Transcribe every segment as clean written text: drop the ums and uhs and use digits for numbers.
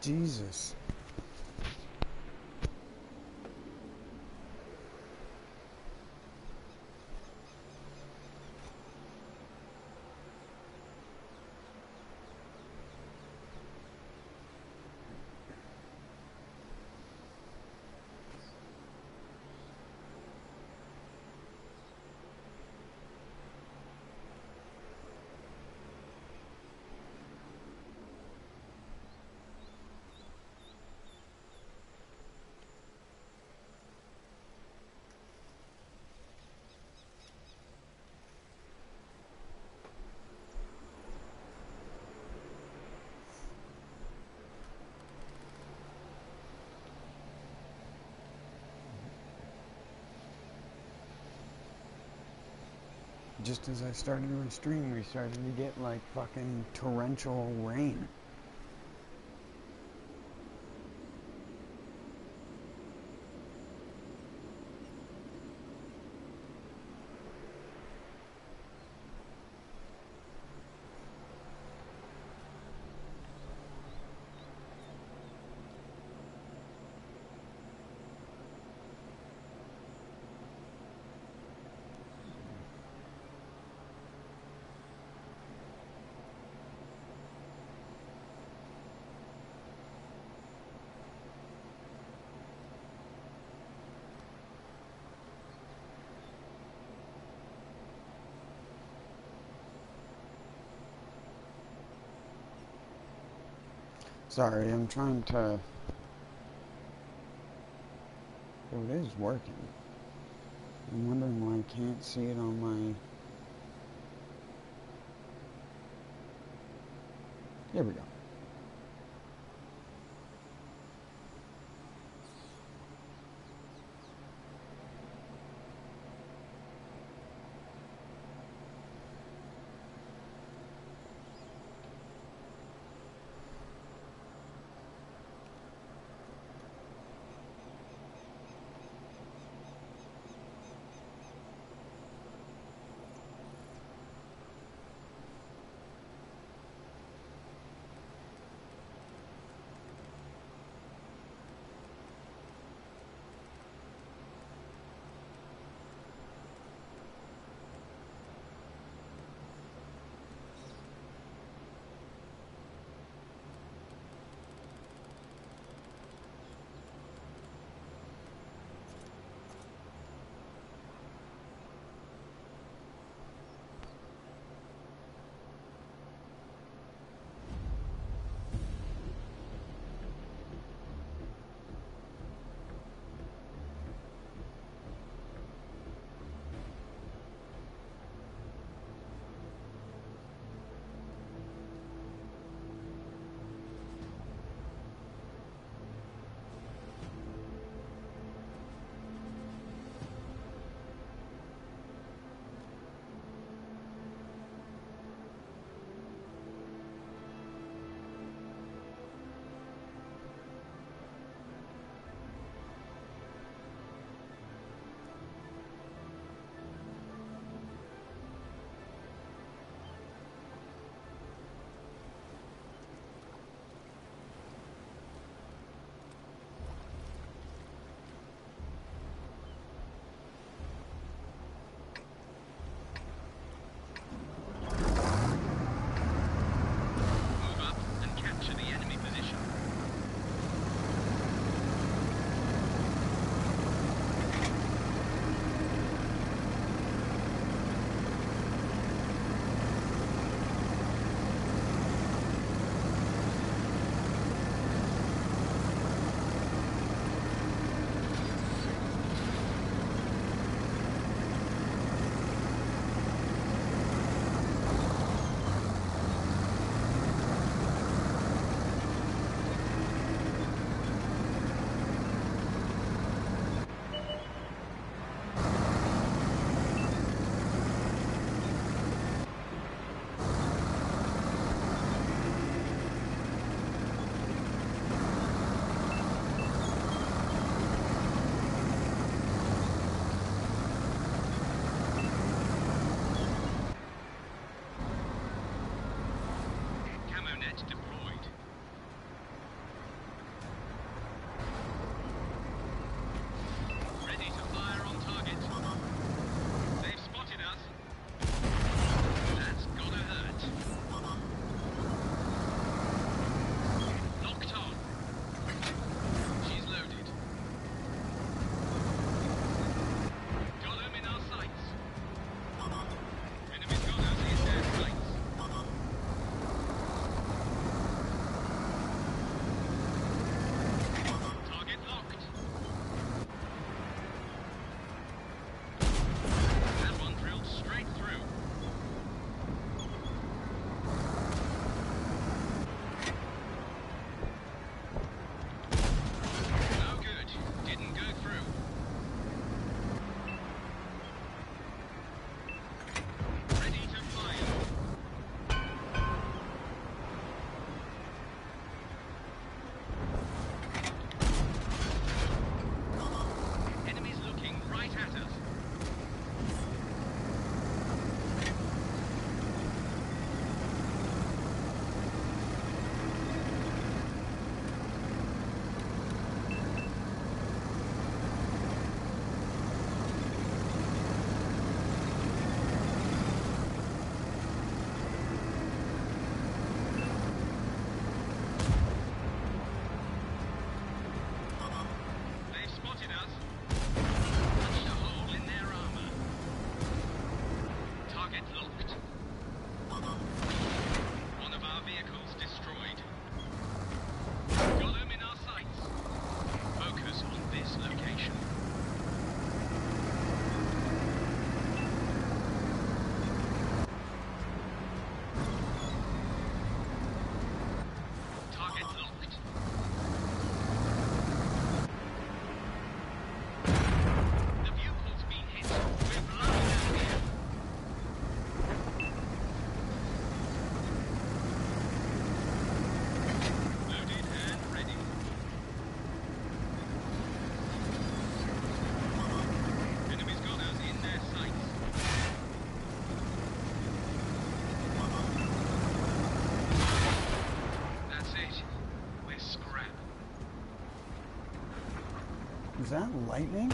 Jesus. Just as I started my stream, we started to get like fucking torrential rain. Sorry, I'm trying to... Oh, it is working. I'm wondering why I can't see it on my... Here we go. Is that lightning?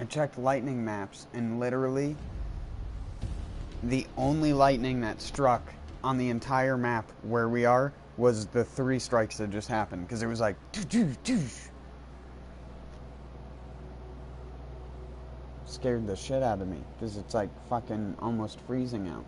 checked lightning maps, and literally the only lightning that struck on the entire map where we are was the 3 strikes that just happened, because it was like doo doo doo. Scared the shit out of me, because it's like fucking almost freezing out.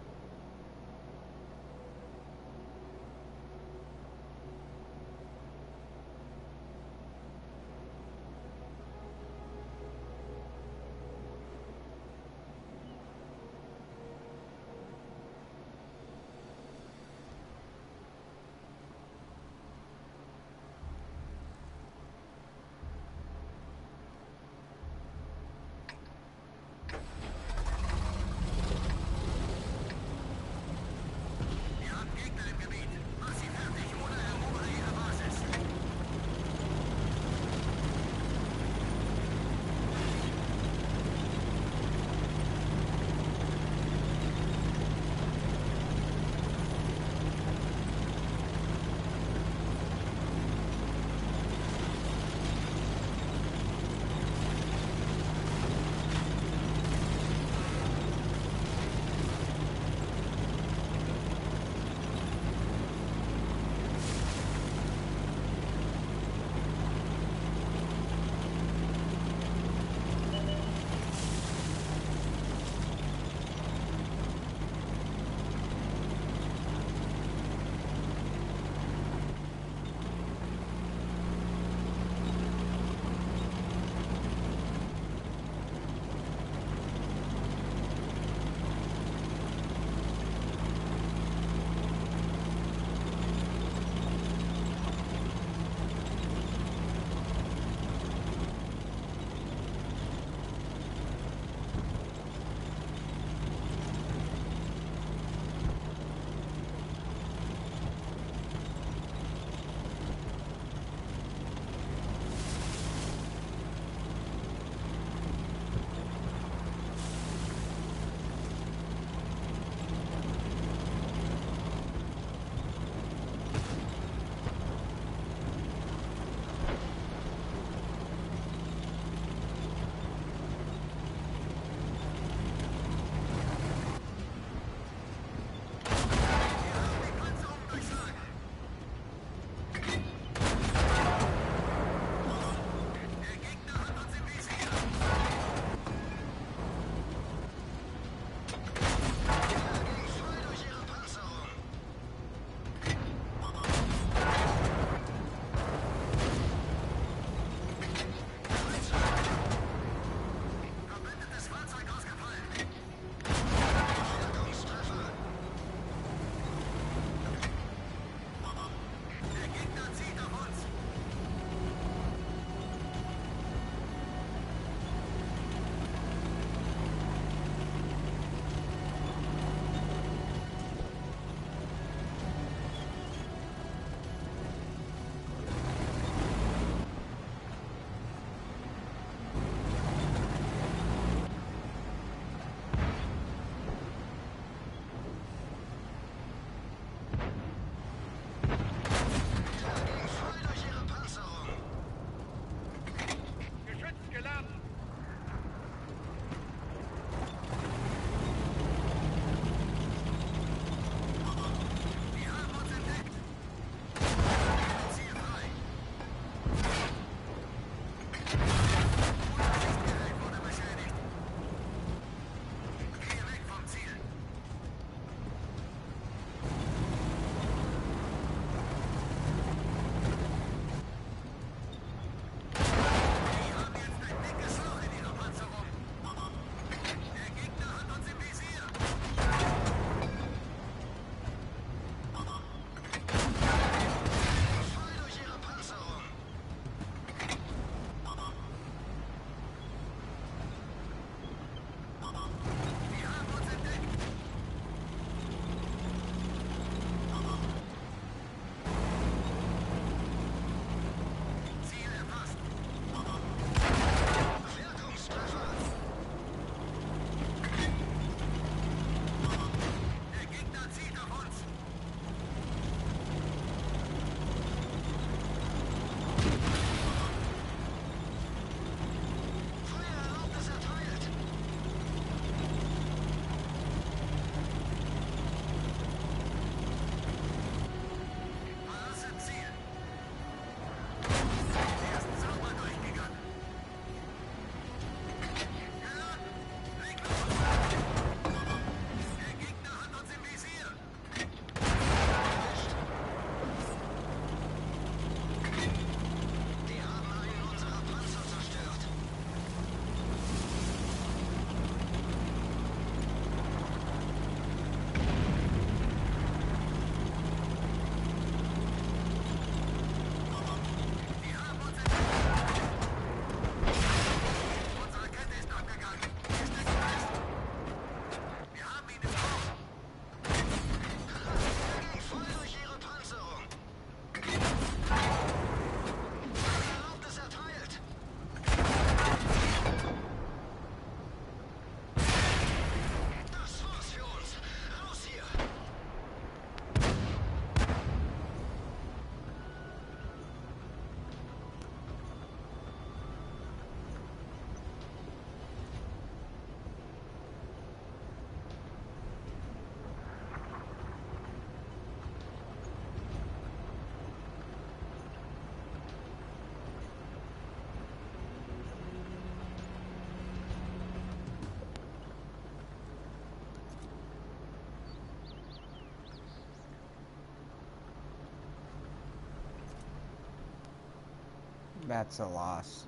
That's a loss.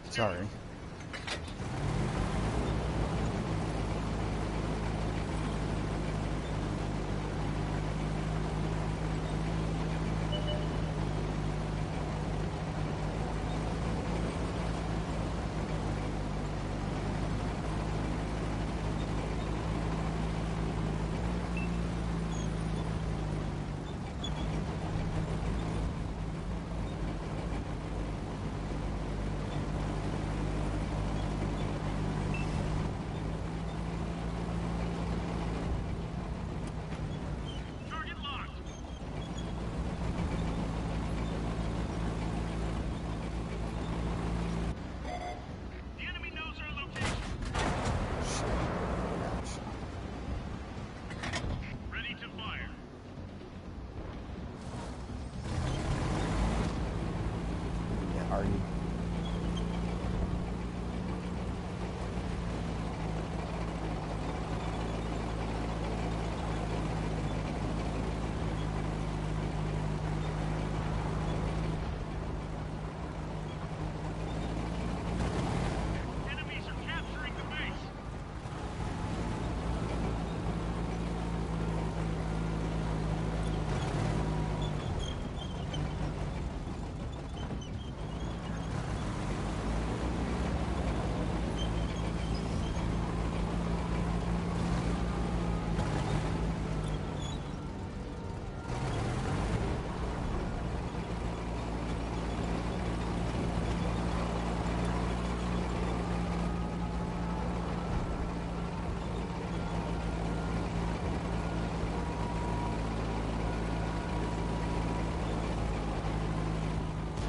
Sorry.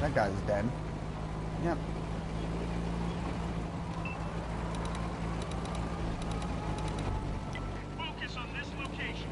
That guy's dead. Yep. Focus on this location.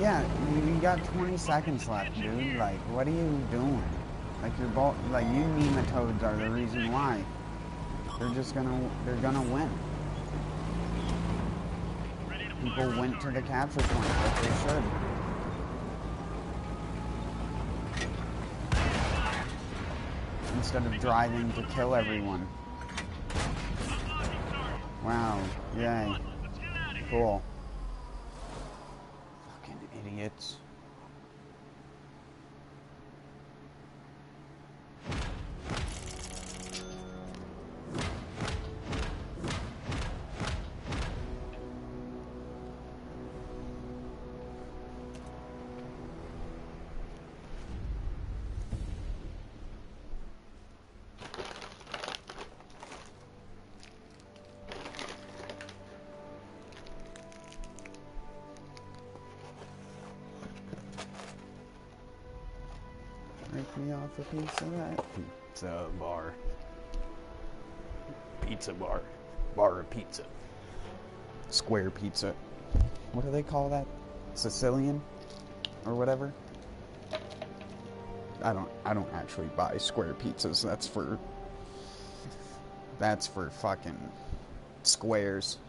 Yeah, you got 20 seconds left, dude. Like, what are you doing? Like, like, you nematodes are the reason why. They're gonna win. People went to the capture point like they should. Instead of driving to kill everyone. Wow, yay. Cool. Fucking idiots. Break me off a piece of that pizza bar. Pizza bar. Bar of pizza. Square pizza. What do they call that? Sicilian? Or whatever? I don't actually buy square pizzas. That's for fucking squares.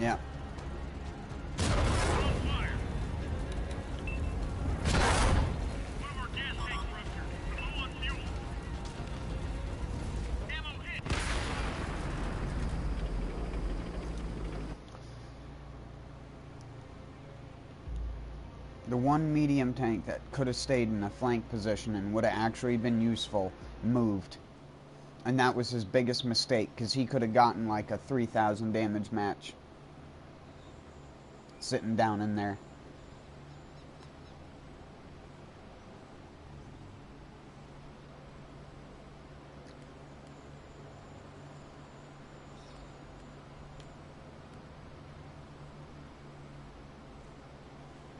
Yeah. On fire. One of our gas tanks ruptured. Low on fuel. Ammo hit. The one medium tank that could have stayed in a flank position and would have actually been useful moved. And that was his biggest mistake, because he could have gotten like a 3,000 damage match sitting down in there.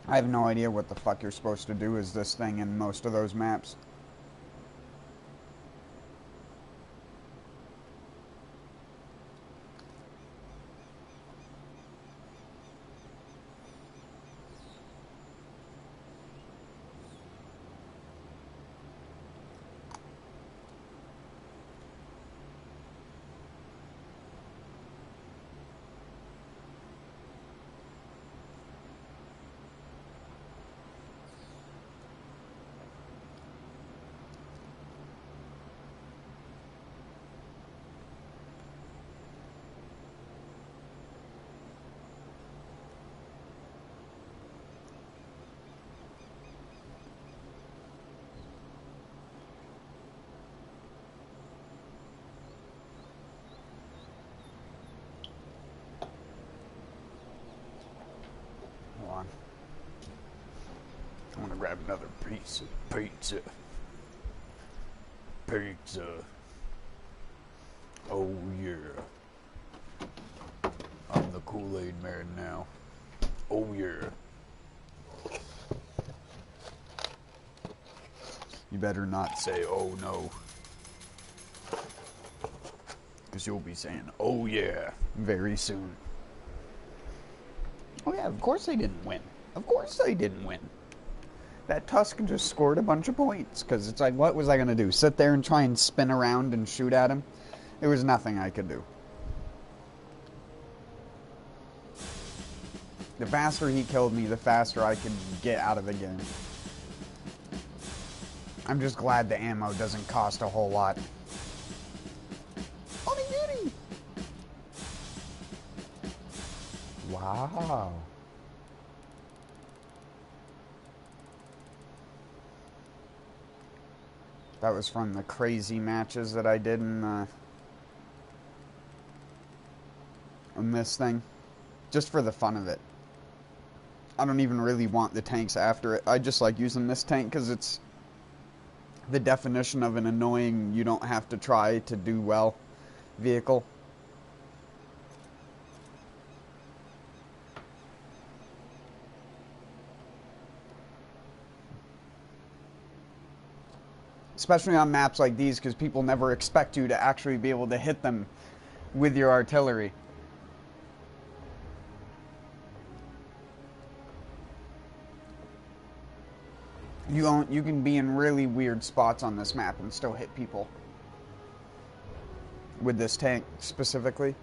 I have no idea what the fuck you're supposed to do as this thing in most of those maps. I want to grab another piece of pizza. Pizza. Oh yeah. I'm the Kool-Aid man now. Oh yeah. You better not say oh no. Because you'll be saying oh yeah very soon. Oh yeah, of course they didn't win. Of course they didn't win. That Tusk just scored a bunch of points, because it's like, what was I going to do? Sit there and try and spin around and shoot at him? There was nothing I could do. The faster he killed me, the faster I could get out of the game. I'm just glad the ammo doesn't cost a whole lot. Oh, he did he! Wow. That was from the crazy matches that I did in this thing. Just for the fun of it. I don't even really want the tanks after it. I just like using this tank because it's the definition of an annoying, you don't have to try to do well vehicle. Especially on maps like these, because people never expect you to actually be able to hit them with your artillery. You can be in really weird spots on this map and still hit people. With this tank specifically.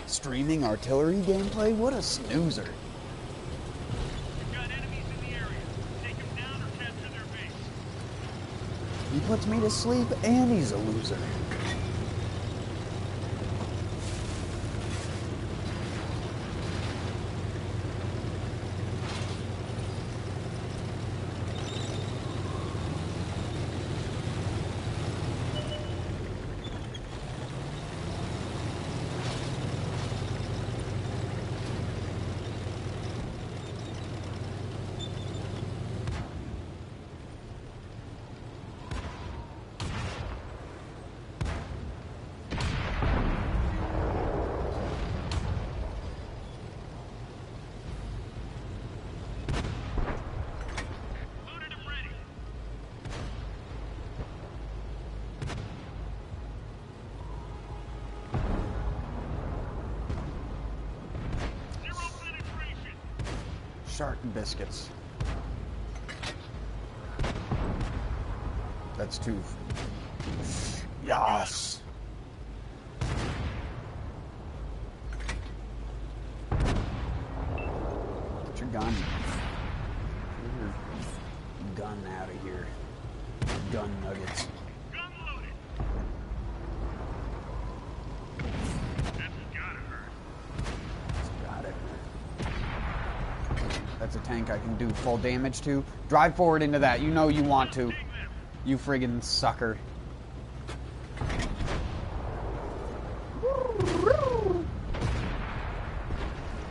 Streaming artillery gameplay? What a snoozer. We've got enemies in the area. Take them down or capture their base. He puts me to sleep and he's a loser. Shark biscuits. That's two. Yas. Get your gun. Get your gun out of here. Gun nuggets. Gun loaded. That's gotta hurt. Got it. That's a tank I can do full damage to. Drive forward into that. You know you want to. You friggin' sucker.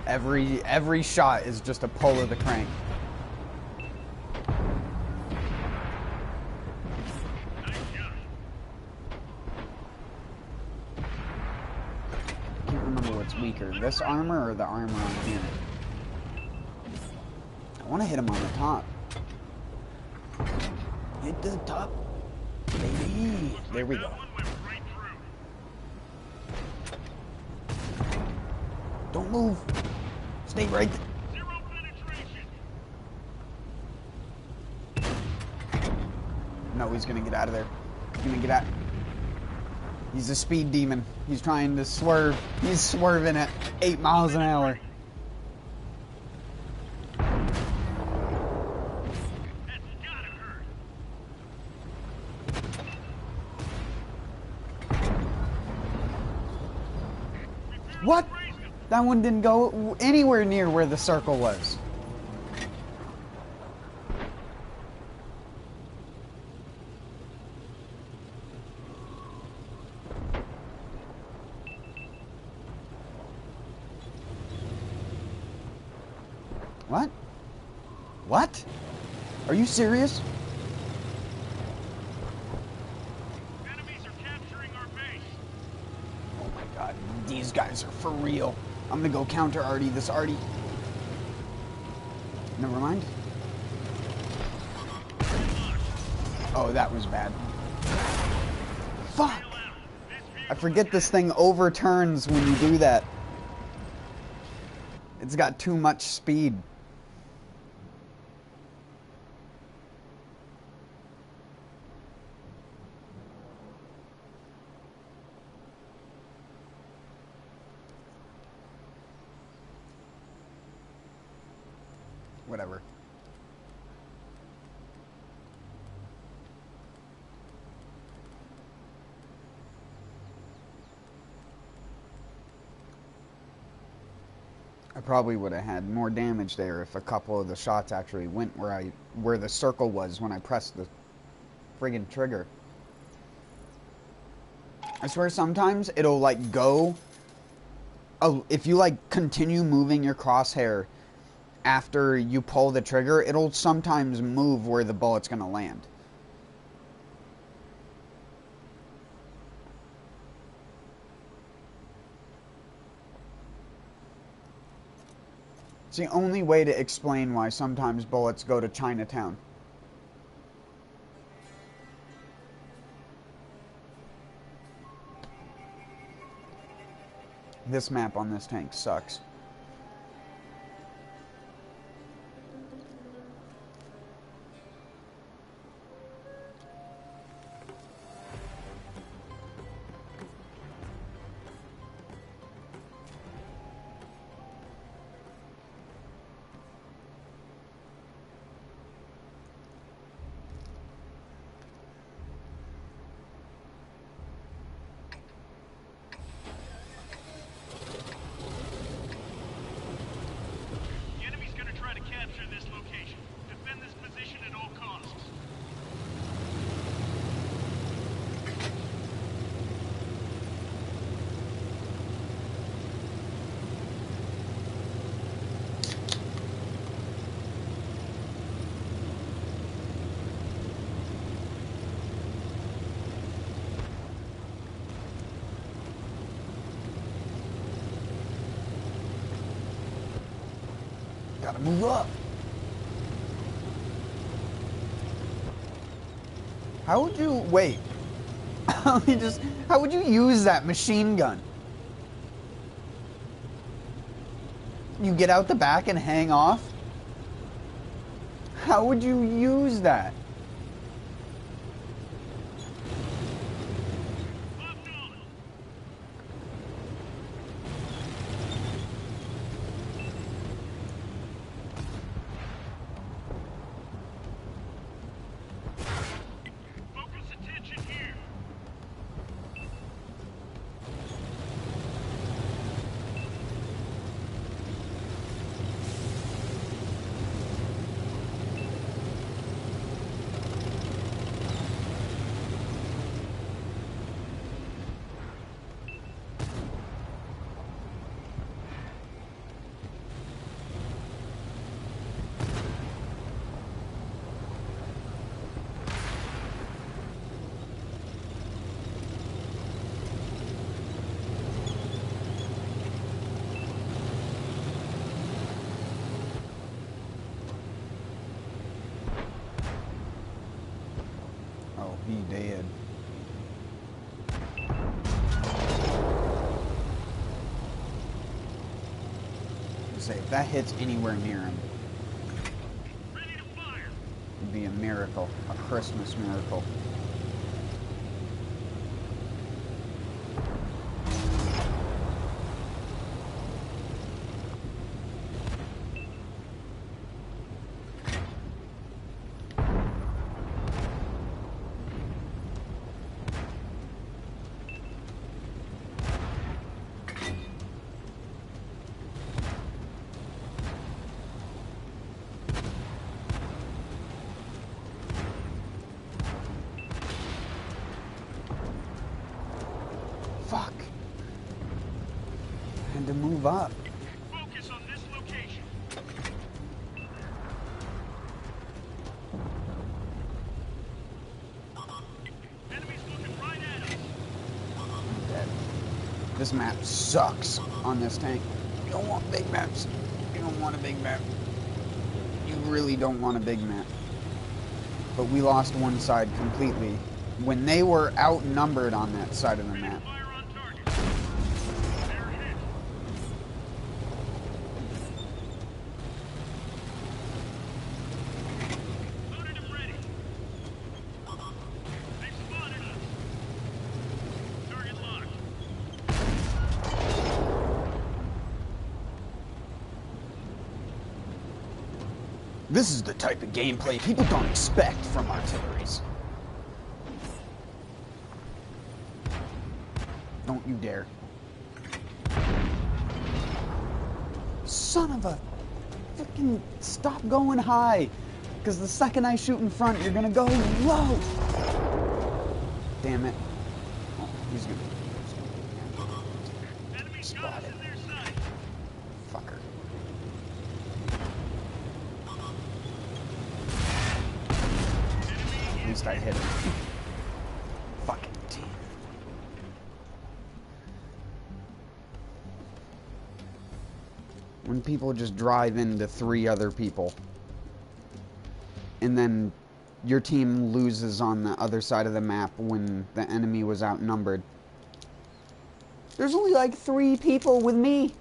Every shot is just a pull of the crank. I can't remember what's weaker, this armor or the armor on here. I want to hit him on the top. Hit the top, baby. There we go. Don't move. Stay right there. Zero penetration. No, he's gonna get out of there. He's gonna get out. He's a speed demon. He's trying to swerve. He's swerving at 8 miles an hour. That's gotta hurt. What? That one didn't go anywhere near where the circle was. What? What? Are you serious? Enemies are capturing our base. Oh my god, these guys are for real. I'm gonna go counter Artie. This Artie. Never mind. Oh, that was bad. Fuck! I forget this thing overturns when you do that. It's got too much speed. Whatever. I probably would have had more damage there if a couple of the shots actually went where the circle was when I pressed the friggin' trigger. I swear sometimes it'll like go. Oh, if you like continue moving your crosshair after you pull the trigger, it'll sometimes move where the bullet's gonna land. It's the only way to explain why sometimes bullets go to Chinatown. This map on this tank sucks. The enemy's gonna try to capture this location. Defend this position at all costs. Gotta move up. How would you wait? How would you use that machine gun? You get out the back and hang off? How would you use that? Focus attention here. Oh, he did. Say, if that hits anywhere near him, Ready to fire. it'd be a miracle. A Christmas miracle. Fuck. I had to move up. Focus on this location. Enemies looking right at us. I'm dead. This map sucks on this tank. You don't want big maps. You don't want a big map. You really don't want a big map. But we lost one side completely when they were outnumbered on that side of the Ready to map. fire on target. They're hit. Loaded and ready. They've spotted us. Target locked. This is the type of gameplay people don't expect from artilleries. Don't you dare. Son of a... Freaking stop going high. Because the second I shoot in front, you're gonna go low. Damn it. Oh, he's gonna... Enemies got us in their sight. Fucker. At least I hit him. Fucking team. When people just drive into 3 other people, and then your team loses on the other side of the map when the enemy was outnumbered. There's only like 3 people with me.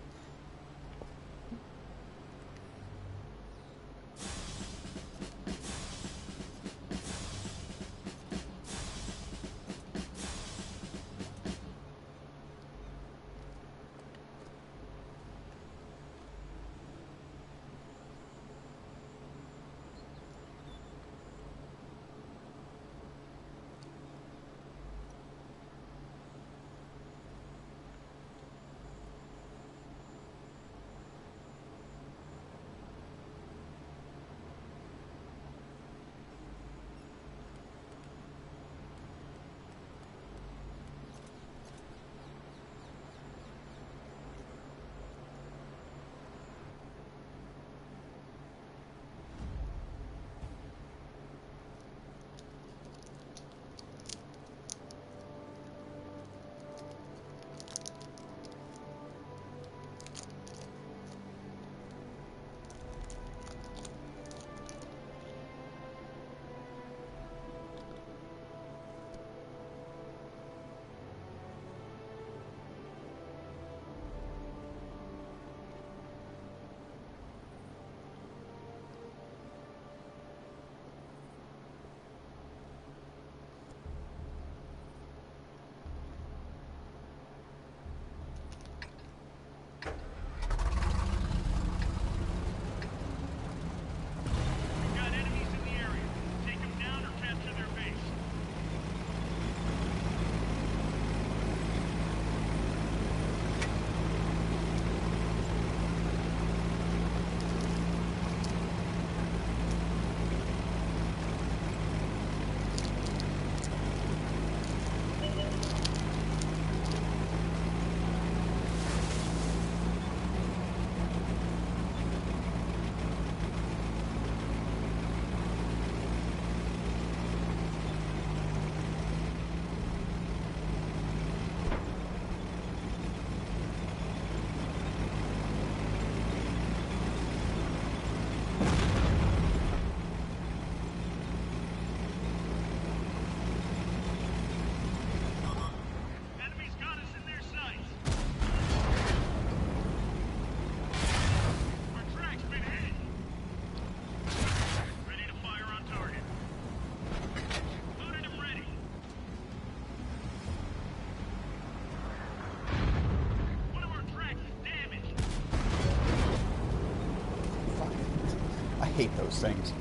hate those things.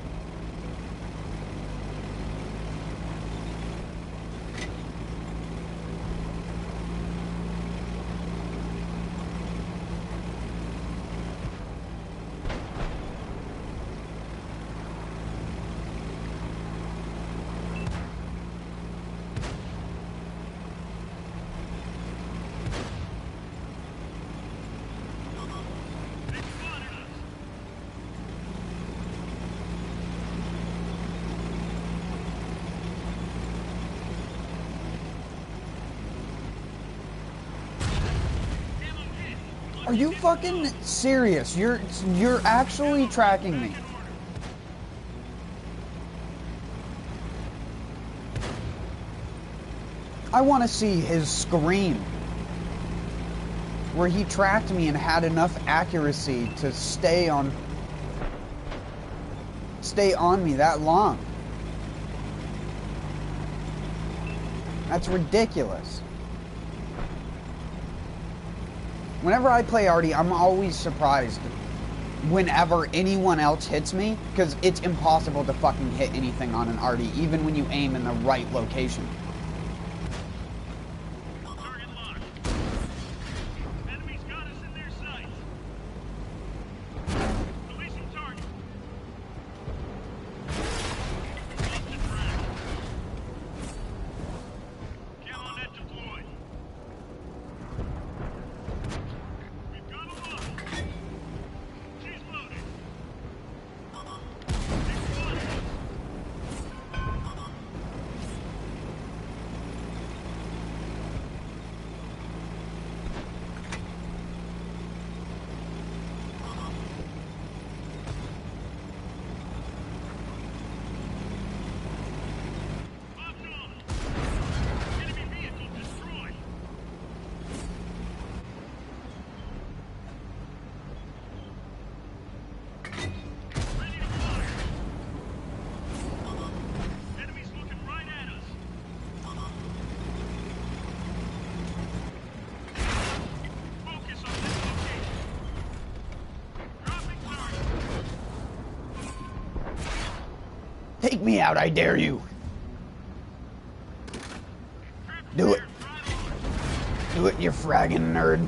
Are you fucking serious? You're actually tracking me. I want to see his scream. Where he tracked me and had enough accuracy to stay on me that long. That's ridiculous. Whenever I play Artie, I'm always surprised whenever anyone else hits me, because it's impossible to fucking hit anything on an Artie, even when you aim in the right location. Target locked. Enemies got us in their sights. Releasing target. Lost and tracked. Camo net deployed. We've got a load. She's loaded. They spotted us. Locked on. Enemy vehicle destroyed. Ready to fire. Enemies looking right at us. Focus on this location. Dropping target. Take me out, I dare you. Do it. Do it, you fragging nerd.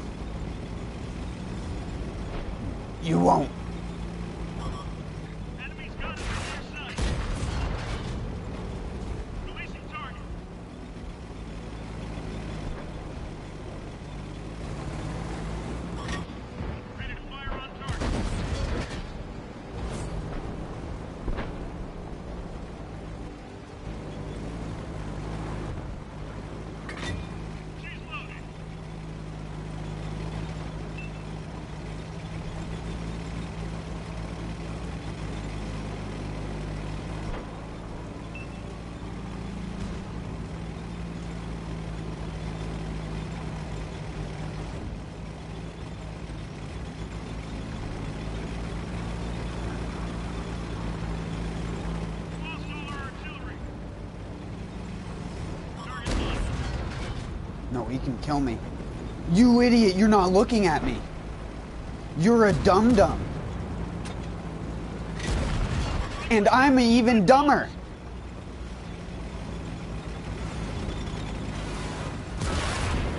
You won't. Enemies got us in their sights. Releasing target. Ready to fire on target. She's loaded. Lost all our artillery. Target locked. No, he can kill me. You idiot, you're not looking at me. You're a dum-dum. And I'm even dumber.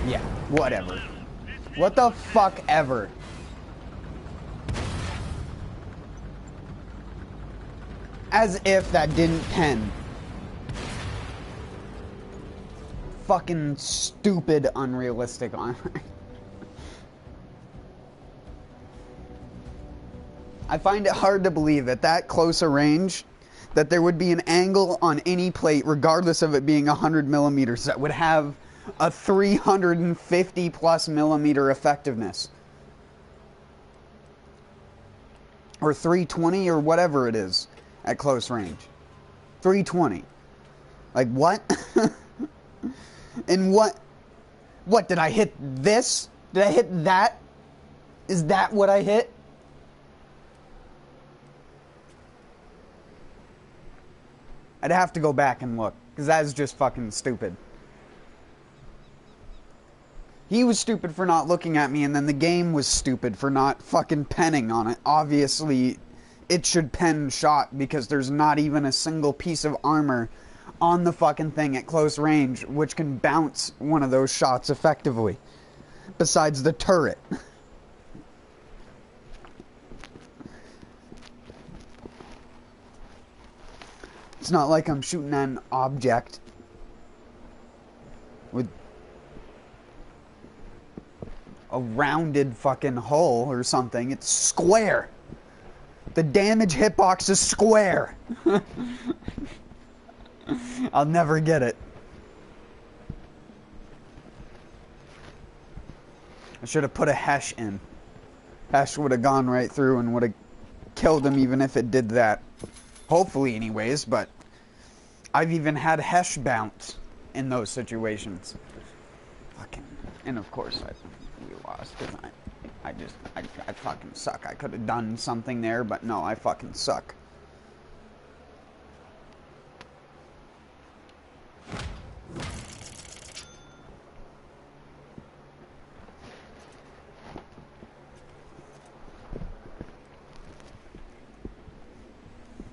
Yeah, whatever. What the fuck ever. As if that didn't pen. Fucking stupid, unrealistic armor. I find it hard to believe at that close a range that there would be an angle on any plate, regardless of it being 100 millimeters, that would have a 350 plus millimeter effectiveness. Or 320 or whatever it is at close range. 320. Like what? And what did I hit this? Did I hit that? Is that what I hit? I'd have to go back and look, because that is just fucking stupid. He was stupid for not looking at me, and then the game was stupid for not fucking penning on it. Obviously, it should pen shot, because there's not even a single piece of armor on the fucking thing at close range which can bounce one of those shots effectively, besides the turret. It's not like I'm shooting at an object with a rounded fucking hull or something. It's square. The damage hitbox is square. I'll never get it. I should have put a Hesh in. Hesh would have gone right through and would have killed him, even if it did that. Hopefully anyways, but I've even had Hesh bounce in those situations. Fucking, and of course we lost, because I fucking suck. I could have done something there, but no, I fucking suck.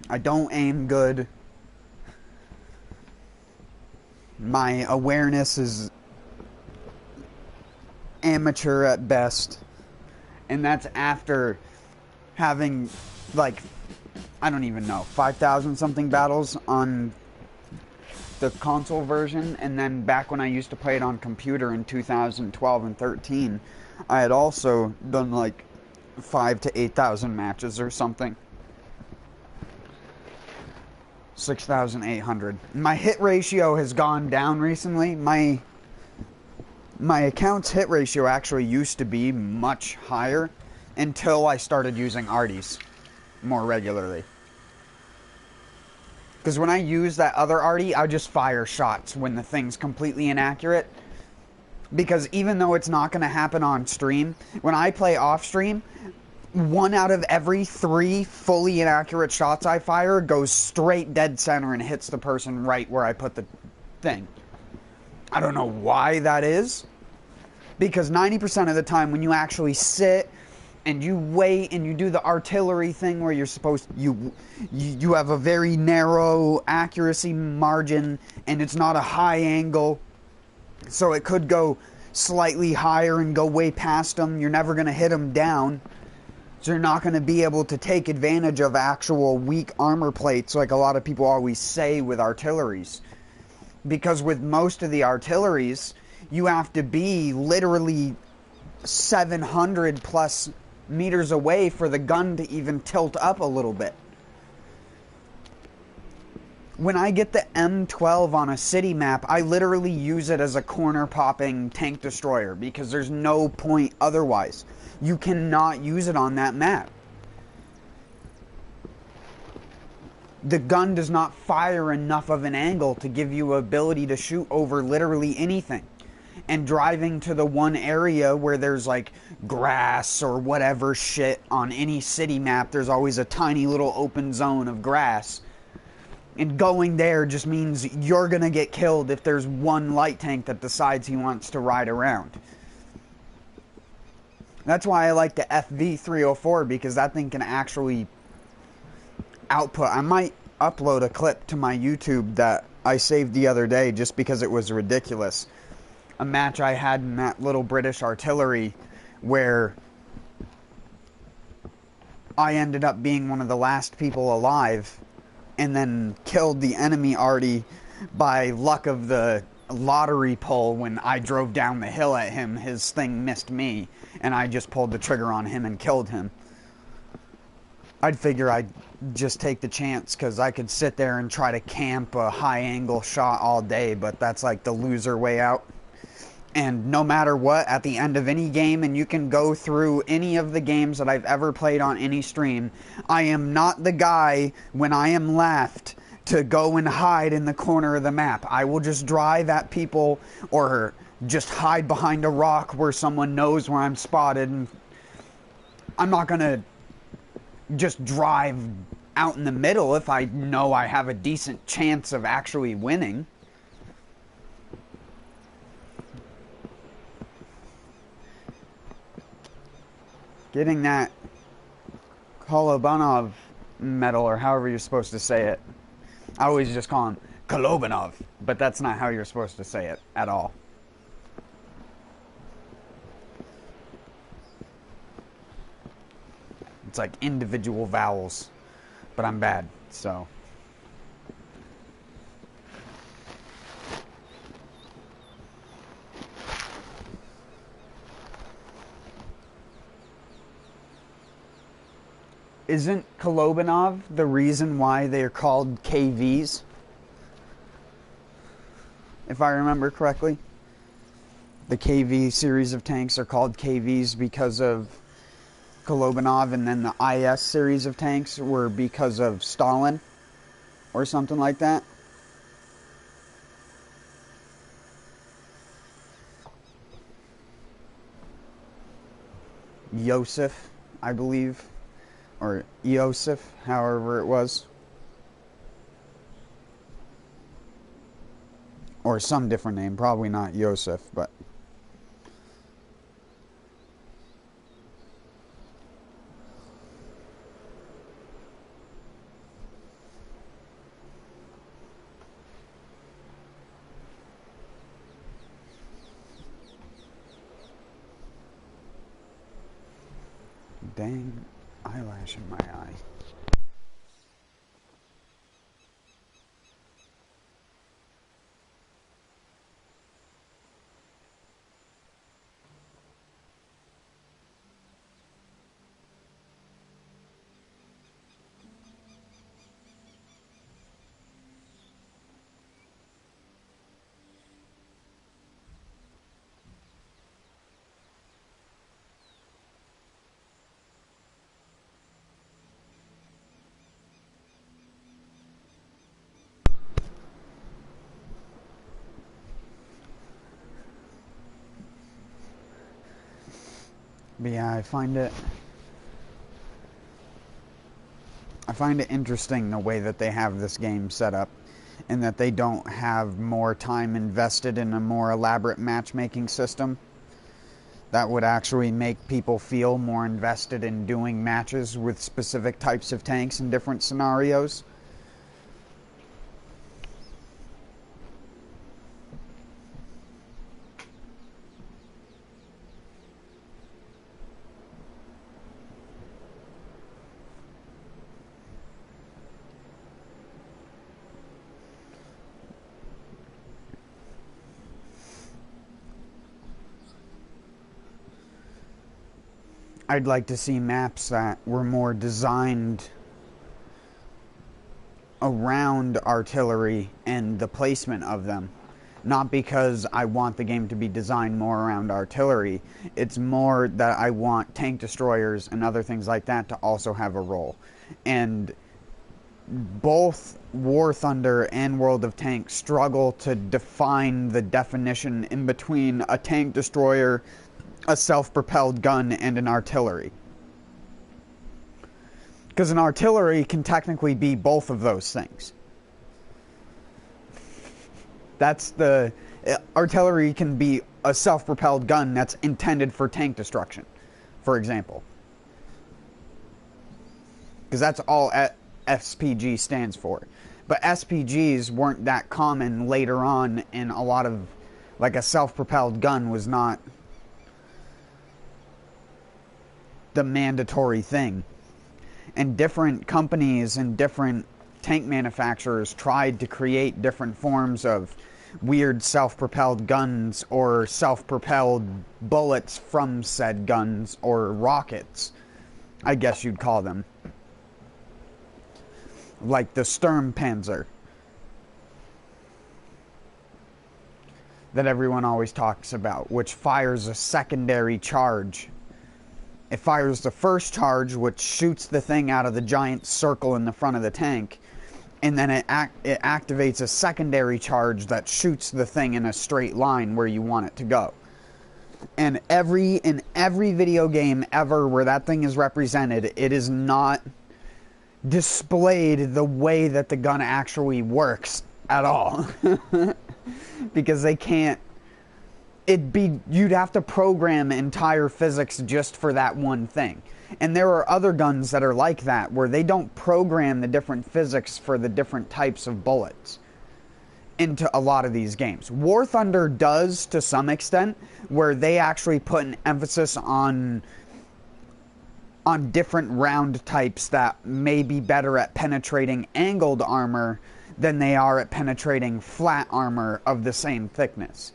I don't aim good. My awareness is amateur at best. And that's after having, like, I don't even know, 5,000 something battles on the console version. And then back when I used to play it on computer in 2012 and 13, I had also done like 5,000 to 8,000 matches or something. 6,800. My hit ratio has gone down recently. My account's hit ratio actually used to be much higher until I started using arties more regularly. Because when I use that other arty, I just fire shots when the thing's completely inaccurate. Because even though it's not going to happen on stream, when I play off stream, 1 out of every 3 fully inaccurate shots I fire goes straight dead center and hits the person right where I put the thing. I don't know why that is. Because 90% of the time when you actually sit and you wait and you do the artillery thing where you're supposed to, you have a very narrow accuracy margin and it's not a high angle, so it could go slightly higher and go way past them. You're never going to hit them down. So you're not going to be able to take advantage of actual weak armor plates like a lot of people always say with artilleries. Because with most of the artilleries, you have to be literally 700 plus meters away for the gun to even tilt up a little bit. When I get the M12 on a city map, I literally use it as a corner popping tank destroyer because there's no point otherwise. You cannot use it on that map. The gun does not fire enough of an angle to give you ability to shoot over literally anything. And driving to the one area where there's like grass or whatever shit on any city map, there's always a tiny little open zone of grass. And going there just means you're gonna get killed if there's one light tank that decides he wants to ride around. That's why I like the FV304, because that thing can actually output. I might upload a clip to my YouTube that I saved the other day just because it was ridiculous. A match I had in that little British artillery where I ended up being one of the last people alive and then killed the enemy arty by luck of the lottery pull. When I drove down the hill at him, his thing missed me and I just pulled the trigger on him and killed him. I'd figure I'd just take the chance because I could sit there and try to camp a high angle shot all day, but that's like the loser way out. And no matter what, at the end of any game, and you can go through any of the games that I've ever played on any stream, I am not the guy, when I am left, to go and hide in the corner of the map. I will just drive at people or just hide behind a rock where someone knows where I'm spotted. And I'm not going to just drive out in the middle if I know I have a decent chance of actually winning. Getting that Kolobanov metal, or however you're supposed to say it. I always just call him Kolobanov, but that's not how you're supposed to say it at all. It's like individual vowels, but I'm bad, so. Isn't Kolobanov the reason why they're called KVs? If I remember correctly. The KV series of tanks are called KVs because of Kolobanov, and then the IS series of tanks were because of Stalin, or something like that. Yosef, I believe. Or Yosef, however it was. Or some different name, probably not Yosef, but... Dang eyelash in my eye. But yeah, I find it interesting the way that they have this game set up, and that they don't have more time invested in a more elaborate matchmaking system that would actually make people feel more invested in doing matches with specific types of tanks in different scenarios. I'd like to see maps that were more designed around artillery and the placement of them. Not because I want the game to be designed more around artillery. It's more that I want tank destroyers and other things like that to also have a role. And both War Thunder and World of Tanks struggle to define the definition in between a tank destroyer, a self-propelled gun, and an artillery. Because an artillery can technically be both of those things. Artillery can be a self-propelled gun that's intended for tank destruction, for example. Because that's all SPG stands for. But SPGs weren't that common later on, and a lot of, like, a self-propelled gun was not the mandatory thing. And different companies and different tank manufacturers tried to create different forms of weird self-propelled guns, or self-propelled bullets from said guns, or rockets, I guess you'd call them. Like the Sturmpanzer that everyone always talks about, which fires a secondary charge. It fires the first charge, which shoots the thing out of the giant circle in the front of the tank, and then it activates a secondary charge that shoots the thing in a straight line where you want it to go. And in every video game ever where that thing is represented, it is not displayed the way that the gun actually works at all. Because they can't you'd have to program entire physics just for that one thing. And there are other guns that are like that, where they don't program the different physics for the different types of bullets into a lot of these games. War Thunder does to some extent, where they actually put an emphasis on different round types that may be better at penetrating angled armor than they are at penetrating flat armor of the same thickness.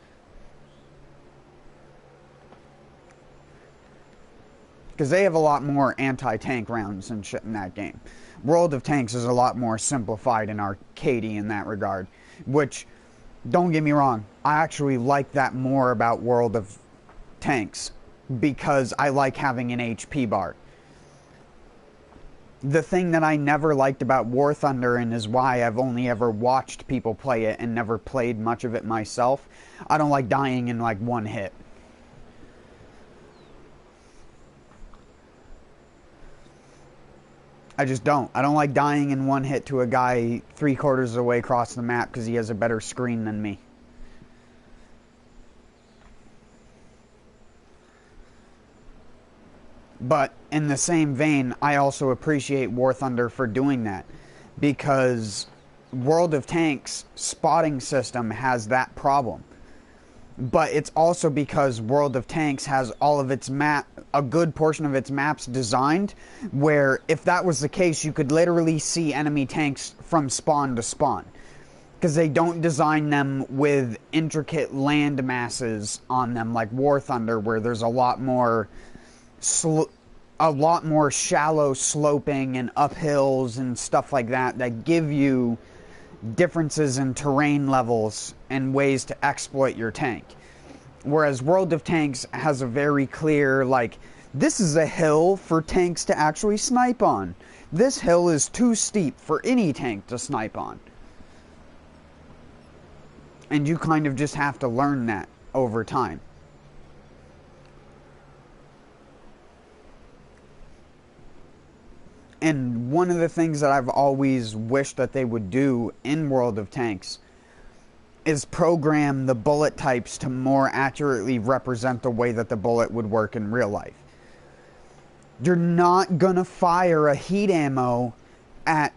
Because they have a lot more anti-tank rounds and shit in that game. World of Tanks is a lot more simplified and arcadey in that regard. Which, don't get me wrong, I actually like that more about World of Tanks. Because I like having an HP bar. The thing that I never liked about War Thunder, and is why I've only ever watched people play it and never played much of it myself, I don't like dying in like one hit. I just don't. I don't like dying in one hit to a guy 3/4 of the way across the map because he has a better screen than me. But in the same vein, I also appreciate War Thunder for doing that, because World of Tanks' spotting system has that problem. But it's also because World of Tanks has all of its a good portion of its maps designed, where if that was the case, you could literally see enemy tanks from spawn to spawn. Because they don't design them with intricate land masses on them like War Thunder, where there's a lot more shallow sloping and uphills and stuff like that give you differences in terrain levels and ways to exploit your tank. Whereas World of Tanks has a very clear, like, this is a hill for tanks to actually snipe on. This hill is too steep for any tank to snipe on. And you kind of just have to learn that over time. And one of the things that I've always wished that they would do in World of Tanks is program the bullet types to more accurately represent the way that the bullet would work in real life. You're not gonna fire a heat ammo at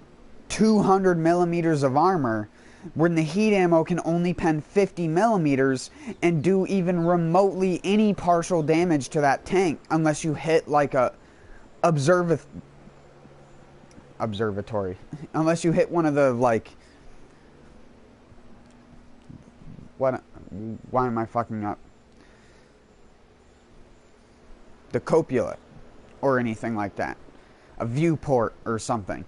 200 millimeters of armor when the heat ammo can only pen 50 millimeters and do even remotely any partial damage to that tank unless you hit like a observatory. Unless you hit one of the, like, why am I fucking up? The copula or anything like that. A viewport or something.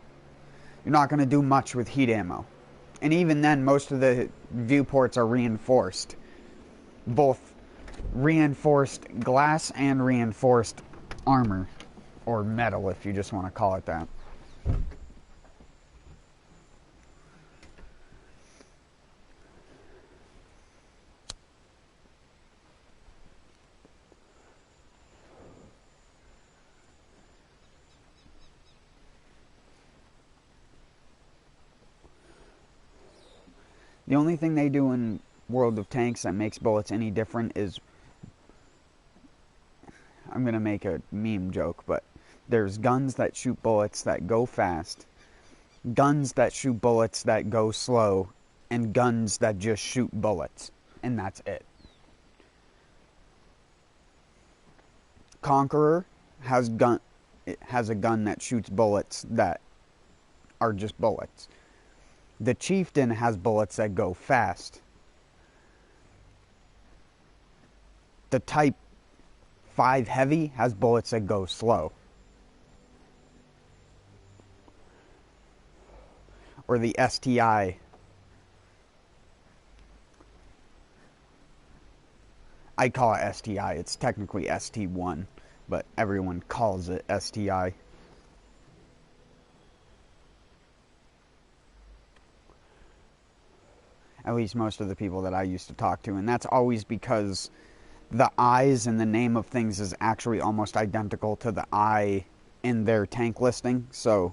You're not going to do much with heat ammo. And even then, most of the viewports are reinforced. Both reinforced glass and reinforced armor. Or metal, if you just want to call it that. The only thing they do in World of Tanks that makes bullets any different is, I'm going to make a meme joke, but there's guns that shoot bullets that go fast, guns that shoot bullets that go slow, and guns that just shoot bullets. And that's it. Conqueror has a gun that shoots bullets that are just bullets. The Chieftain has bullets that go fast. The Type 5 Heavy has bullets that go slow. Or the STI. I call it STI. It's technically ST1, but everyone calls it STI. At least most of the people that I used to talk to. And that's always because the I's in the name of things is actually almost identical to the I in their tank listing. So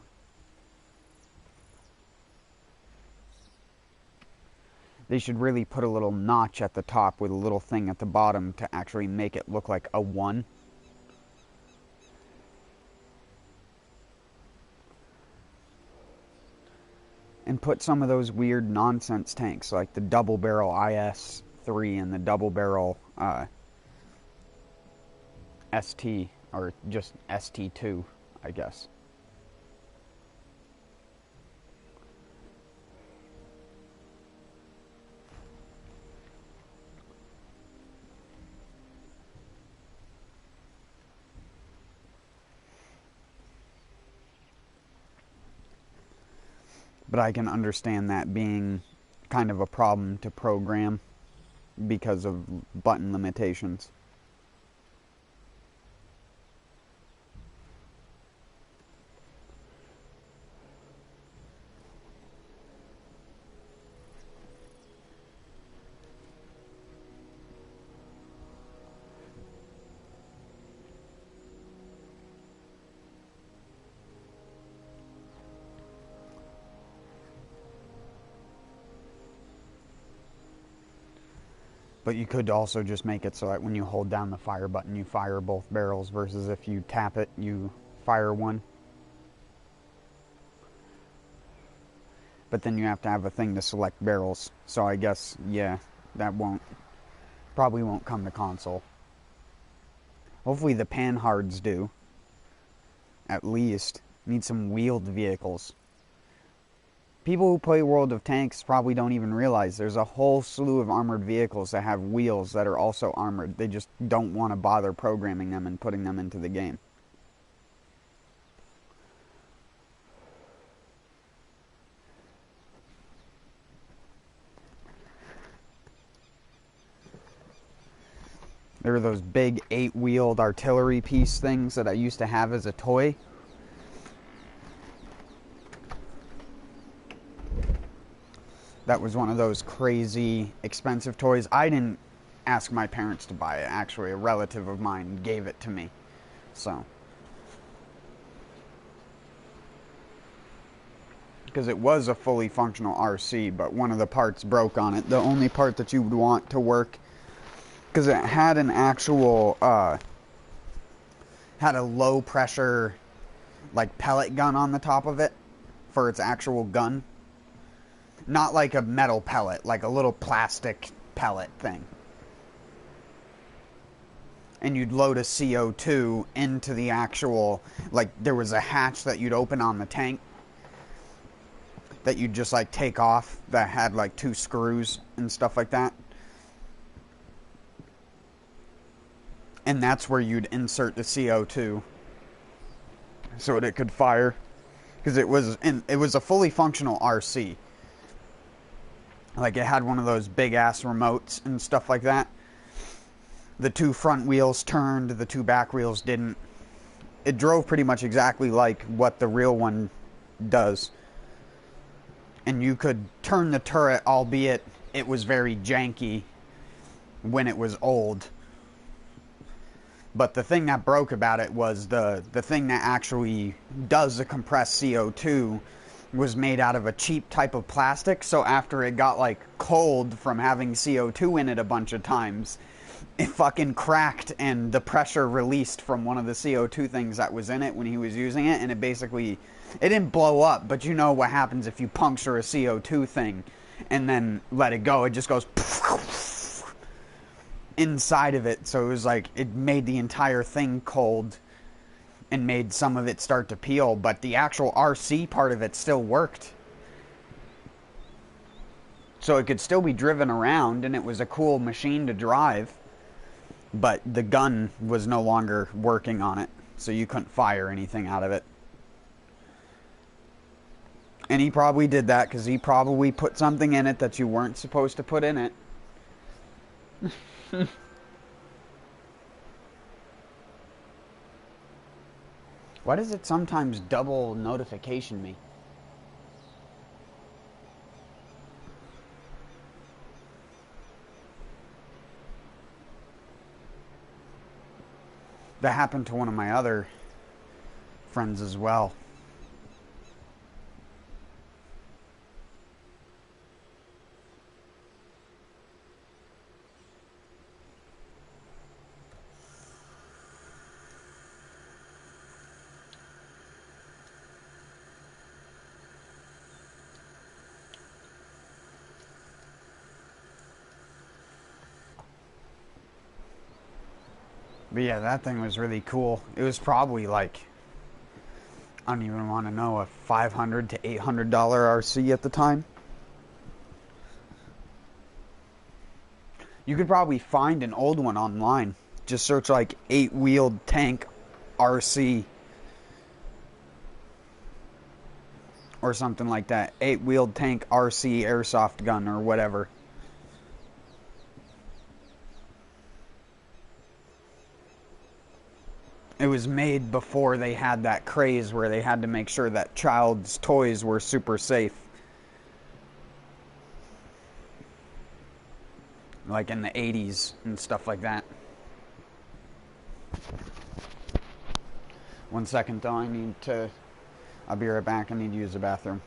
They should really put a little notch at the top with a little thing at the bottom to actually make it look like a 1. And put some of those weird nonsense tanks, like the double barrel IS-3 and the double barrel ST, or just ST-2, I guess. But I can understand that being kind of a problem to program because of button limitations. But you could also just make it so that when you hold down the fire button, you fire both barrels, versus if you tap it, you fire one. But then you have to have a thing to select barrels. So I guess, yeah, that probably won't come to console. Hopefully the Panhards do. At least. Need some wheeled vehicles. People who play World of Tanks probably don't even realize there's a whole slew of armored vehicles that have wheels that are also armored. They just don't want to bother programming them and putting them into the game. There were those big 8-wheeled artillery piece things that I used to have as a toy. That was one of those crazy expensive toys. I didn't ask my parents to buy it. Actually, a relative of mine gave it to me. So. Because it was a fully functional RC, but one of the parts broke on it. The only part that you would want to work, because it had an actual, had a low pressure, like, pellet gun on the top of it for its actual gun. Not like a metal pellet, like a little plastic pellet thing. And you'd load a CO2 into the actual, like, there was a hatch that you'd open on the tank that you'd just, like, take off that had, like, 2 screws and stuff like that. And that's where you'd insert the CO2 so that it could fire. Because it was a fully functional RC. Like, it had one of those big-ass remotes and stuff like that. The 2 front wheels turned, the 2 back wheels didn't. It drove pretty much exactly like what the real one does. And you could turn the turret, albeit it was very janky when it was old. But the thing that broke about it was the thing that actually does the compressed CO2 was made out of a cheap type of plastic, so after it got, like, cold from having CO2 in it a bunch of times, it fucking cracked, and the pressure released from one of the CO2 things that was in it when he was using it, and it basically, it didn't blow up, but you know what happens if you puncture a CO2 thing and then let it go. It just goes inside of it, so it was like, it made the entire thing cold and made some of it start to peel, but the actual RC part of it still worked. So it could still be driven around, and it was a cool machine to drive, but the gun was no longer working on it, so you couldn't fire anything out of it. And he probably did that because he probably put something in it that you weren't supposed to put in it. Why does it sometimes double notification me? That happened to one of my other friends as well. But yeah, that thing was really cool. It was probably like, I don't even want to know, a $500 to $800 RC at the time. You could probably find an old one online. Just search like 8-wheeled tank RC or something like that. 8-wheeled tank RC airsoft gun or whatever. It was made before they had that craze where they had to make sure that child's toys were super safe. Like in the 80s and stuff like that. 1 second though, I'll be right back. I need to use the bathroom.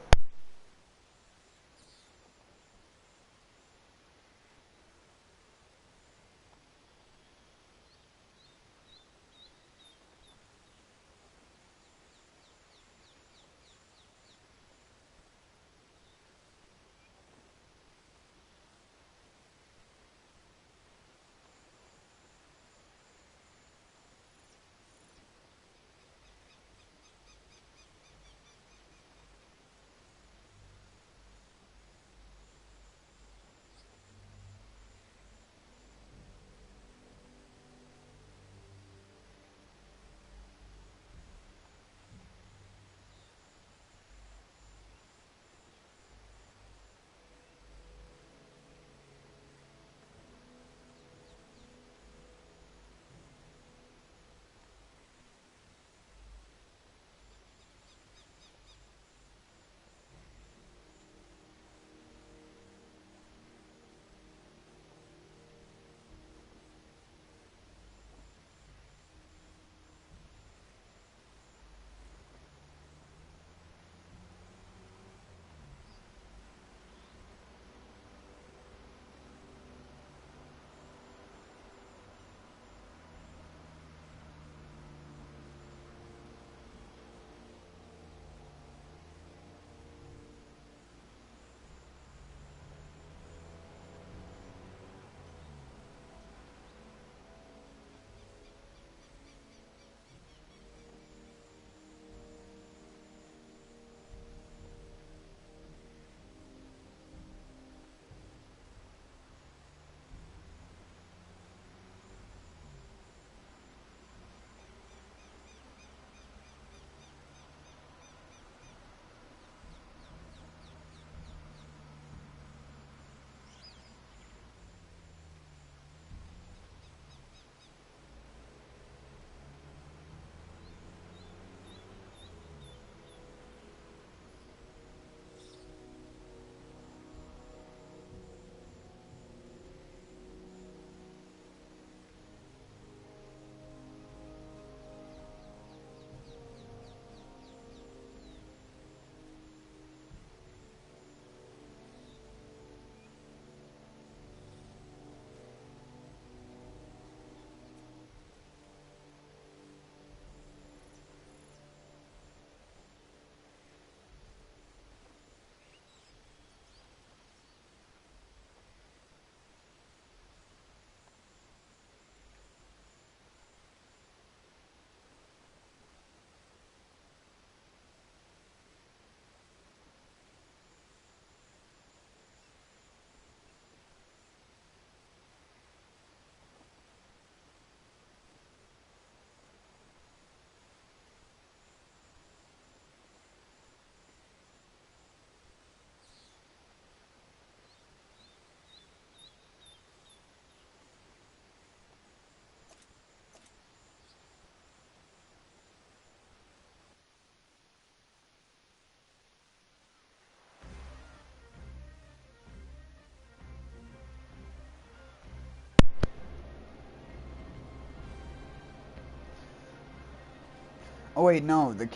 Oh wait, no, the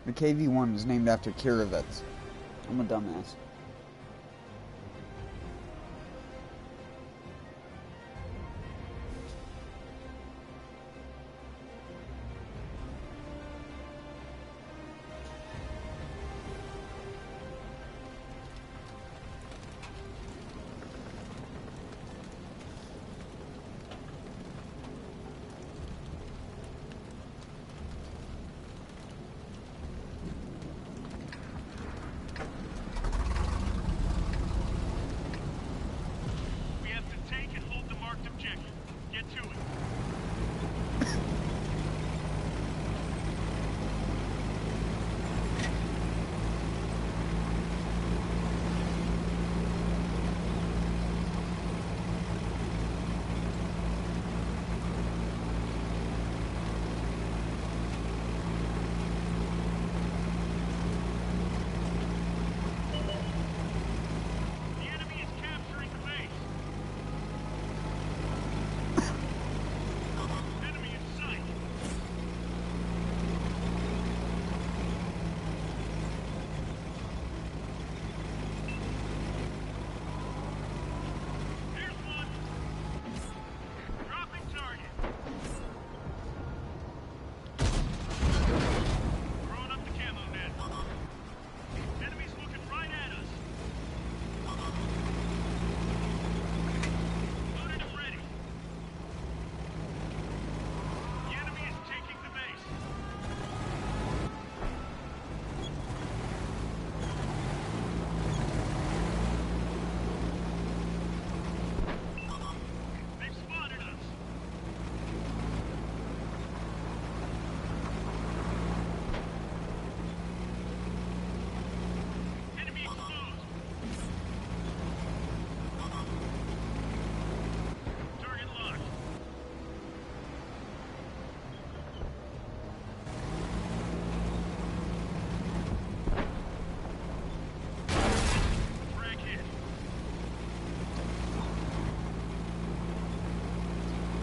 KV-1 is named after Kirovets. I'm a dumbass.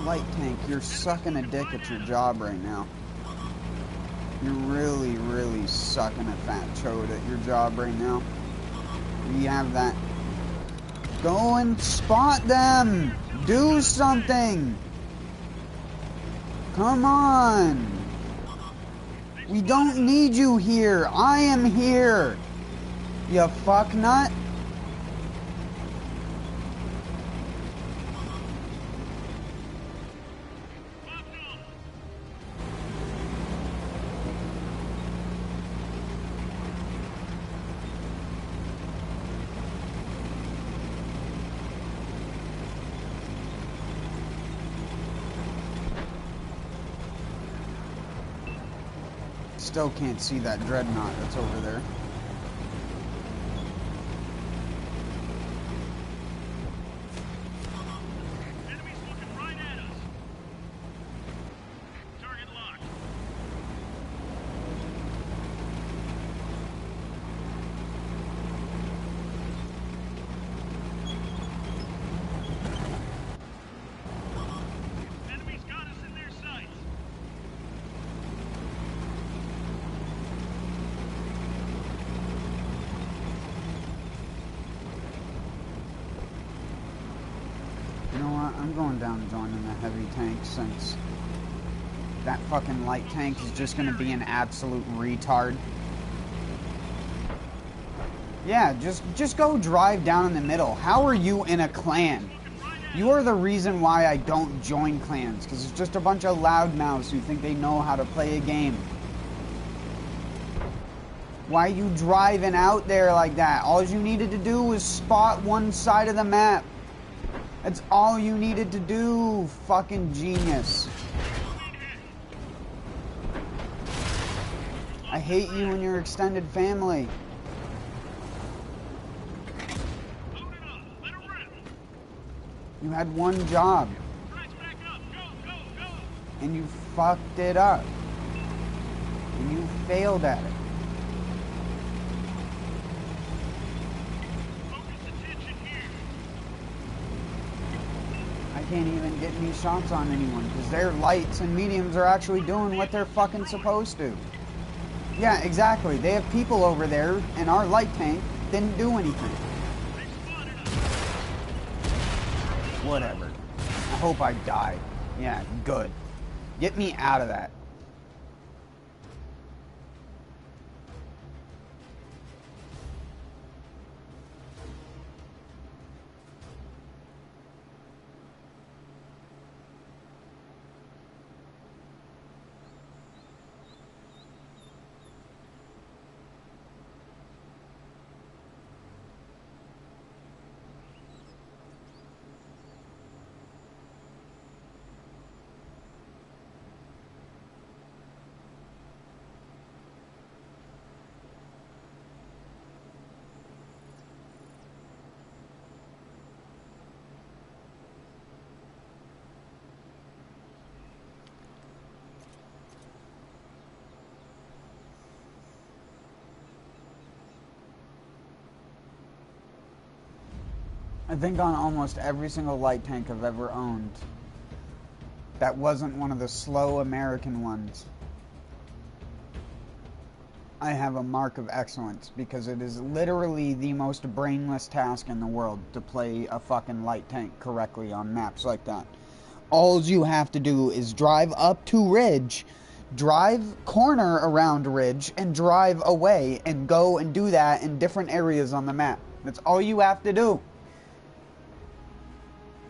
Light tank, you're sucking a dick at your job right now. You're really, really sucking a fat chode at your job right now. We have that. Go and spot them! Do something! Come on! We don't need you here! I am here! You fucknut! Still can't see that dreadnought that's over there. Enemies looking right at us. Target locked. Enemies got us in their sights. You know what? I'm going down and joining the heavy tank since that fucking light tank is just gonna be an absolute retard. Yeah, just go drive down in the middle. How are you in a clan? You are the reason why I don't join clans, because it's just a bunch of loudmouths who think they know how to play a game. Why are you driving out there like that? All you needed to do was spot one side of the map. That's all you needed to do, fucking genius. I hate you and your extended family. Load it up. Let it rip. You had one job, Right back up. Go, go, go. and you fucked it up. And you failed at it. Focus attention here. I can't even get any shots on anyone, because their lights and mediums are actually doing what they're fucking supposed to. Yeah, exactly. They have people over there, and our light tank didn't do anything. They spotted us. Whatever. I hope I die. Yeah, good. Get me out of that. I think on almost every single light tank I've ever owned, that wasn't one of the slow American ones, I have a mark of excellence, because it is literally the most brainless task in the world to play a fucking light tank correctly on maps like that. All you have to do is drive up to Ridge, drive corner around Ridge, and drive away, and go and do that in different areas on the map. That's all you have to do.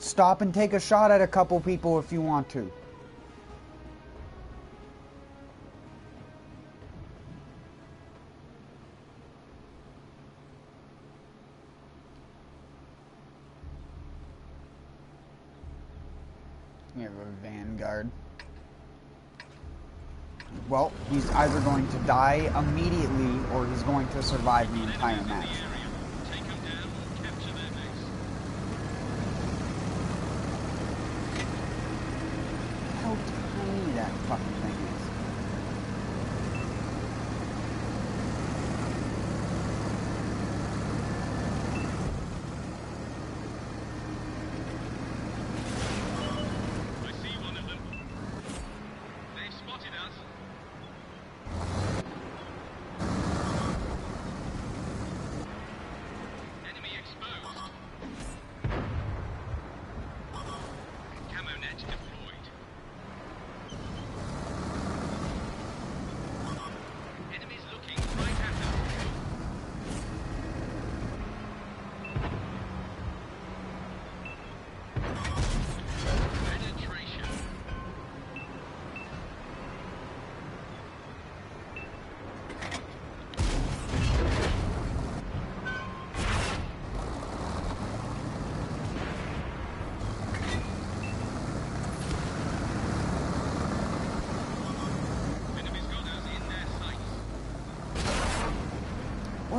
Stop and take a shot at a couple people if you want to. We have a Vanguard. Well, he's either going to die immediately or he's going to survive the entire match. Take them down. Capture their base. How tiny that fucking thing is. I see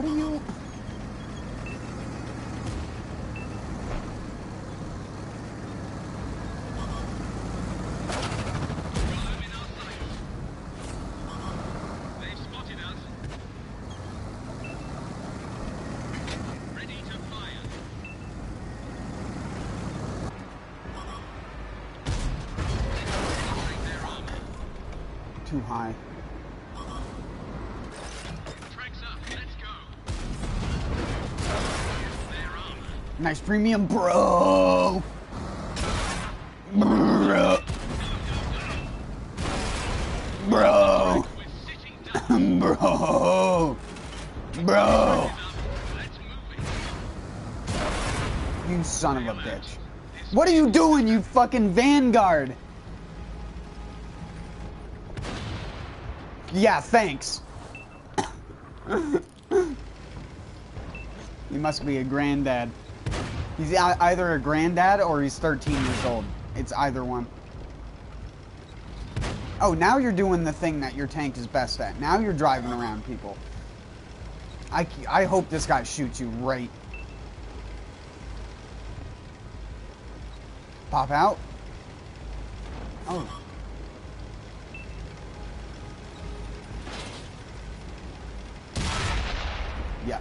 What are you... They've spotted us. Ready to fire. Penetrate their armor. Too high. Tracks up. Let's go. Their armor. Nice premium, bro! Bro! Bro! We're sitting down. Bro! Bro! Let's move it. You son of a bitch. What are you doing, you fucking Vanguard? Yeah, thanks. He must be a granddad. He's either a granddad or he's 13 years old. It's either one. Oh, now you're doing the thing that your tank is best at. Now you're driving around people. I hope this guy shoots you right. Pop out. Oh. Yeah.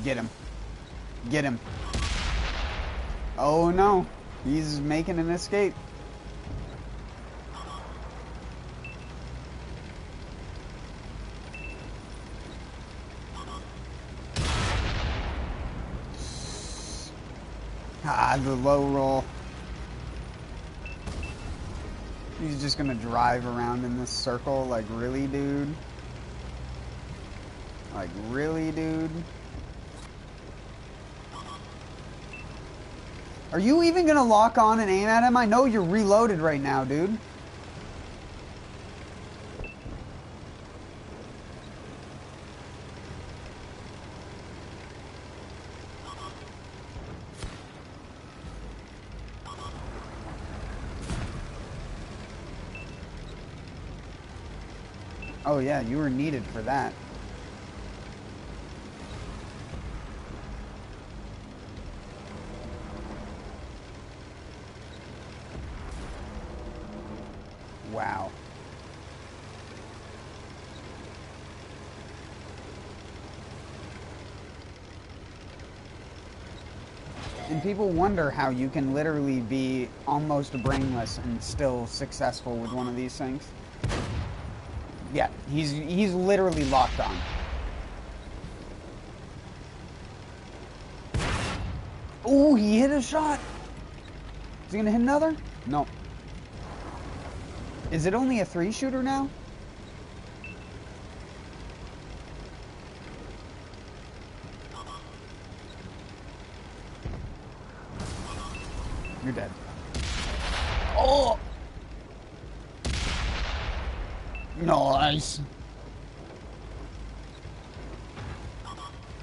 Get him. Get him. Oh no. He's making an escape. Ah, the low roll. He's just gonna drive around in this circle, like, really, dude? Like, really, dude? Are you even gonna lock on and aim at him? I know you're reloaded right now, dude. Oh yeah, you were needed for that. Wow. And people wonder how you can literally be almost brainless and still successful with one of these things. Yeah, he's literally locked on. Oh, he hit a shot. Is he gonna hit another? No. Is it only a 3-shooter now? You're dead. Oh! Nice.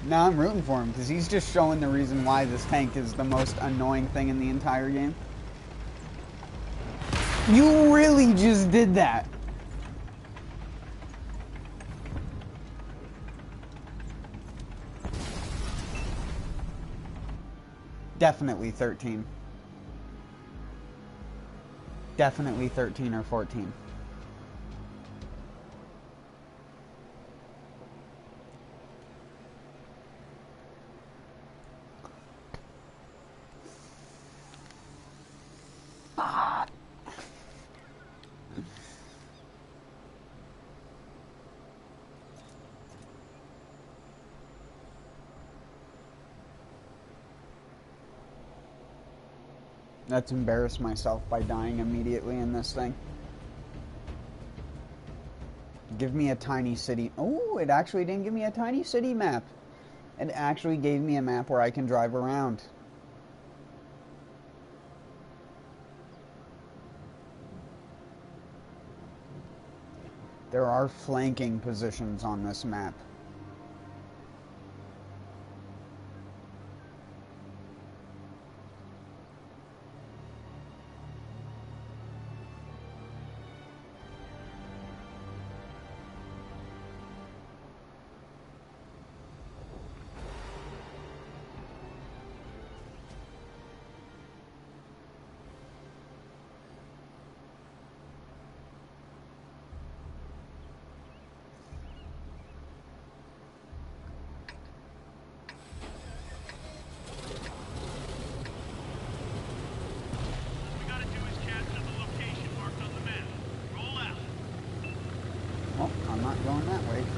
Now I'm rooting for him because he's just showing the reason why this tank is the most annoying thing in the entire game. You really just did that. Definitely 13. Definitely 13 or 14. Let's embarrass myself by dying immediately in this thing. Give me a tiny city. Oh, it actually didn't give me a tiny city map. It actually gave me a map where I can drive around. There are flanking positions on this map.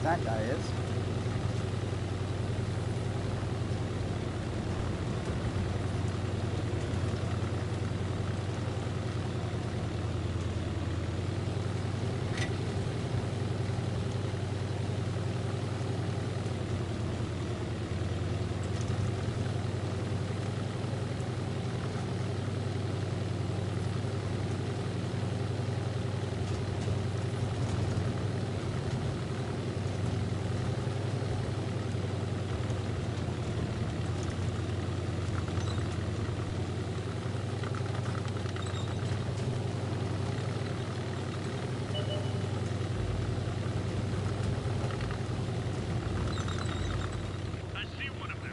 That guy is. I see one of them.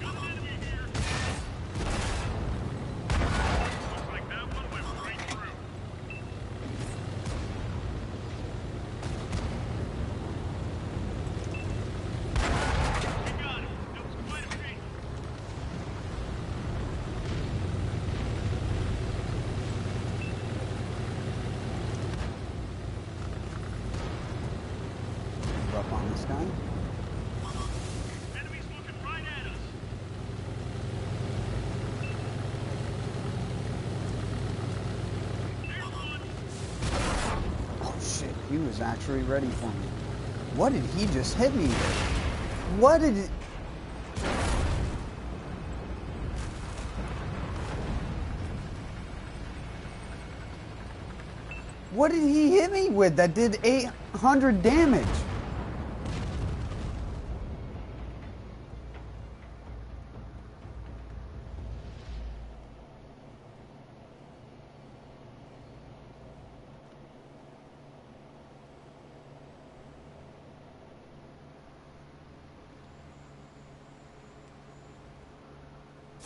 Got an enemy here. Looks like that one went right through. We got him. That was quite a feat. Up on this guy. Enemies looking right at us. There's one. Oh shit, he was actually ready for me. What did he just hit me with? What did it... What did he hit me with that did 800 damage?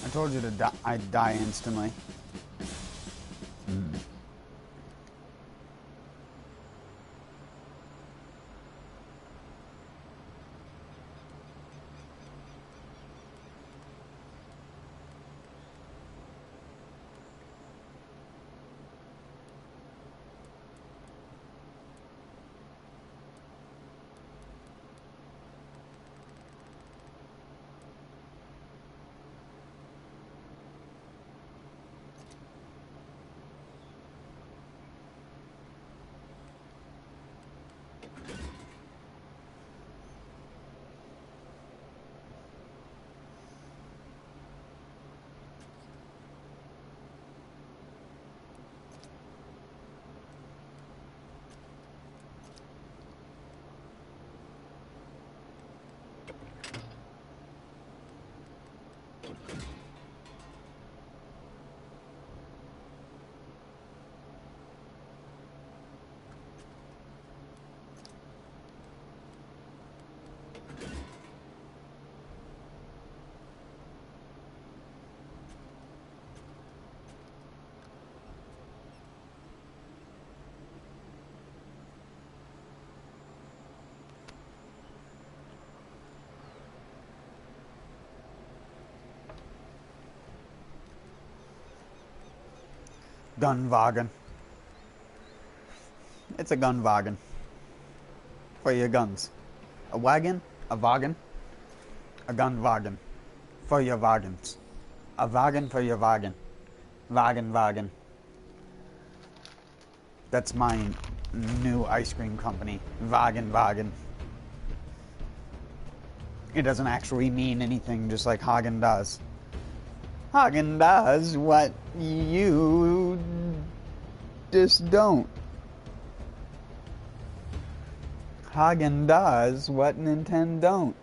I told you to die. I'd die instantly. Gunwagen. It's a gunwagen. For your guns. A wagon, a wagon, a gunwagen. For your wagons. A wagon for your wagon. Wagen, wagon. That's my new ice cream company. Wagen, wagen. It doesn't actually mean anything, just like Hagen does. Hagen does what you just don't. Hagen does what Nintendo don't.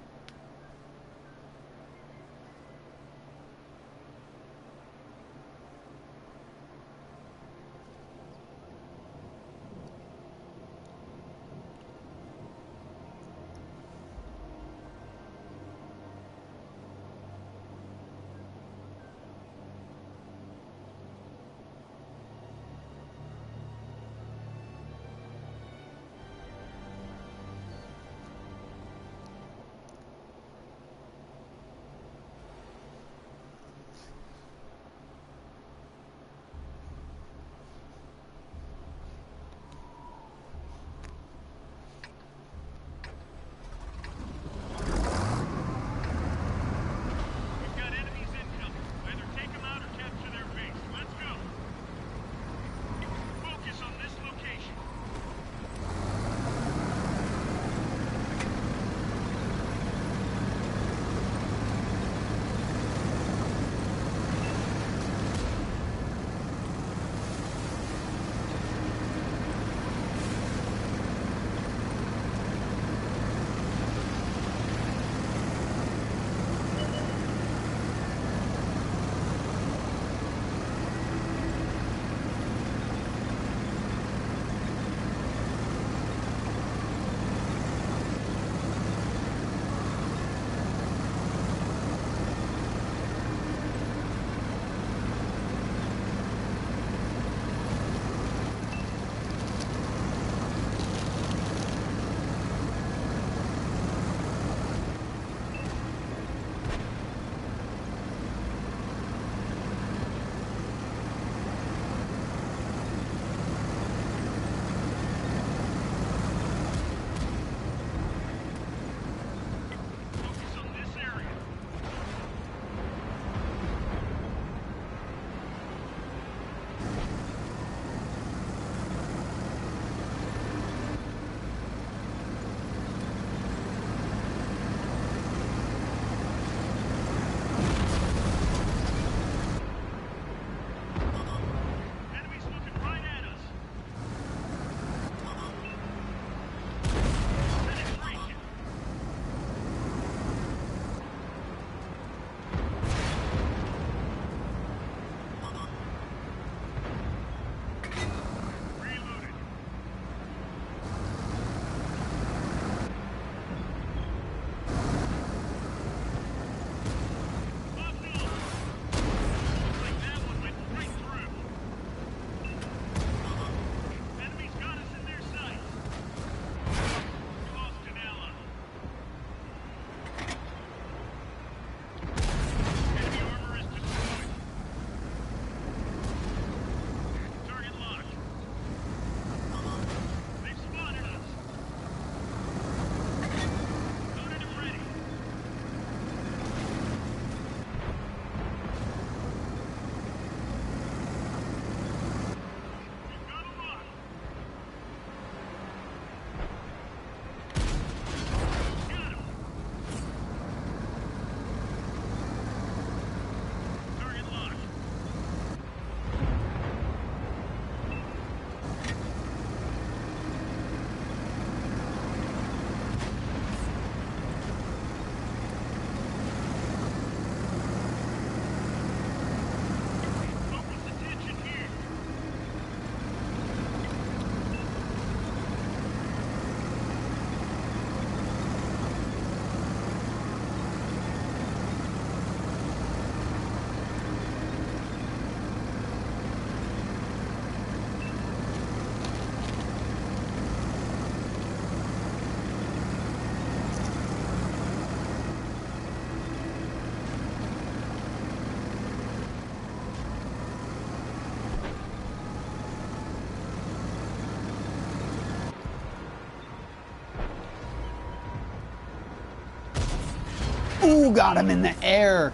Ooh, got him in the air.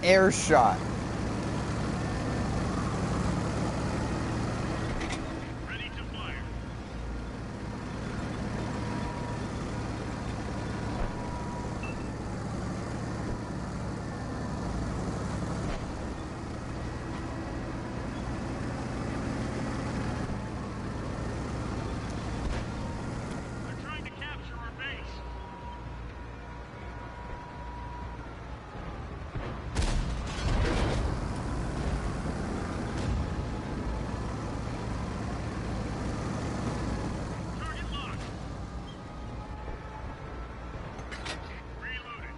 Air shot. Ready to fire. They're trying to capture our base. Target locked. Reloaded.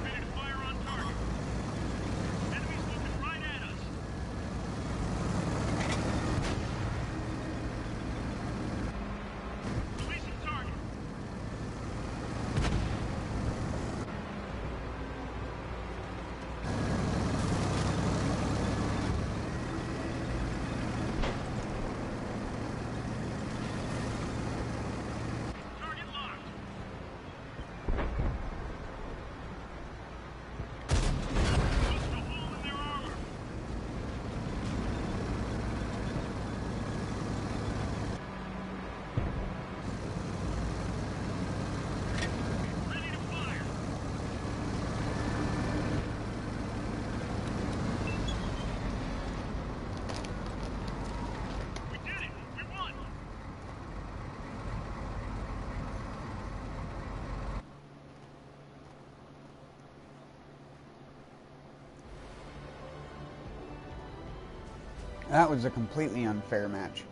Ready to fire on target. Enemies looking right at us. Releasing target. Target locked. Bust a hole in their armor. Ready to fire. We did it. We won. That was a completely unfair match.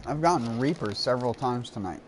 I've gotten Reapers several times tonight.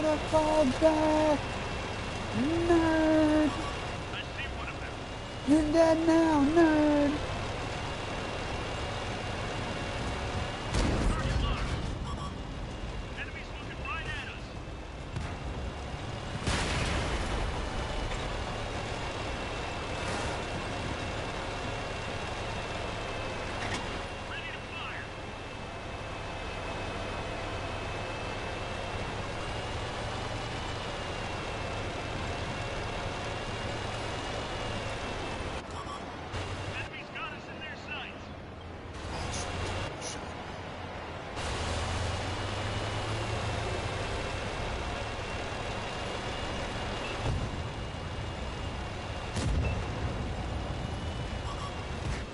never fall back. Nerd. I see one of them. You're dead now, nerd. Target locked. Enemies looking right at us. Ready to fire. Enemies got us in their sights.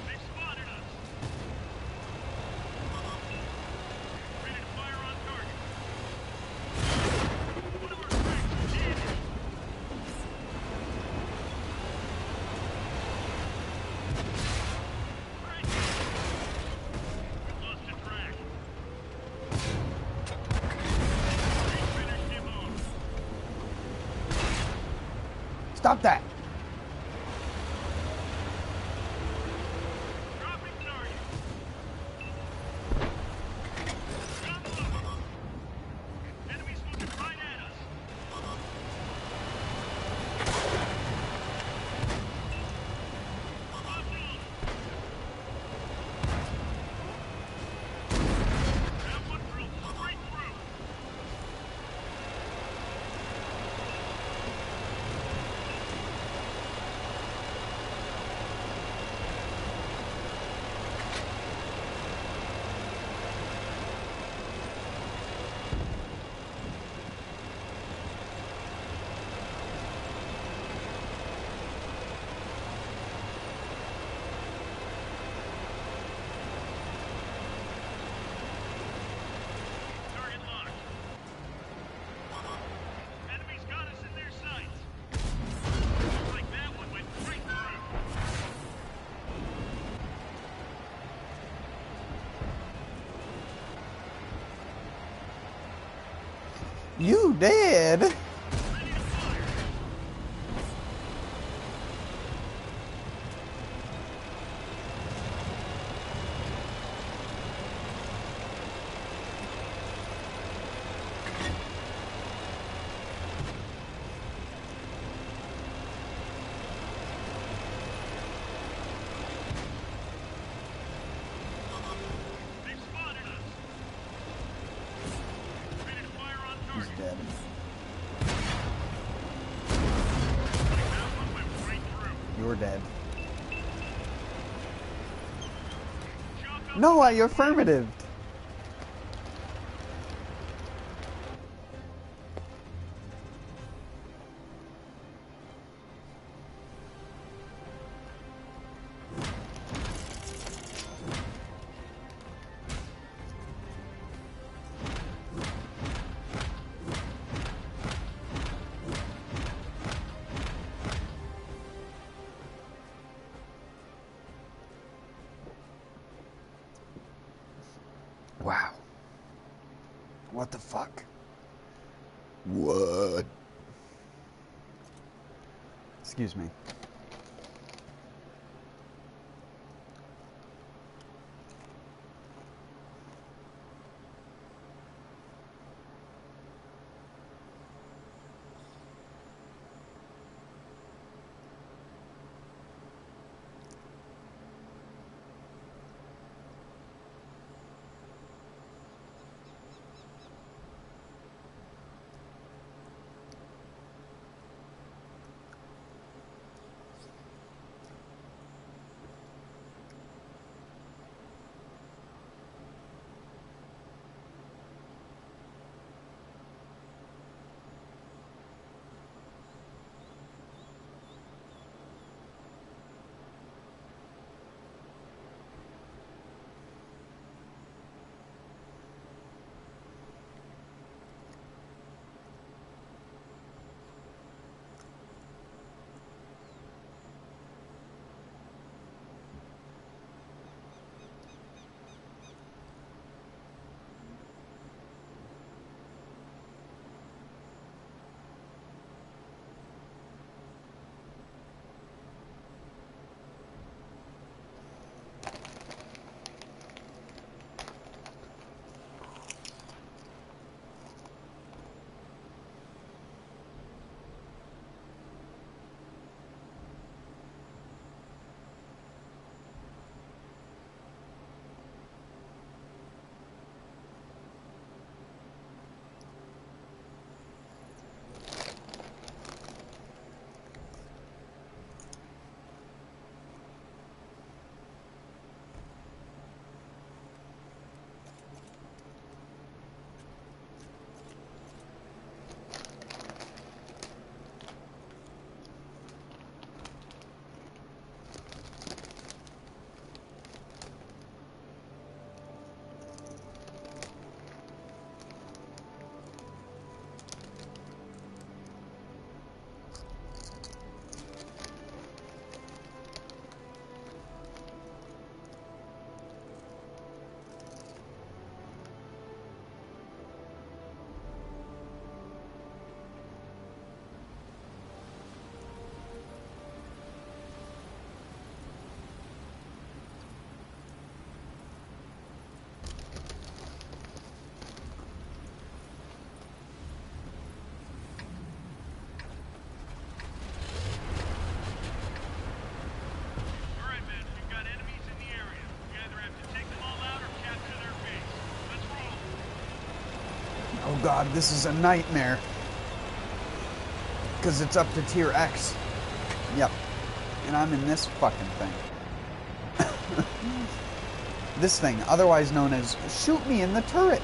They've spotted us. Ready to fire on target. One of our strikes is damaged. Right. We lost a track. We finished him off. Stop that. Dropping target. Gun loaded. Enemies looking right at us. Locked on. That one drilled straight through. Target locked. Enemies got us in their sights. Looks like that one went right through. You dead. Ready to fire. They've spotted us. Ready to fire on He's target. dead. That one went right through. You're dead. Chalk up No, I affirmative. Wow. What the fuck? What? Excuse me. god, this is a nightmare. Because it's up to tier X. Yep. And I'm in this fucking thing. This thing, otherwise known as shoot me in the turret.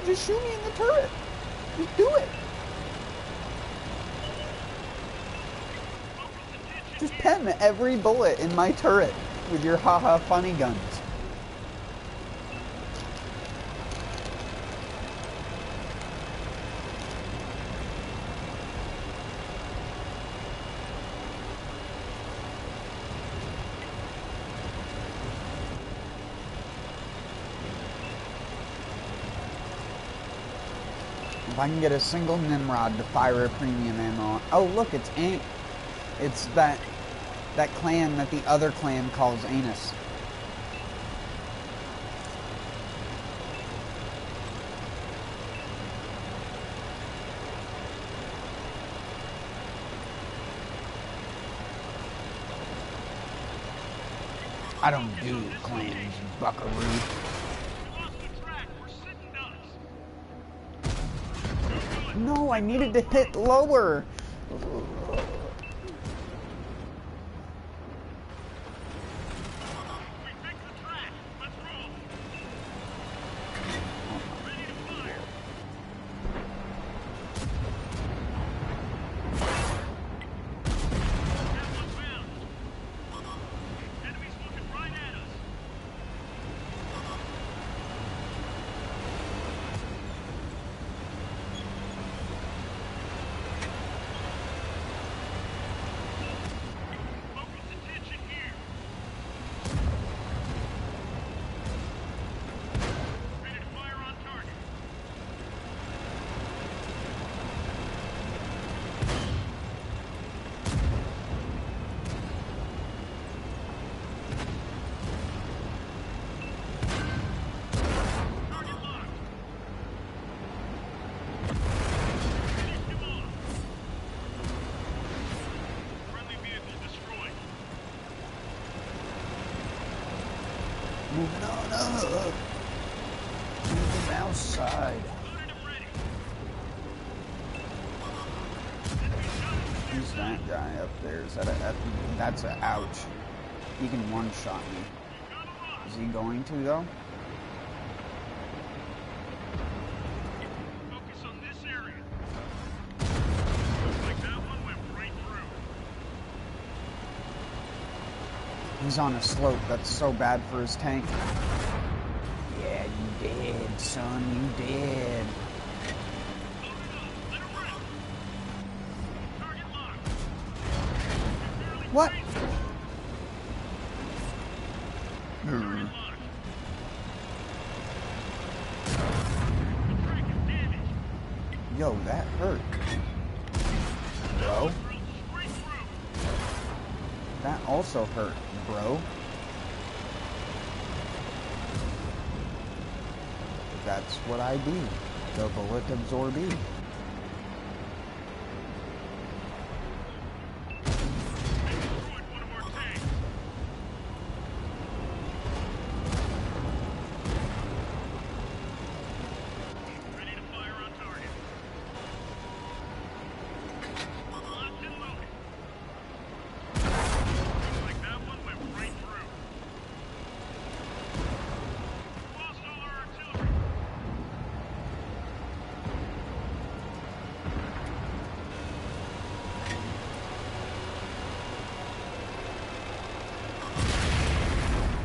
Just shoot me in the turret. Just do it. Just pen every bullet in my turret with your haha funny guns. If I can get a single Nimrod to fire a premium ammo. Oh look, it's Ant. It's that clan that the other clan calls Anus. I don't do clans, buckaroo. No, I needed to hit lower. Moving on up. Moving outside. Who's that guy up there? Is that a... That's a ouch. He can one-shot me. Is he going to, though? Focus on this area. Looks like that one went right through. He's on a slope. That's so bad for his tank. Yeah, you did, son. You did. What? Yo, that hurt. Bro. That also hurt, bro. That's what I do. The bullet absorbee.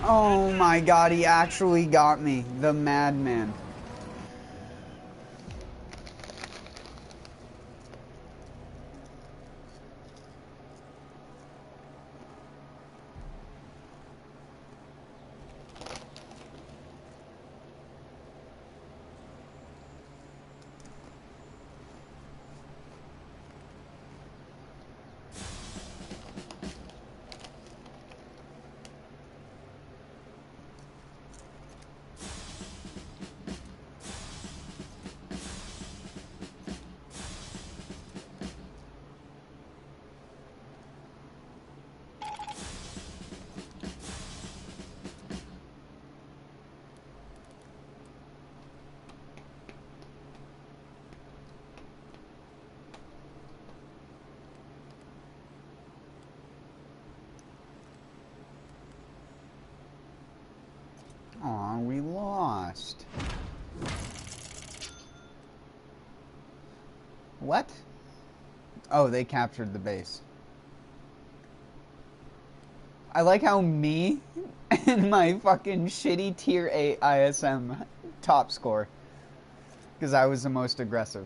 Oh my god, he actually got me. The madman. Aw, we lost. What? Oh, they captured the base. I like how me and my fucking shitty tier 8 ISM top score. Because I was the most aggressive.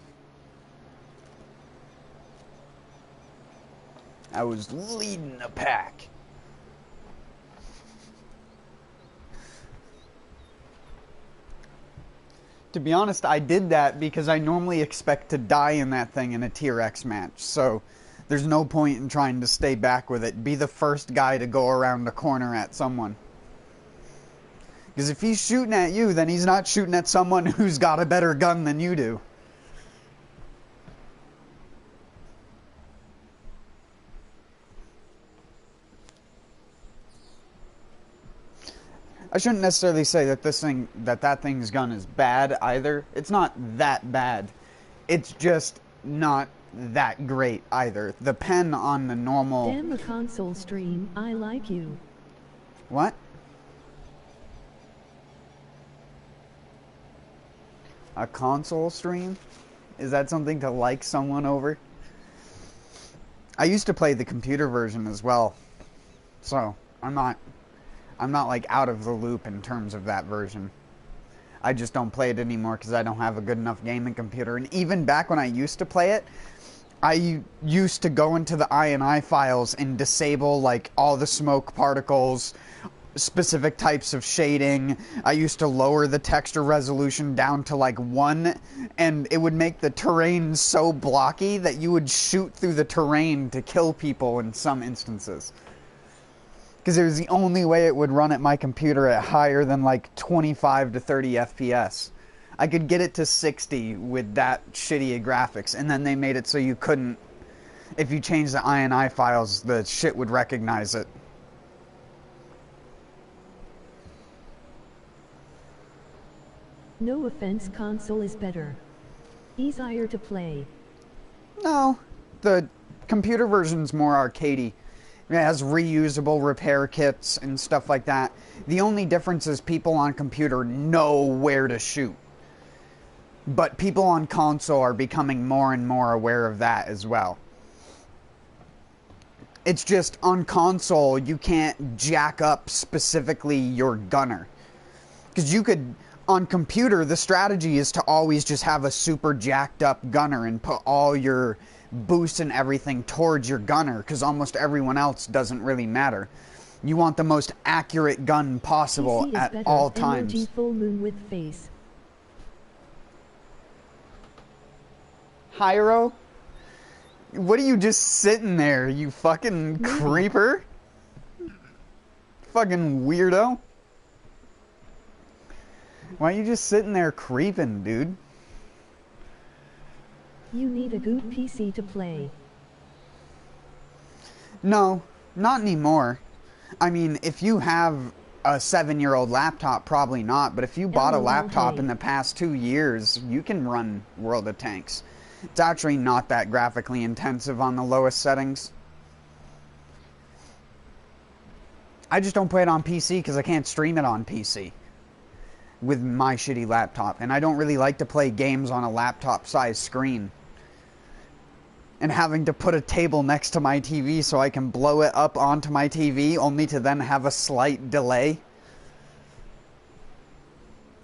I was leading the pack. To be honest, I did that because I normally expect to die in that thing in a tier X match. So there's no point in trying to stay back with it. Be the first guy to go around the corner at someone. Because if he's shooting at you, then he's not shooting at someone who's got a better gun than you do. I shouldn't necessarily say that that thing's gun is bad either. It's not that bad. It's just not that great either. The pen on the normal... Damn a console stream, I like you. What? A console stream? Is that something to like someone over? I used to play the computer version as well. So, I'm not like out of the loop in terms of that version. I just don't play it anymore because I don't have a good enough gaming computer. And even back when I used to play it, I used to go into the INI files and disable like all the smoke particles, specific types of shading. I used to lower the texture resolution down to like 1, and it would make the terrain so blocky that you would shoot through the terrain to kill people in some instances. Because it was the only way it would run at my computer at higher than like 25 to 30 FPS. I could get it to 60 with that shitty graphics, and then they made it so you couldn't, if you changed the INI files, the shit would recognize it. No offense, console is better. Easier to play. No, the computer version's more arcadey. It has reusable repair kits and stuff like that. The only difference is people on computer know where to shoot. But people on console are becoming more and more aware of that as well. It's just on console, you can't jack up specifically your gunner. Because you could, on computer, the strategy is to always just have a super jacked up gunner and put all your boost and everything towards your gunner, because almost everyone else doesn't really matter. You want the most accurate gun possible at all times. Energy full moon with face. Hyro? What are you just sitting there, you fucking creeper? Fucking weirdo. Why are you just sitting there creeping, dude? You need a good PC to play. No, not anymore. I mean, if you have a 7-year-old laptop, probably not. But if you bought a laptop in the past 2 years, you can run World of Tanks. It's actually not that graphically intensive on the lowest settings. I just don't play it on PC because I can't stream it on PC with my shitty laptop. And I don't really like to play games on a laptop-sized screen. And having to put a table next to my TV so I can blow it up onto my TV only to then have a slight delay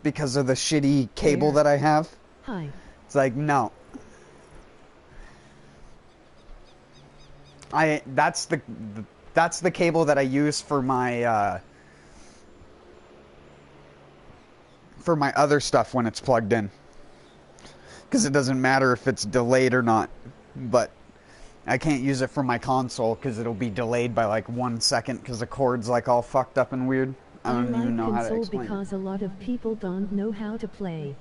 because of the shitty cable that I have. Hi. It's like, no. That's the cable that I use for my other stuff when it's plugged in. Because it doesn't matter if it's delayed or not. But I can't use it for my console because it'll be delayed by like 1 second because the cord's like all fucked up and weird. I don't even know how to explain it. Because a lot of people don't know how to play.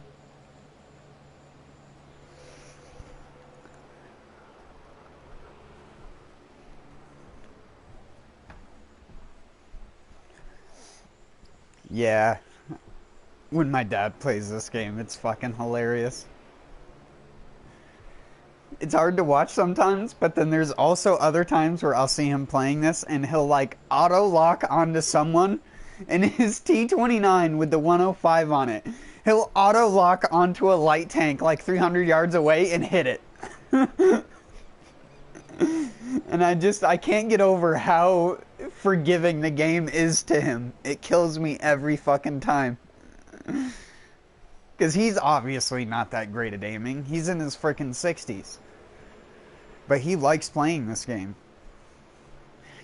Yeah. When my dad plays this game, it's fucking hilarious. It's hard to watch sometimes, but then there's also other times where I'll see him playing this and he'll like auto lock onto someone and his T-29 with the 105 on it, he'll auto-lock onto a light tank like 300 yards away and hit it. And I can't get over how forgiving the game is to him. It kills me every fucking time. Because he's obviously not that great at aiming. He's in his freaking 60s. But he likes playing this game.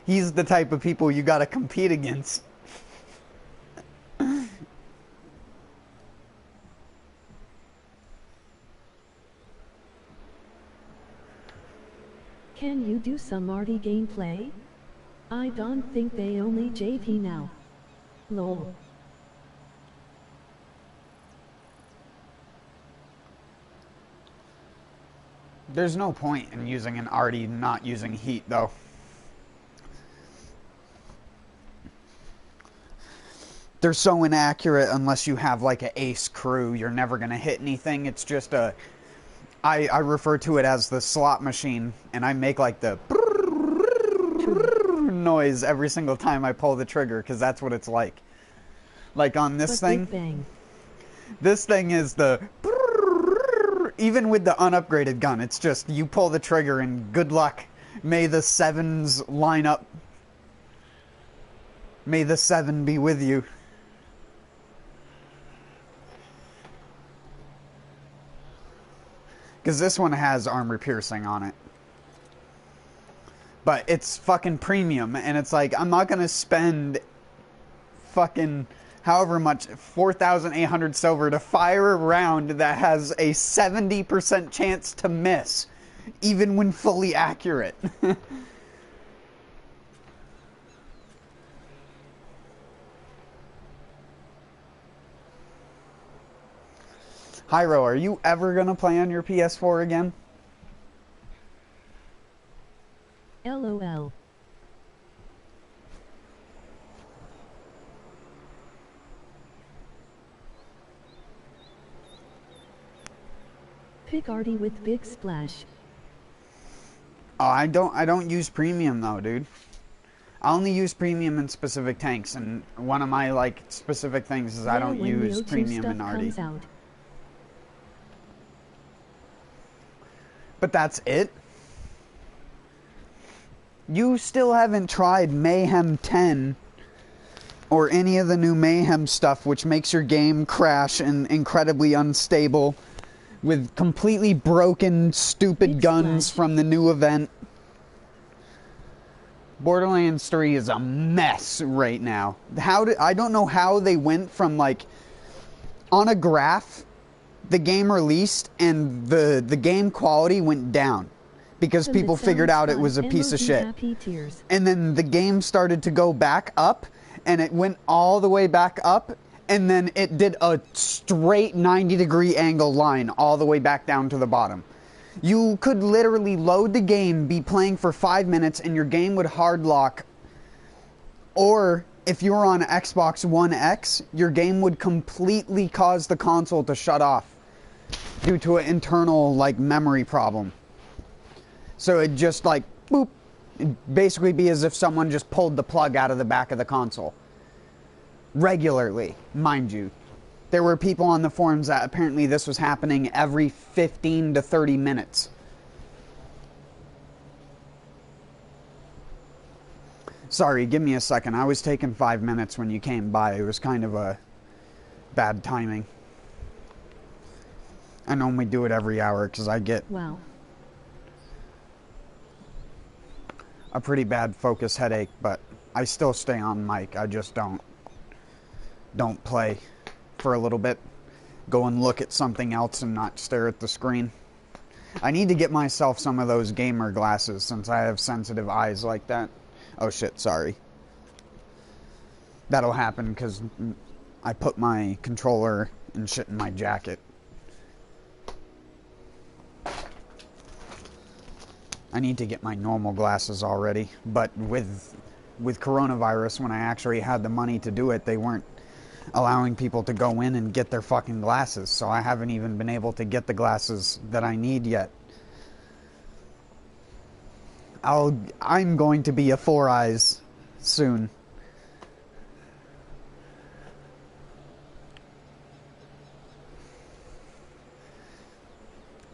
He's the type of people you gotta compete against. Can you do some arty gameplay? I don't think they only JT now. Lol. There's no point in using an arty not using heat, though. They're so inaccurate unless you have like an ace crew. You're never going to hit anything. It's just a... I refer to it as the slot machine, and I make like the noise every single time I pull the trigger, because that's what it's like. Like on this thing, this thing is the... Even with the unupgraded gun, it's just you pull the trigger and good luck. May the sevens line up. May the 7 be with you. Because this one has armor piercing on it. But it's fucking premium. And it's like, I'm not going to spend fucking however much, 4,800 silver to fire a round that has a 70% chance to miss. Even when fully accurate. Hyro, are you ever going to play on your PS4 again? LOL. Pick arty with big splash. Oh, I don't use premium though, dude. I only use premium in specific tanks, and one of my like specific things is I don't use premium in arty. But that's it? You still haven't tried Mayhem 10 or any of the new Mayhem stuff, which makes your game crash and incredibly unstable with completely broken, stupid guns from the new event. Borderlands 3 is a mess right now. I don't know how they went from like on a graph the game released and the game quality went down because people figured out it was a piece of shit. And then the game started to go back up and it went all the way back up and then it did a straight 90-degree angle line all the way back down to the bottom. You could literally load the game, be playing for 5 minutes, and your game would hard lock. Or if you were on Xbox One X, your game would completely cause the console to shut off due to an internal like memory problem. So it'd just like boop, it'd basically be as if someone just pulled the plug out of the back of the console. Regularly, mind you. There were people on the forums that apparently this was happening every 15 to 30 minutes. Sorry, give me a second. I was taking 5 minutes when you came by. It was kind of a bad timing. I normally do it every hour because I get a pretty bad focus headache, but I still stay on mic. I just don't play for a little bit. Go and look at something else and not stare at the screen. I need to get myself some of those gamer glasses since I have sensitive eyes like that. Oh shit, sorry. That'll happen because I put my controller and shit in my jacket. I need to get my normal glasses already, but with coronavirus, when I actually had the money to do it, they weren't allowing people to go in and get their fucking glasses, so I haven't even been able to get the glasses that I need yet. I'm going to be a 4 Eyes soon.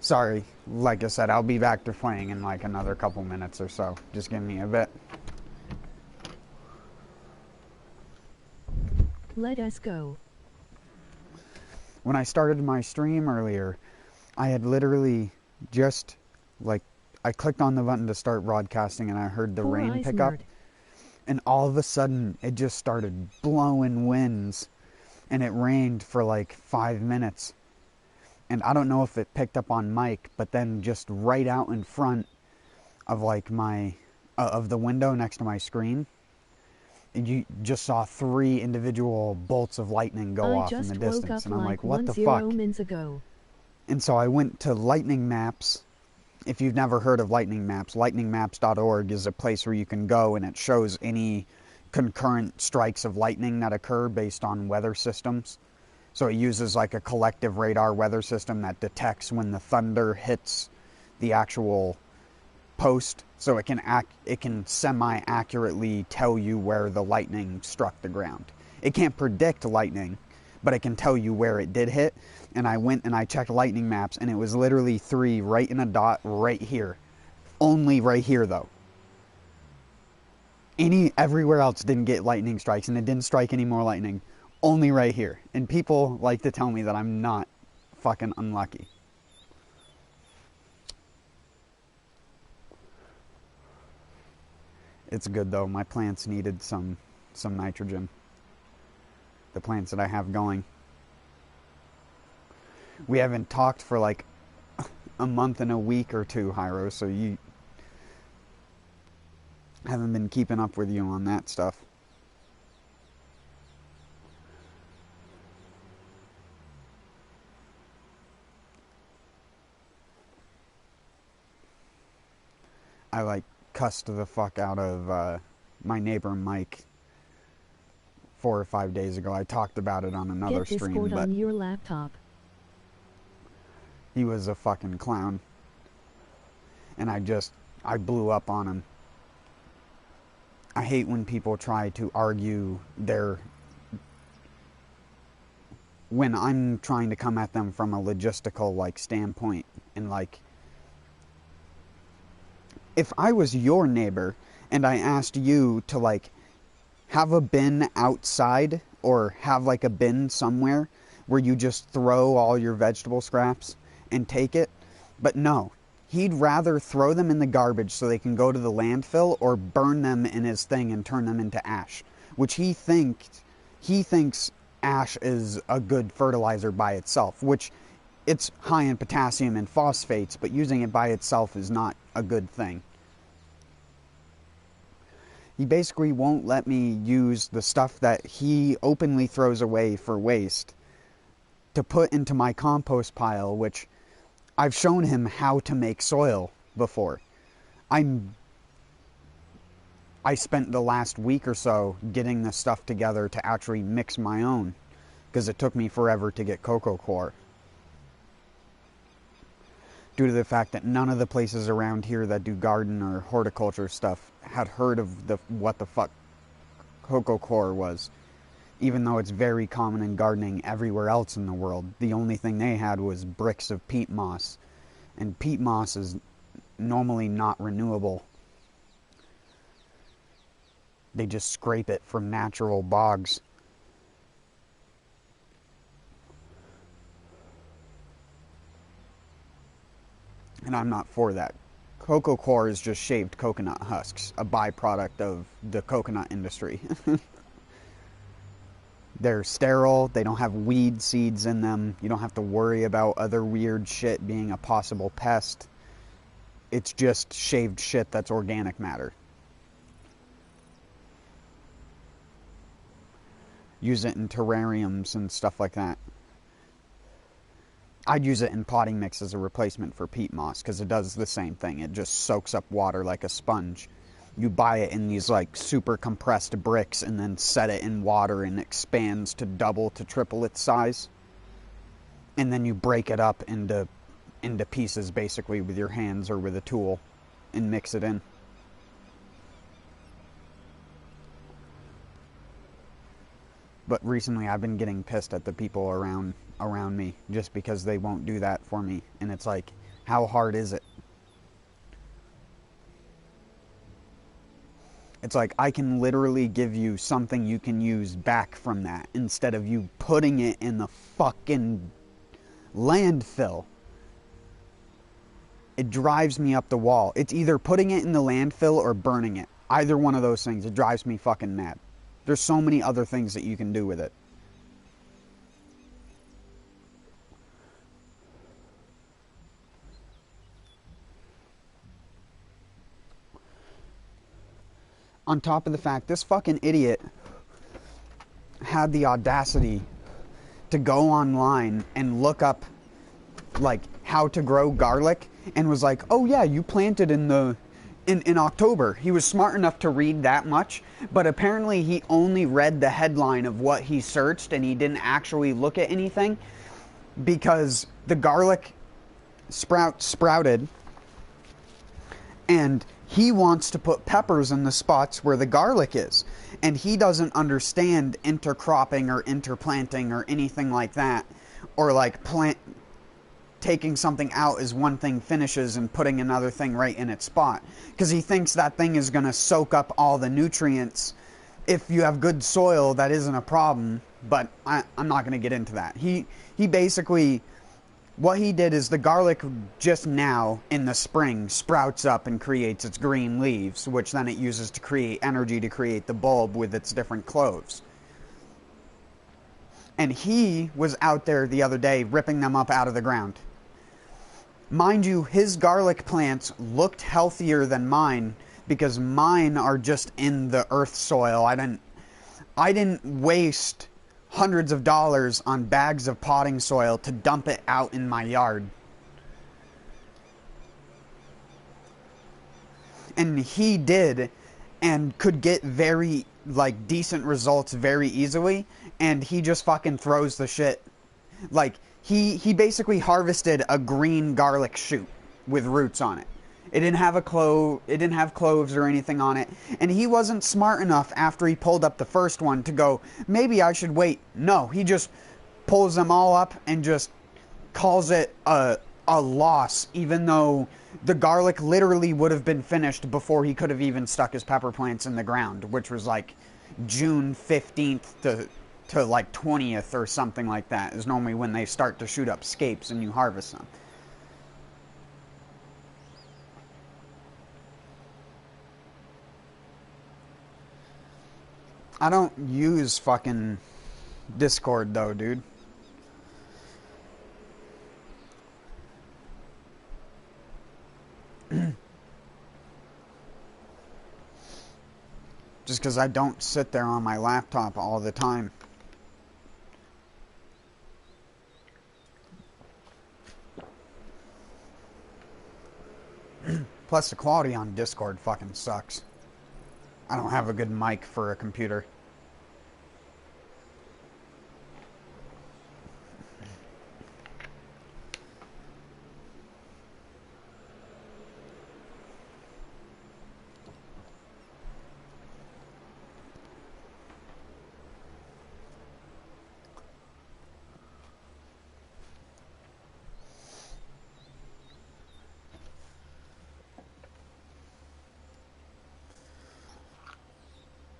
Sorry, like I said, I'll be back to playing in like another couple minutes or so. Just give me a bit. Let us go. When I started my stream earlier, I had literally just, like, I clicked on the button to start broadcasting and I heard the Poor rain eyes pick up. nerd. And all of a sudden, it just started blowing winds. And it rained for like 5 minutes. And I don't know if it picked up on mic, but then just right out in front of like my, of the window next to my screen, you just saw 3 individual bolts of lightning go off in the distance. And I'm like, what the fuck? Ago. And so I went to Lightning Maps. If you've never heard of Lightning Maps, lightningmaps.org is a place where you can go and it shows any concurrent strikes of lightning that occur based on weather systems. So it uses like a collective radar weather system that detects when the thunder hits the actual post, so it can semi-accurately tell you where the lightning struck the ground. It can't predict lightning, but it can tell you where it did hit. And I went and I checked lightning maps, and it was literally 3 right in a dot right here. Only right here, though. Everywhere else didn't get lightning strikes, and it didn't strike any more lightning. Only right here. And people like to tell me that I'm not fucking unlucky. It's good though. My plants needed some nitrogen. The plants that I have going. We haven't talked for like a month and a week or 2, Hyro, so you haven't been keeping up with you on that stuff. I like cussed the fuck out of my neighbor Mike 4 or 5 days ago. I talked about it on another Get stream, Discord but on your laptop. he was a fucking clown. And I blew up on him. I hate when people try to argue when I'm trying to come at them from a logistical like standpoint, and like, if I was your neighbor and I asked you to like have a bin outside or have like a bin somewhere where you just throw all your vegetable scraps and take it, but no, he'd rather throw them in the garbage so they can go to the landfill or burn them in his thing and turn them into ash, which he thinks ash is a good fertilizer by itself, which it's high in potassium and phosphates, but using it by itself is not a good thing. He basically won't let me use the stuff that he openly throws away for waste to put into my compost pile, which I've shown him how to make soil before. I spent the last week or so getting the stuff together to actually mix my own, because it took me forever to get cocoa coir. Due to the fact that none of the places around here that do garden or horticulture stuff had heard of what the fuck cocoa coir was. Even though it's very common in gardening everywhere else in the world, the only thing they had was bricks of peat moss. And peat moss is normally not renewable. They just scrape it from natural bogs. And I'm not for that. Cocoa coir is just shaved coconut husks, a byproduct of the coconut industry. They're sterile, they don't have weed seeds in them, you don't have to worry about other weird shit being a possible pest. It's just shaved shit that's organic matter. Use it in terrariums and stuff like that. I'd use it in potting mix as a replacement for peat moss, because it does the same thing. It just soaks up water like a sponge. You buy it in these like super compressed bricks and then set it in water and it expands to double to triple its size. And then you break it up into pieces basically with your hands or with a tool and mix it in. But recently I've been getting pissed at the people around me just because they won't do that for me. And it's like, How hard is it? It's like, I can literally give you something you can use back from that instead of you putting it in the fucking landfill. It drives me up the wall. It's either putting it in the landfill or burning it. Either one of those things. It drives me fucking mad. There's so many other things that you can do with it. On top of the fact, this fucking idiot had the audacity to go online and look up, like, how to grow garlic, and was like, oh yeah, you planted in October. He was smart enough to read that much, but apparently he only read the headline of what he searched, and he didn't actually look at anything, because the garlic sprouted, and he wants to put peppers in the spots where the garlic is. And he doesn't understand intercropping or interplanting or anything like that. Or like taking something out as one thing finishes and putting another thing right in its spot. Because he thinks that thing is going to soak up all the nutrients. If you have good soil, that isn't a problem. But I'm not going to get into that. He basically... What he did is the garlic just now in the spring sprouts up and creates its green leaves, which then it uses to create energy to create the bulb with its different cloves. And he was out there the other day ripping them up out of the ground. Mind you, his garlic plants looked healthier than mine because mine are just in the earth soil. I didn't waste hundreds of dollars on bags of potting soil to dump it out in my yard. And he did, and could get very, like, decent results very easily, and he just fucking throws the shit. Like, he basically harvested a green garlic shoot with roots on it. It didn't have it didn't have cloves or anything on it. And he wasn't smart enough after he pulled up the first one to go, maybe I should wait. No, he just pulls them all up and just calls it a loss, even though the garlic literally would have been finished before he could have even stuck his pepper plants in the ground, which was like June 15th to like 20th or something like that is normally when they start to shoot up scapes and you harvest them. I don't use fucking Discord though, dude. Just because I don't sit there on my laptop all the time. Plus the quality on Discord fucking sucks. I don't have a good mic for a computer.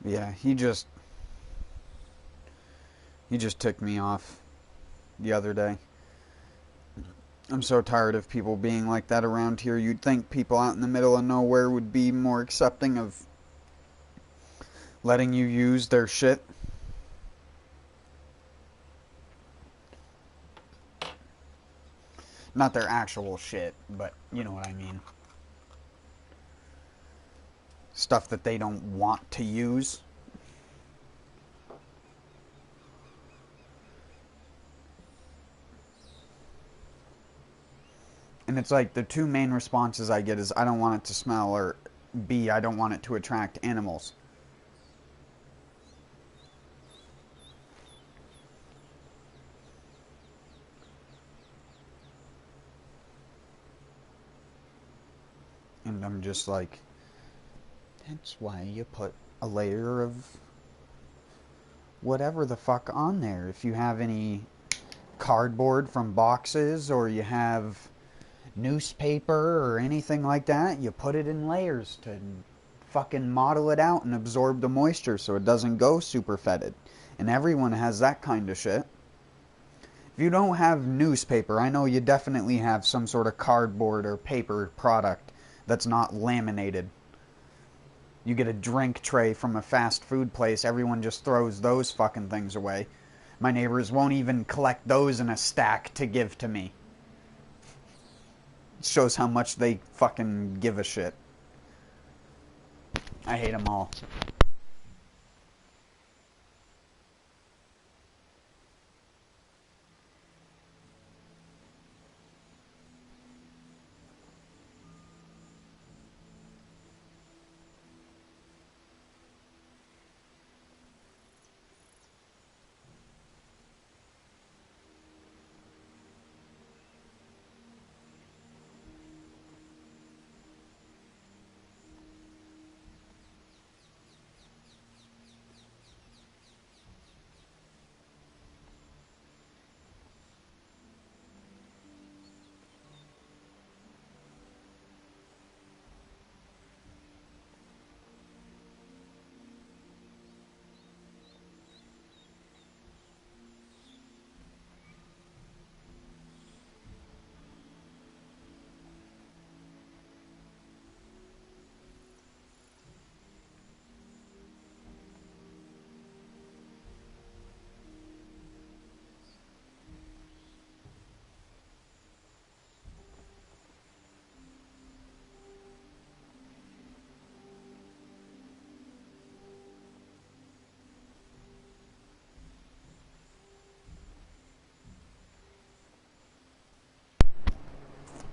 Yeah, he just ticked me off the other day. I'm so tired of people being like that around here. You'd think people out in the middle of nowhere would be more accepting of letting you use their shit. Not their actual shit, but you know what I mean. Stuff that they don't want to use. And it's like the two main responses I get is I don't want it to smell, or B, I don't want it to attract animals. And I'm just like, that's why you put a layer of whatever the fuck on there. If you have any cardboard from boxes, or you have newspaper or anything like that, you put it in layers to fucking model it out and absorb the moisture so it doesn't go super fetid. And everyone has that kind of shit. If you don't have newspaper, I know you definitely have some sort of cardboard or paper product that's not laminated. You get a drink tray from a fast food place, everyone just throws those fucking things away. My neighbors won't even collect those in a stack to give to me. It shows how much they fucking give a shit. I hate them all.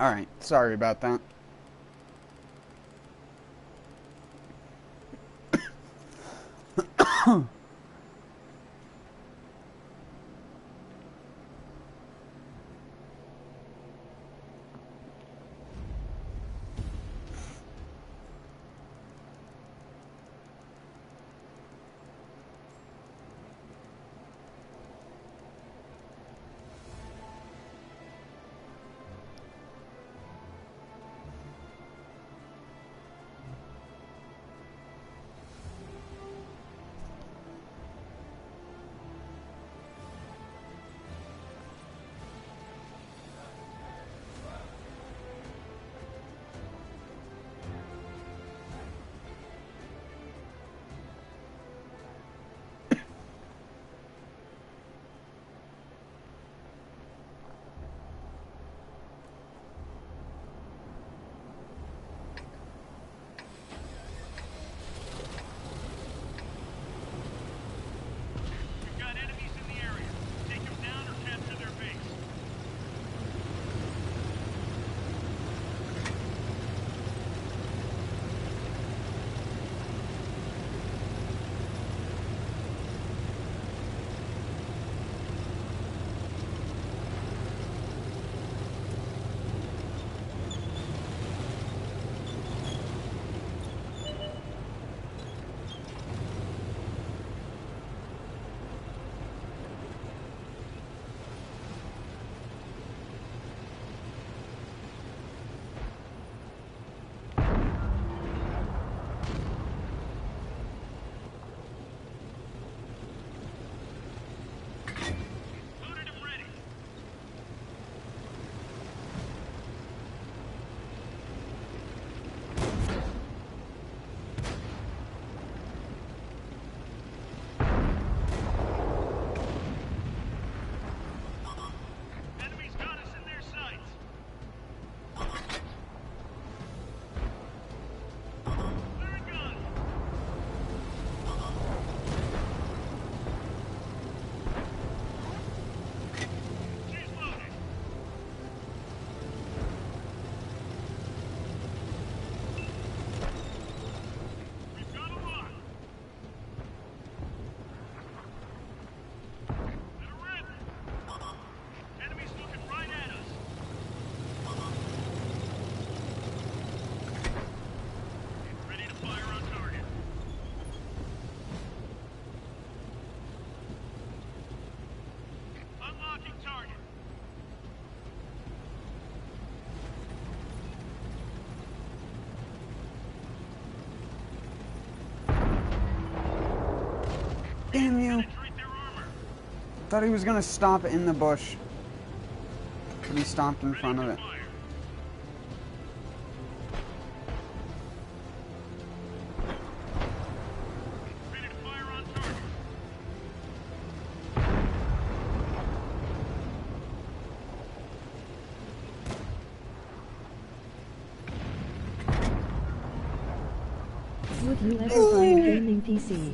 Alright, sorry about that. Damn you. Penetrate their armor. Thought he was gonna stop in the bush. But he stopped in front of it. Fire. Ready to fire on target. Would you ever buy a gaming PC?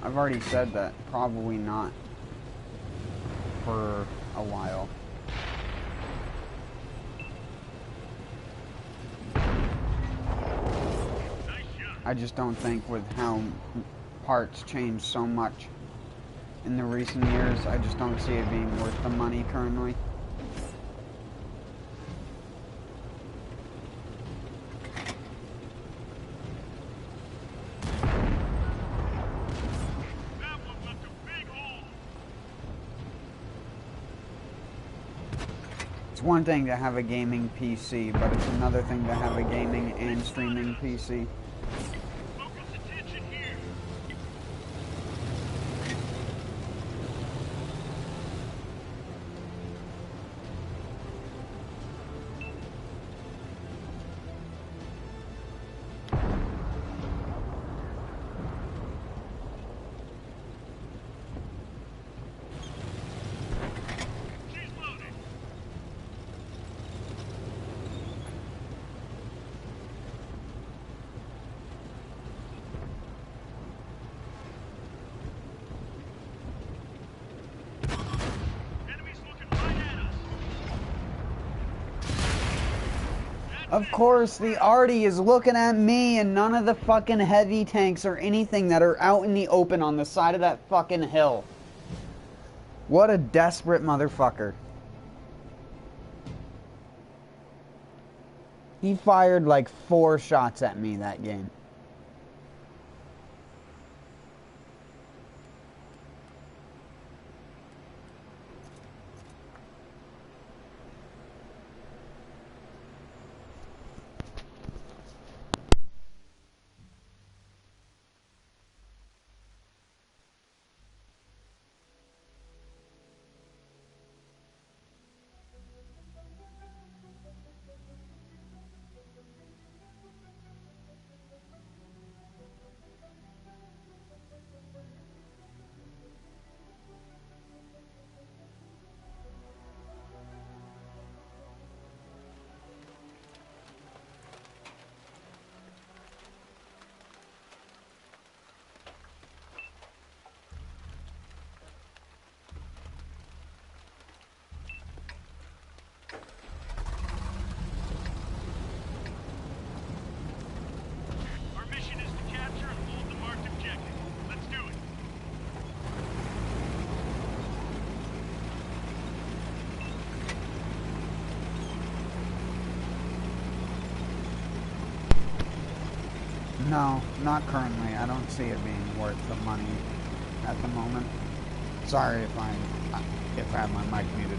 I've already said that. Probably not. For a while. Nice shot. I just don't think with how parts change so much in the recent years, I just don't see it being worth the money currently. That one left a big hole. It's one thing to have a gaming PC, but it's another thing to have a gaming and streaming PC. Focus attention here. She's loaded. Enemies looking right at us. Of course, the arty is looking at me and none of the fucking heavy tanks or anything that are out in the open on the side of that fucking hill. What a desperate motherfucker. He fired like 4 shots at me that game. Our mission is to capture and hold the marked objective. Let's do it. No, not currently. I don't see it being worth the money at the moment. Sorry if I have my mic muted.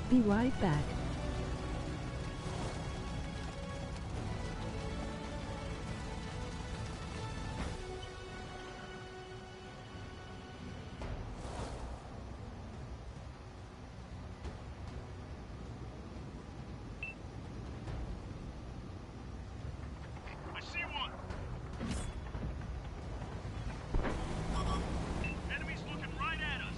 Be right back. I see one. Enemies looking right at us.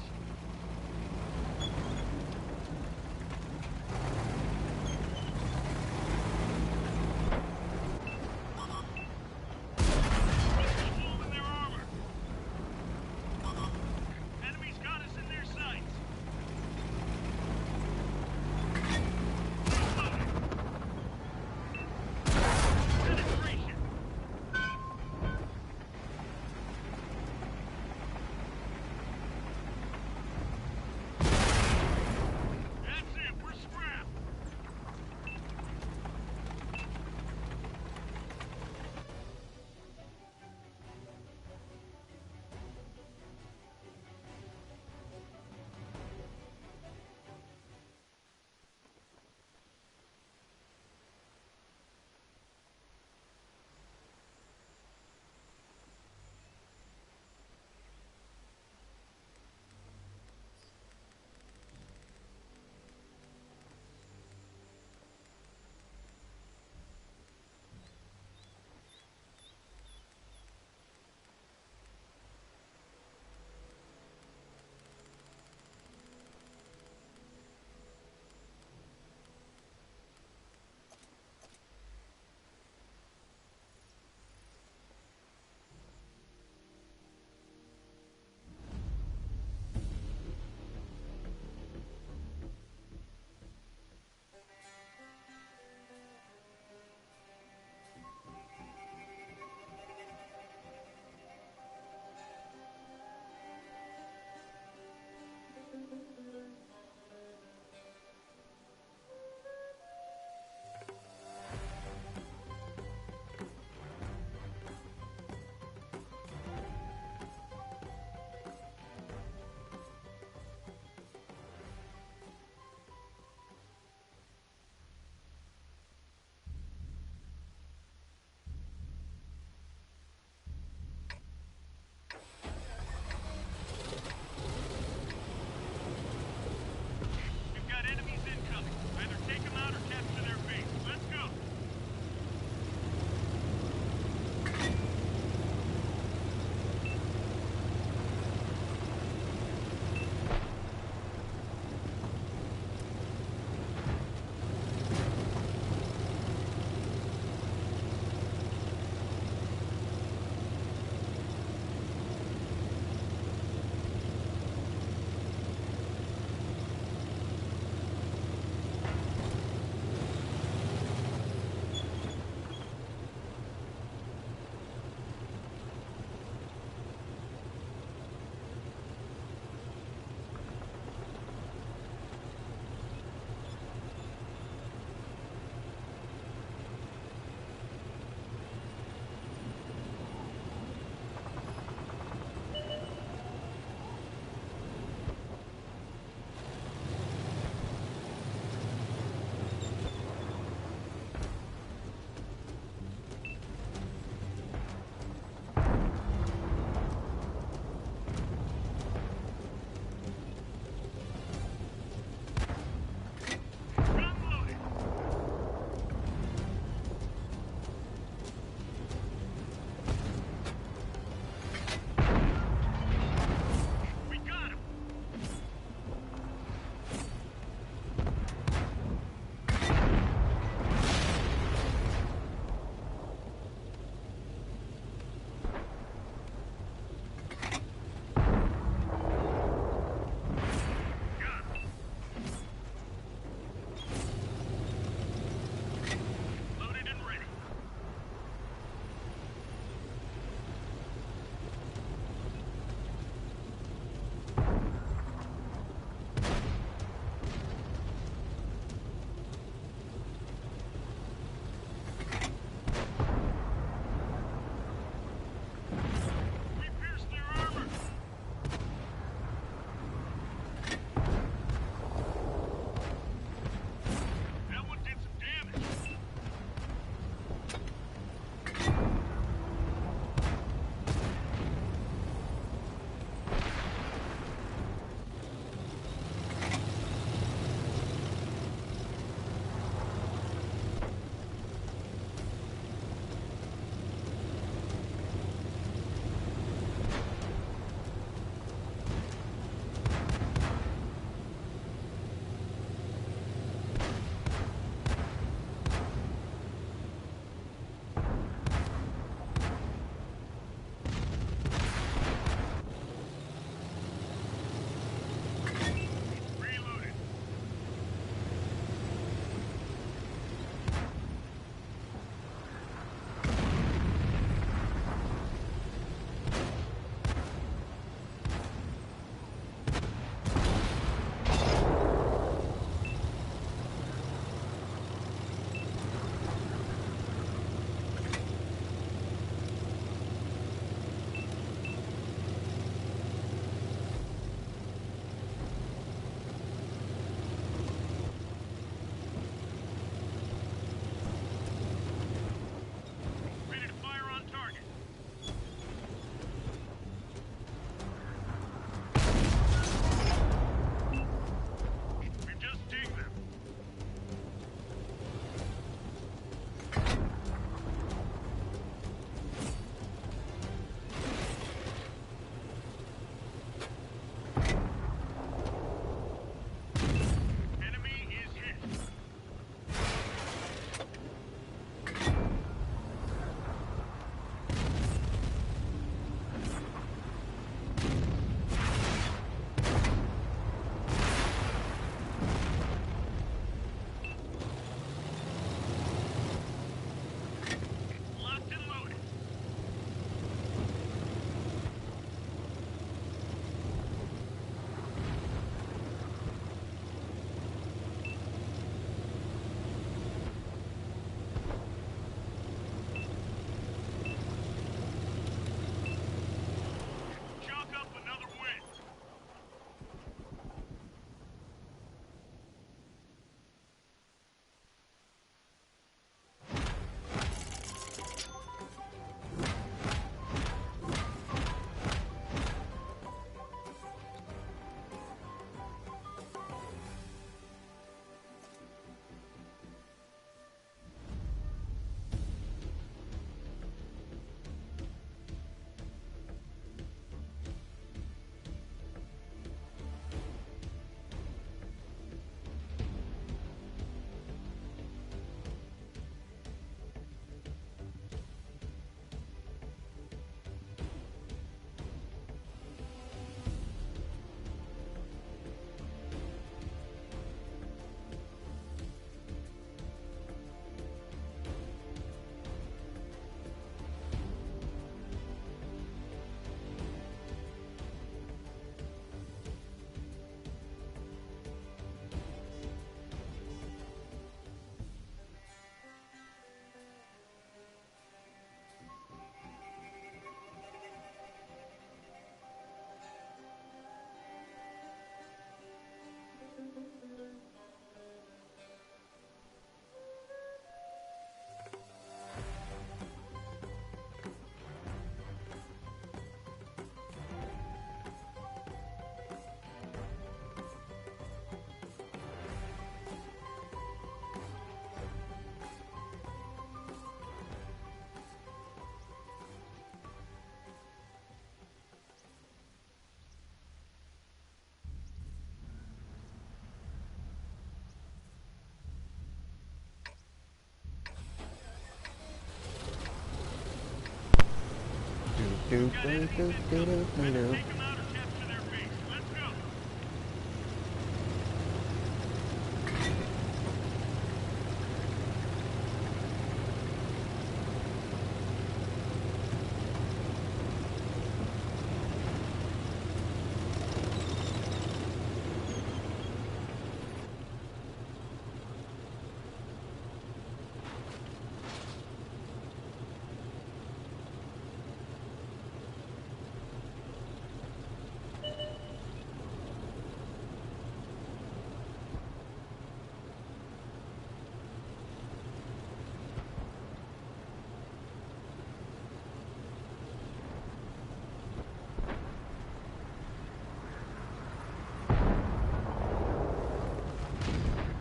do, Got do, enemies do, do, do, incoming. do, Either do. take them out or capture their base. Let's go.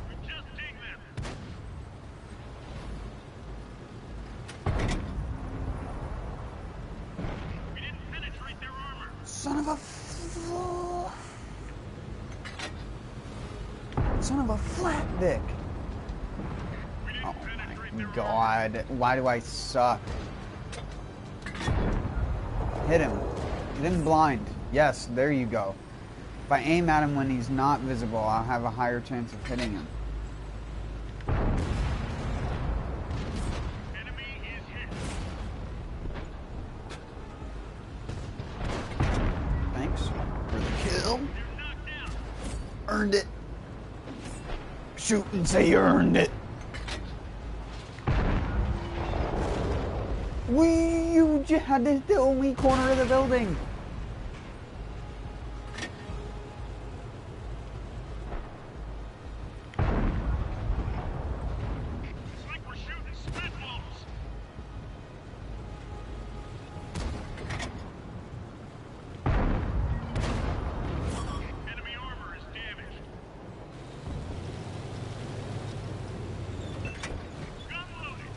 We just dinged them. We didn't penetrate their armor. Son of a son of a flat dick. We didn't Oh penetrate my their armor. god. Why do I suck? Hit him. Hit him blind. Yes, there you go. If I aim at him when he's not visible, I'll have a higher chance of hitting him. Enemy is hit. Thanks for the kill. They're knocked down. Earned it. Shoot and say you earned it. You just had to hit the only corner of the building. It's like we're shooting spitballs. Enemy armor is damaged. Gun loaded.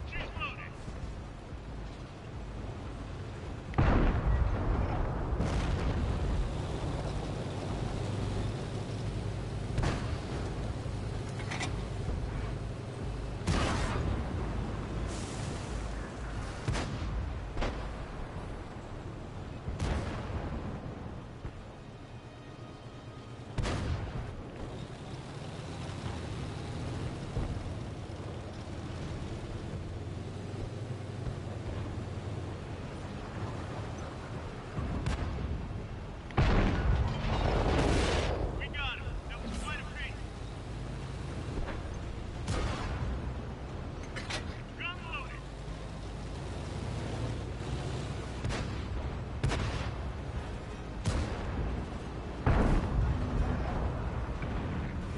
She's loaded. We got him. That was quite a feat. Gun loaded.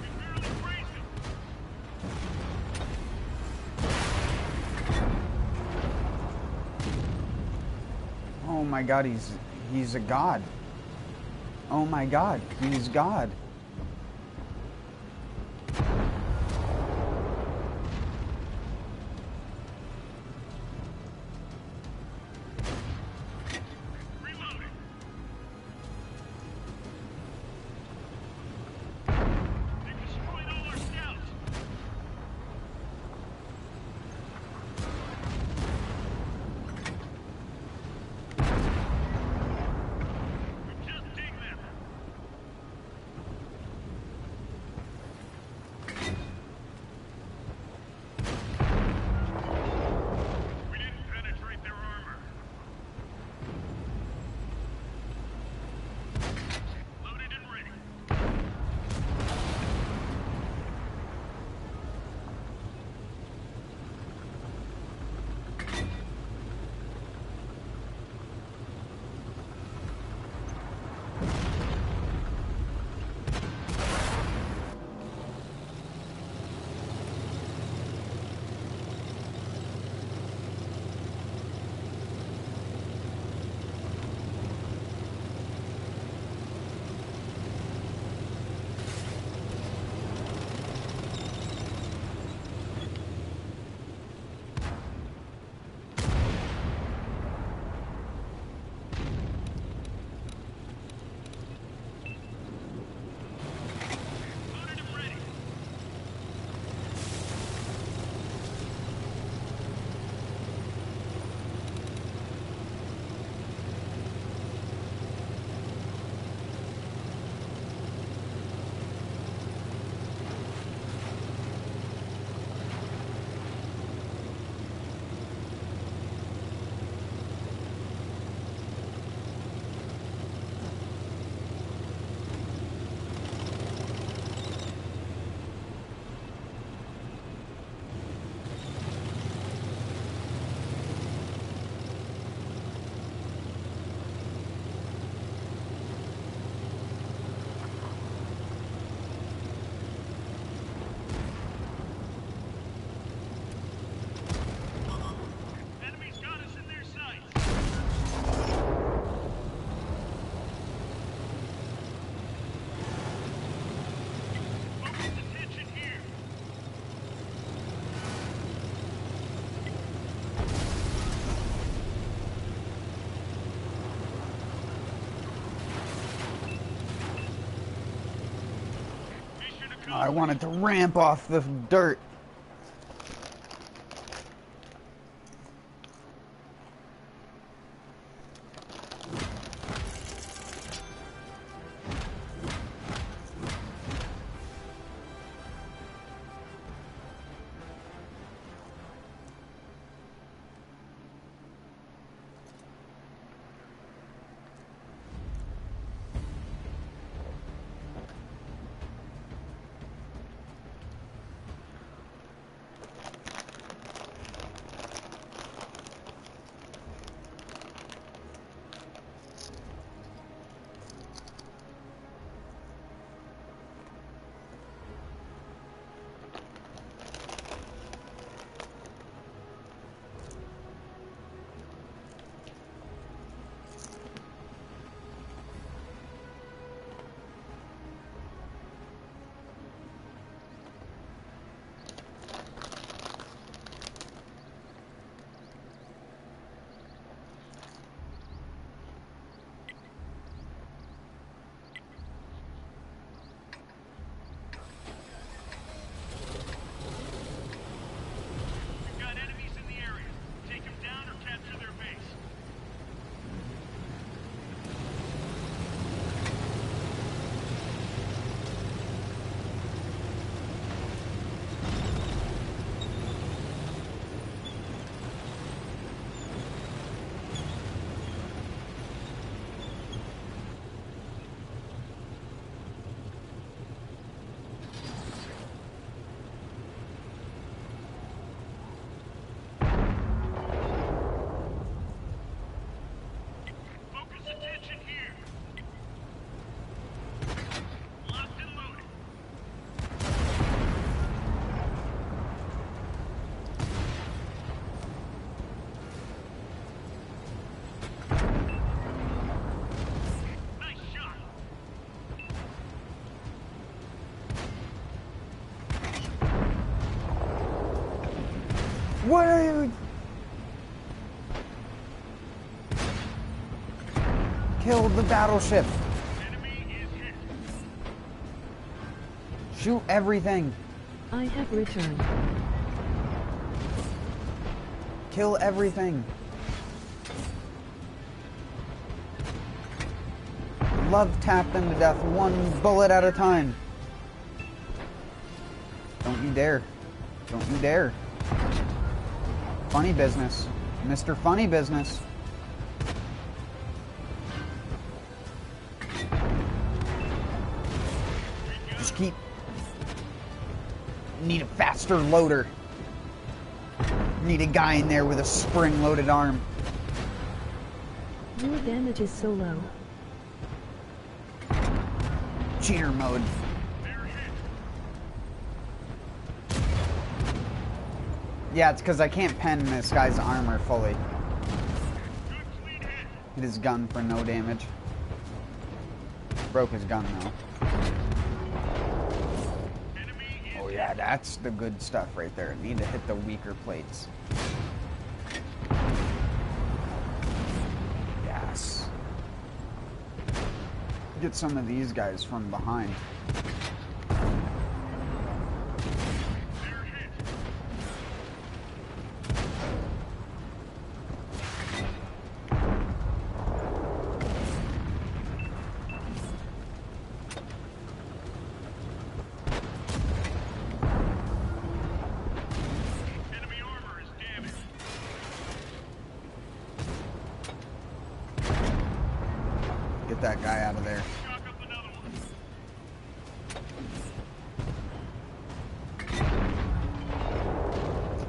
We barely grazed him. Oh my god, he's a god. Oh my god, he's God. Reloading. They destroyed all our scouts. We just dinged them. I wanted to ramp off the dirt. We've got enemies in the area. Take them down or capture their base. Focus attention here. Locked and loaded. Nice shot. What are you? Kill the battleship. Enemy is hit. Shoot everything. I have returned. Kill everything. Love tap them to death one bullet at a time. Don't you dare. Don't you dare. Funny business. Mr. Funny Business. Just keep... Need a faster loader. Need a guy in there with a spring-loaded arm. Your damage is so low. Cheater mode. They're hit. Yeah, it's because I can't pen this guy's armor fully. Good clean hit. Hit his gun for no damage. Broke his gun though. Enemy is Oh yeah, that's the good stuff right there. Need to hit the weaker plates. Yes. Get some of these guys from behind. they're hit. Enemy armor is damaged. Get that guy out of there. Shock up another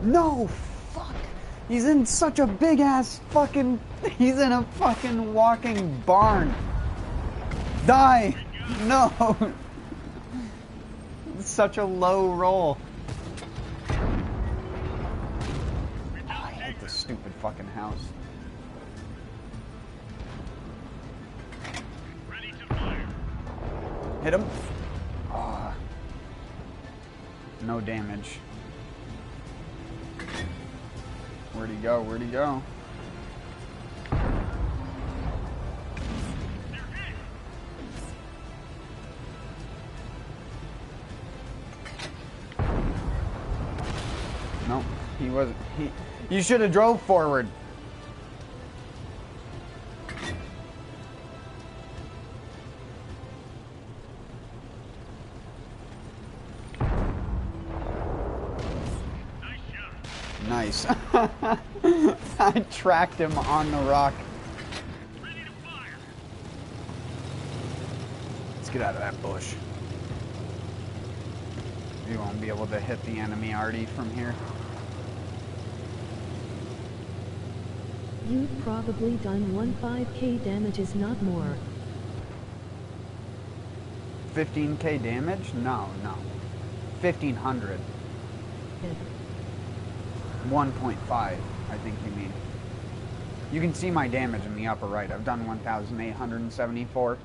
one. No! Fuck! He's in such a big ass fucking... He's in a fucking walking barn. Die! No! It's such a low roll. I hate this stupid fucking house. Ready to fire. Hit him. Ah. No damage. Where'd he go? Where'd he go? They're hit. He wasn't. You should have drove forward. Nice Nice. shot. I tracked him on the rock. Ready to fire. Let's get out of that bush. You won't be able to hit the enemy Artie from here. You've probably done 15k damages, not more. 15k damage? No. 1500. 1.5, I think you mean. You can see my damage in the upper right. I've done 1,874.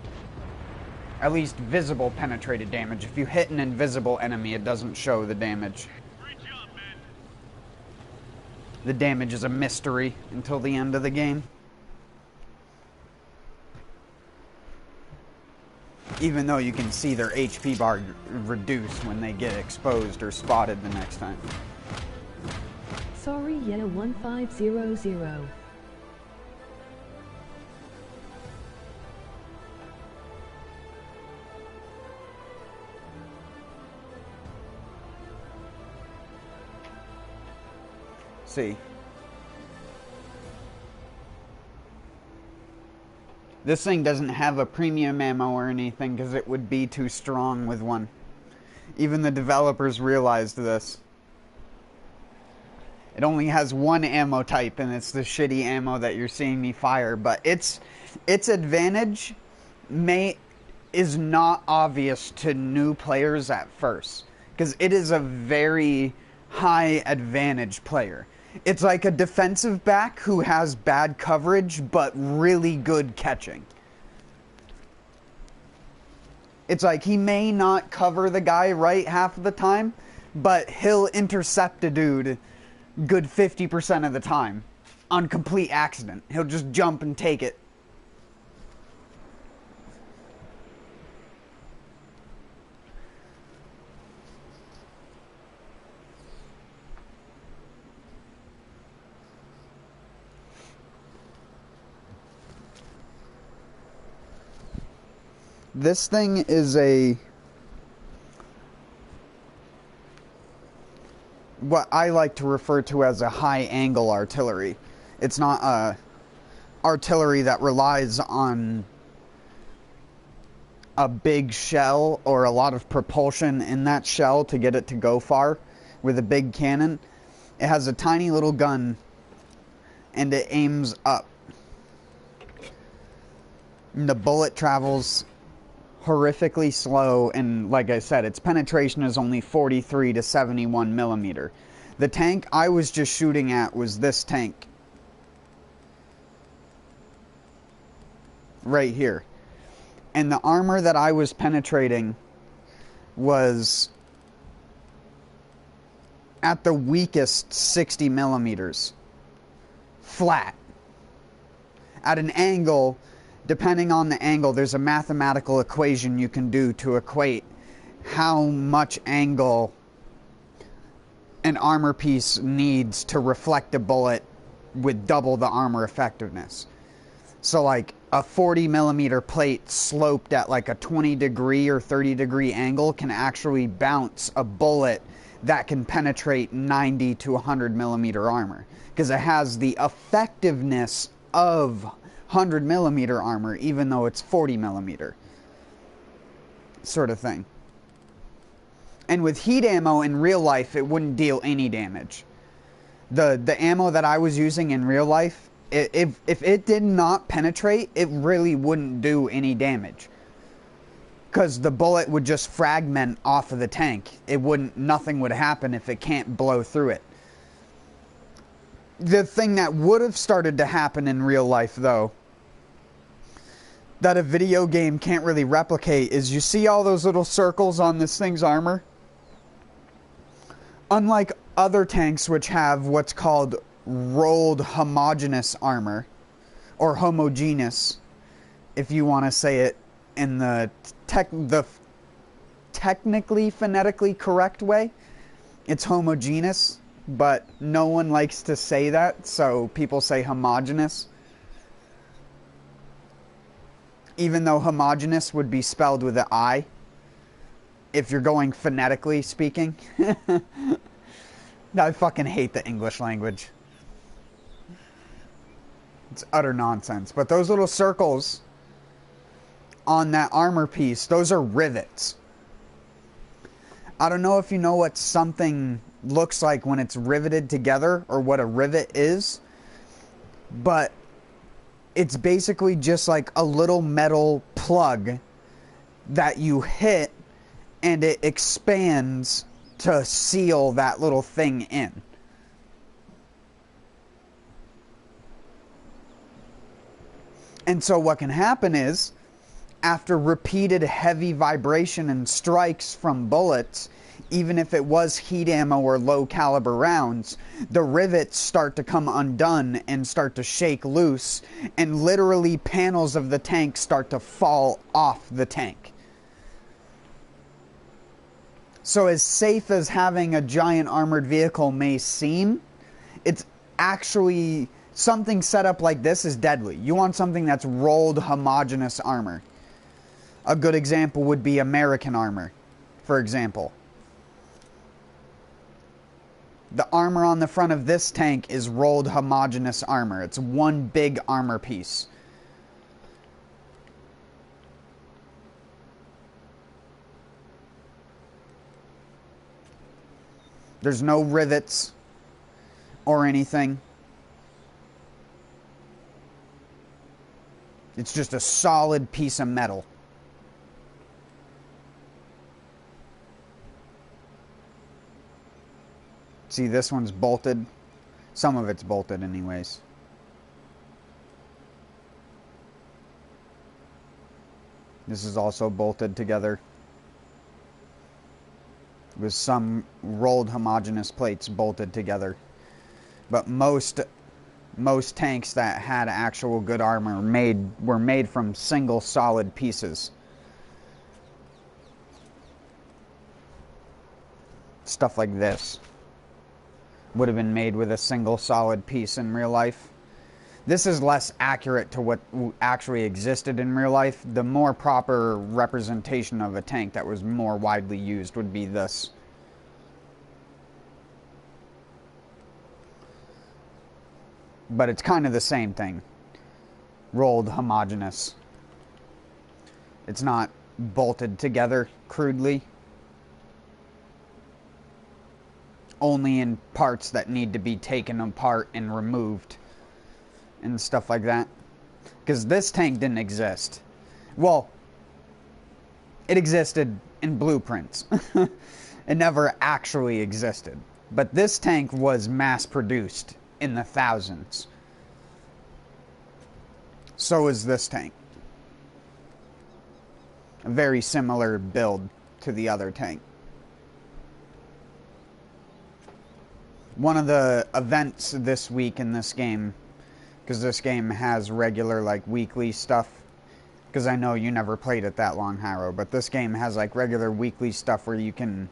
At least visible penetrated damage. If you hit an invisible enemy, it doesn't show the damage. Great job, man. The damage is a mystery until the end of the game. Even though you can see their HP bar reduce when they get exposed or spotted the next time. Sorry, yeah, 1500. See. This thing doesn't have a premium ammo or anything because it would be too strong with one. Even the developers realized this. It only has one ammo type, and it's the shitty ammo that you're seeing me fire. But its advantage is not obvious to new players at first, because it is a very high advantage player. It's like a defensive back who has bad coverage but really good catching. It's like he may not cover the guy right half of the time, but he'll intercept a dude good 50% of the time on complete accident. He'll just jump and take it. This thing is what I like to refer to as a high-angle artillery. It's not artillery that relies on a big shell or a lot of propulsion in that shell to get it to go far with a big cannon. It has a tiny little gun and it aims up. And the bullet travels horrifically slow, and like I said, its penetration is only 43 to 71 millimeter. The tank I was just shooting at was this tank right here, and the armor that I was penetrating was at the weakest 60 millimeters flat at an angle. Depending on the angle, there's a mathematical equation you can do to equate how much angle an armor piece needs to reflect a bullet with double the armor effectiveness. So like a 40 millimeter plate sloped at like a 20 degree or 30 degree angle can actually bounce a bullet that can penetrate 90 to 100 millimeter armor, because it has the effectiveness of 100 millimeter armor, even though it's 40 millimeter sort of thing. And with heat ammo in real life, it wouldn't deal any damage. The ammo that I was using in real life, if it did not penetrate, it really wouldn't do any damage, because the bullet would just fragment off of the tank. Nothing would happen if it can't blow through it. The thing that would have started to happen in real life, though, that a video game can't really replicate, is you see all those little circles on this thing's armor? Unlike other tanks which have what's called rolled homogeneous armor, or homogeneous, if you want to say it in the technically phonetically correct way, it's homogeneous. but no one likes to say that, so people say homogeneous. Even though homogeneous would be spelled with an I, if you're going phonetically speaking. I fucking hate the English language. It's utter nonsense. But those little circles on that armor piece, those are rivets. I don't know if you know what something looks like when it's riveted together, or what a rivet is, but it's basically just like a little metal plug that you hit and it expands to seal that little thing in. And so what can happen is, after repeated heavy vibration and strikes from bullets, even if it was heat ammo or low caliber rounds, the rivets start to come undone and start to shake loose, and literally panels of the tank start to fall off the tank. So as safe as having a giant armored vehicle may seem, it's actually, something set up like this is deadly. You want something that's rolled homogeneous armor. A good example would be American armor, for example. The armor on the front of this tank is rolled homogeneous armor. It's one big armor piece. There's no rivets or anything. It's just a solid piece of metal. See, this one's bolted. Some of it's bolted anyways. This is also bolted together with some rolled homogeneous plates bolted together. But most tanks that had actual good armor were made from single solid pieces. Stuff like this would have been made with a single solid piece in real life. This is less accurate to what actually existed in real life. The more proper representation of a tank that was more widely used would be this. But it's kind of the same thing. Rolled homogeneous. It's not bolted together crudely. Only in parts that need to be taken apart and removed and stuff like that. Because this tank didn't exist. Well, it existed in blueprints. It never actually existed. But this tank was mass produced in the thousands. So is this tank. A very similar build to the other tank. One of the events this week in this game, because this game has regular like weekly stuff, because I know you never played it that long, Harrow, but this game has like regular weekly stuff where you can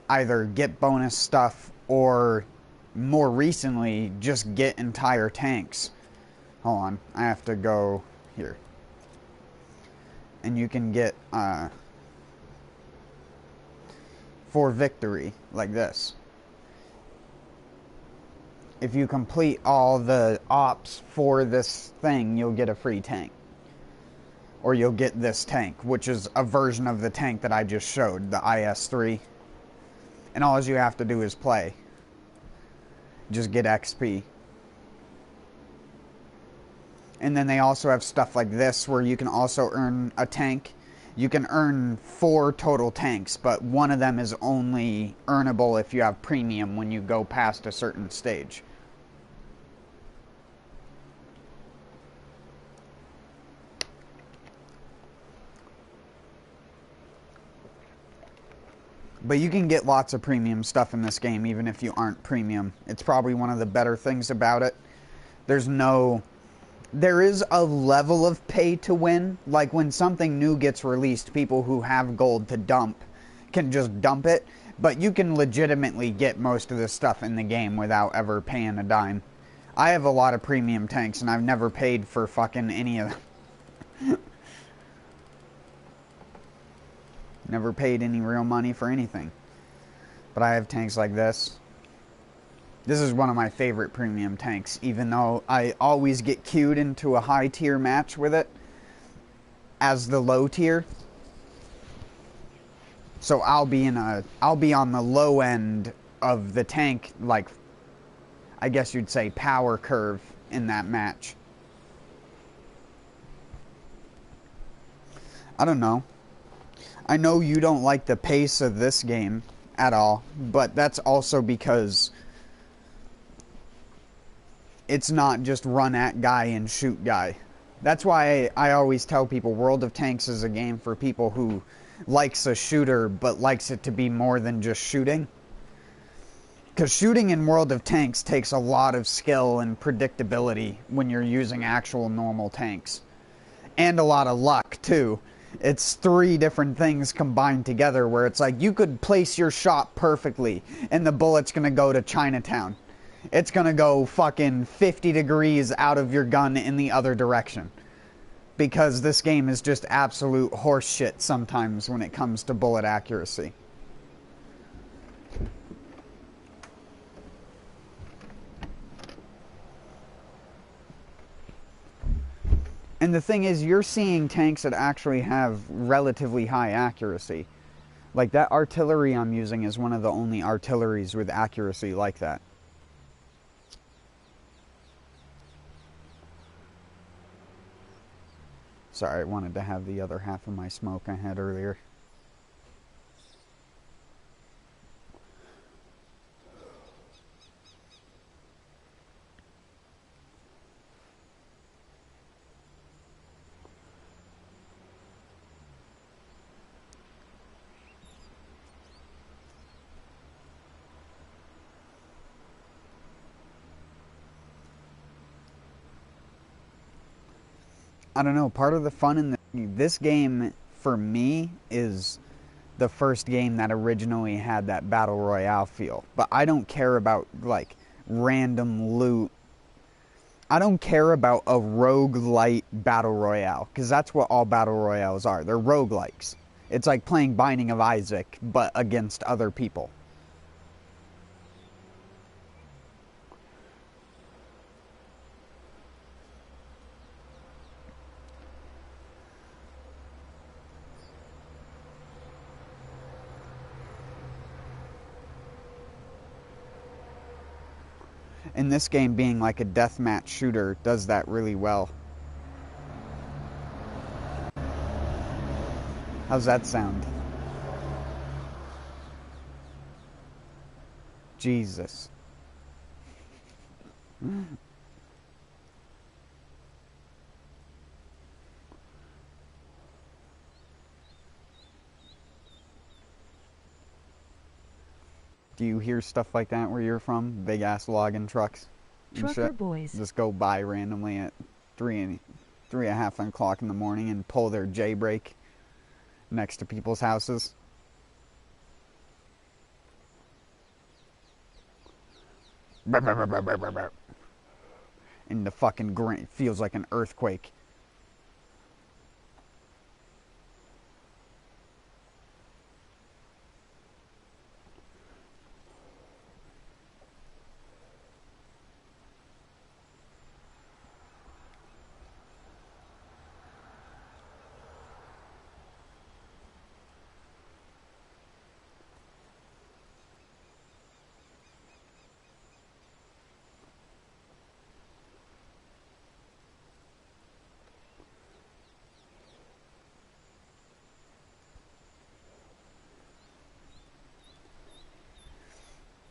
either get bonus stuff or more recently just get entire tanks. Hold on, I have to go here. And you can get for victory like this. If you complete all the ops for this thing, you'll get a free tank. Or you'll get this tank, which is a version of the tank that I just showed, the IS-3. And all you have to do is play. Just get XP. And then they also have stuff like this, where you can also earn a tank. You can earn 4 total tanks, but one of them is only earnable if you have premium when you go past a certain stage. But you can get lots of premium stuff in this game, even if you aren't premium. It's probably one of the better things about it. There is a level of pay to win. Like when something new gets released, people who have gold to dump can just dump it. But you can legitimately get most of the stuff in the game without ever paying a dime. I have a lot of premium tanks, and I've never paid for fucking any of them. Never paid any real money for anything. But I have tanks like this. This is one of my favorite premium tanks, even though I always get queued into a high tier match with it as the low tier. So I'll be on the low end of the tank, like, I guess you'd say power curve in that match. I don't know. I know you don't like the pace of this game at all, but that's also because it's not just run at guy and shoot guy. That's why I always tell people World of Tanks is a game for people who likes a shooter but likes it to be more than just shooting. Because shooting in World of Tanks takes a lot of skill and predictability when you're using actual normal tanks. And a lot of luck too. It's 3 different things combined together where it's like you could place your shot perfectly and the bullet's gonna go to Chinatown. It's gonna go fucking 50 degrees out of your gun in the other direction. Because this game is just absolute horse shit sometimes when it comes to bullet accuracy. And the thing is, you're seeing tanks that actually have relatively high accuracy. Like, that artillery I'm using is one of the only artilleries with accuracy like that. Sorry, I wanted to have the other half of my smoke I had earlier. I don't know, part of the fun in this game, for me, is the first game that originally had that Battle Royale feel. But I don't care about, like, random loot. I don't care about a roguelite Battle Royale, because that's what all Battle Royales are. They're roguelikes. It's like playing Binding of Isaac, but against other people. And this game being like a deathmatch shooter does that really well. How's that sound? Jesus. Do you hear stuff like that where you're from? Big ass logging trucks and Trucker shit boys. just go by randomly at 3:30 o'clock in the morning and pull their J brake next to people's houses. And the fucking ground feels like an earthquake.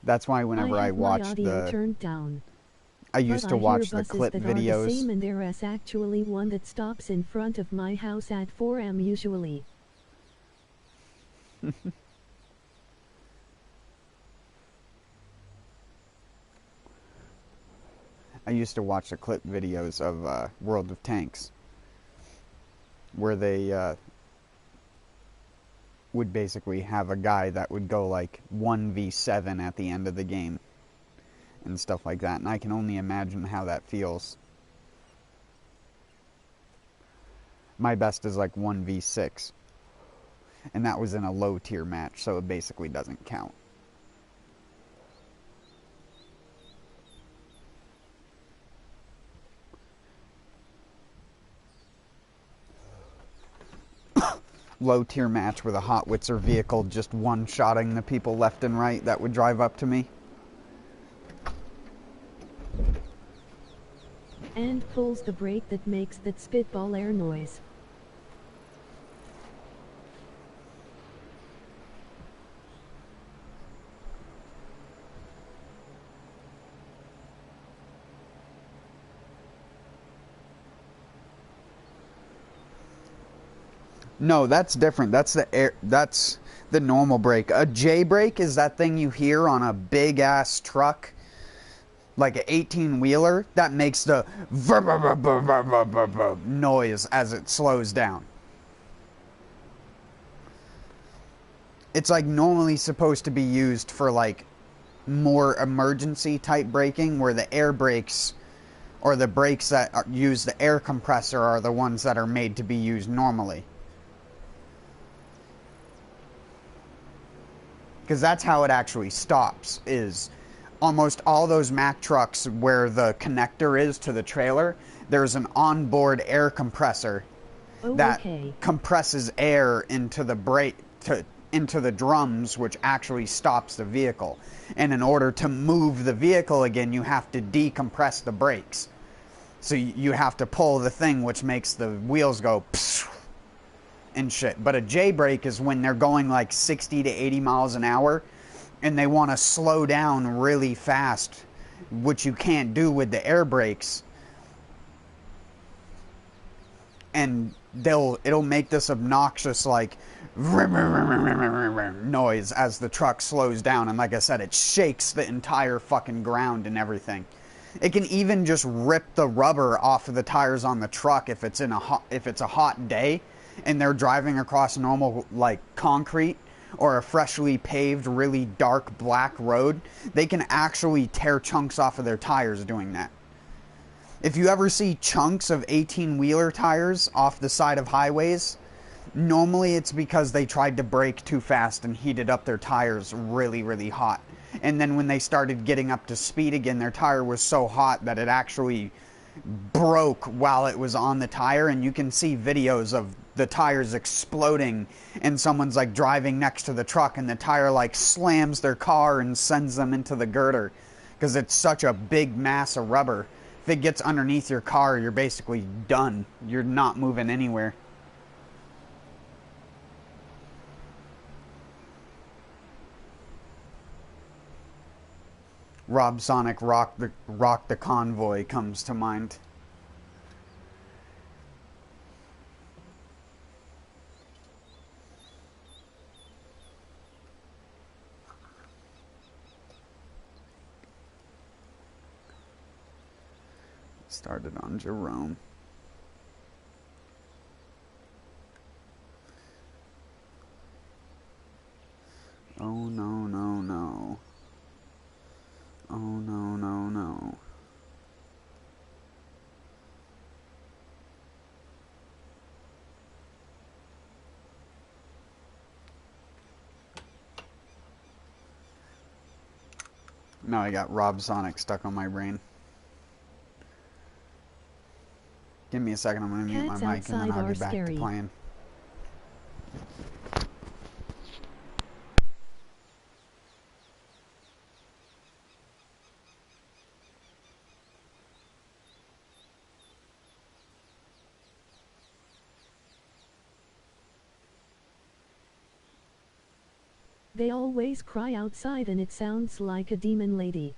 That's why whenever I watch the, turned down. I used to watch the clip that videos. Are the same, and there is actually one that stops in front of my house at 4 a.m. usually. I used to watch the clip videos of World of Tanks, where they would basically have a guy that would go like 1v7 at the end of the game and stuff like that, and I can only imagine how that feels. My best is like 1v6, and that was in a low tier match, so it basically doesn't count. Low tier match with a Hotwitzer vehicle just one-shotting the people left and right that would drive up to me. And pulls the brake that makes that spitball air noise. No, that's different. That's the air. That's the normal brake. A J brake is that thing you hear on a big ass truck, like an 18-wheeler, that makes the noise as it slows down. It's like normally supposed to be used for like more emergency type braking, where the air brakes or the brakes that use the air compressor are the ones that are made to be used normally. Because that's how it actually stops, is almost all those Mack trucks where the connector is to the trailer, there's an onboard air compressor that compresses air into the brake, into the drums, which actually stops the vehicle. And in order to move the vehicle again, you have to decompress the brakes. So you have to pull the thing, which makes the wheels go psh, and shit. But a J brake is when they're going like 60 to 80 miles an hour and they want to slow down really fast, which you can't do with the air brakes. And it'll make this obnoxious like noise as the truck slows down, and like I said, it shakes the entire fucking ground and everything. It can even just rip the rubber off of the tires on the truck if it's a hot day and they're driving across normal like concrete or a freshly paved really dark black road. They can actually tear chunks off of their tires doing that. If you ever see chunks of 18-wheeler tires off the side of highways, normally it's because they tried to brake too fast and heated up their tires really, really hot. And then when they started getting up to speed again, their tire was so hot that it actually broke while it was on the tire, and you can see videos of the tires exploding and someone's like driving next to the truck and the tire like slams their car and sends them into the girder because it's such a big mass of rubber. If it gets underneath your car, you're basically done. You're not moving anywhere. Rob Sonic Rock the Convoy comes to mind. Started on Jerome. Oh no, no, no. Oh no, no, no. Now I got Rob Sonic stuck on my brain. Give me a second, I'm going to mute my mic and then I'll get back to playing. They always cry outside and it sounds like a demon lady.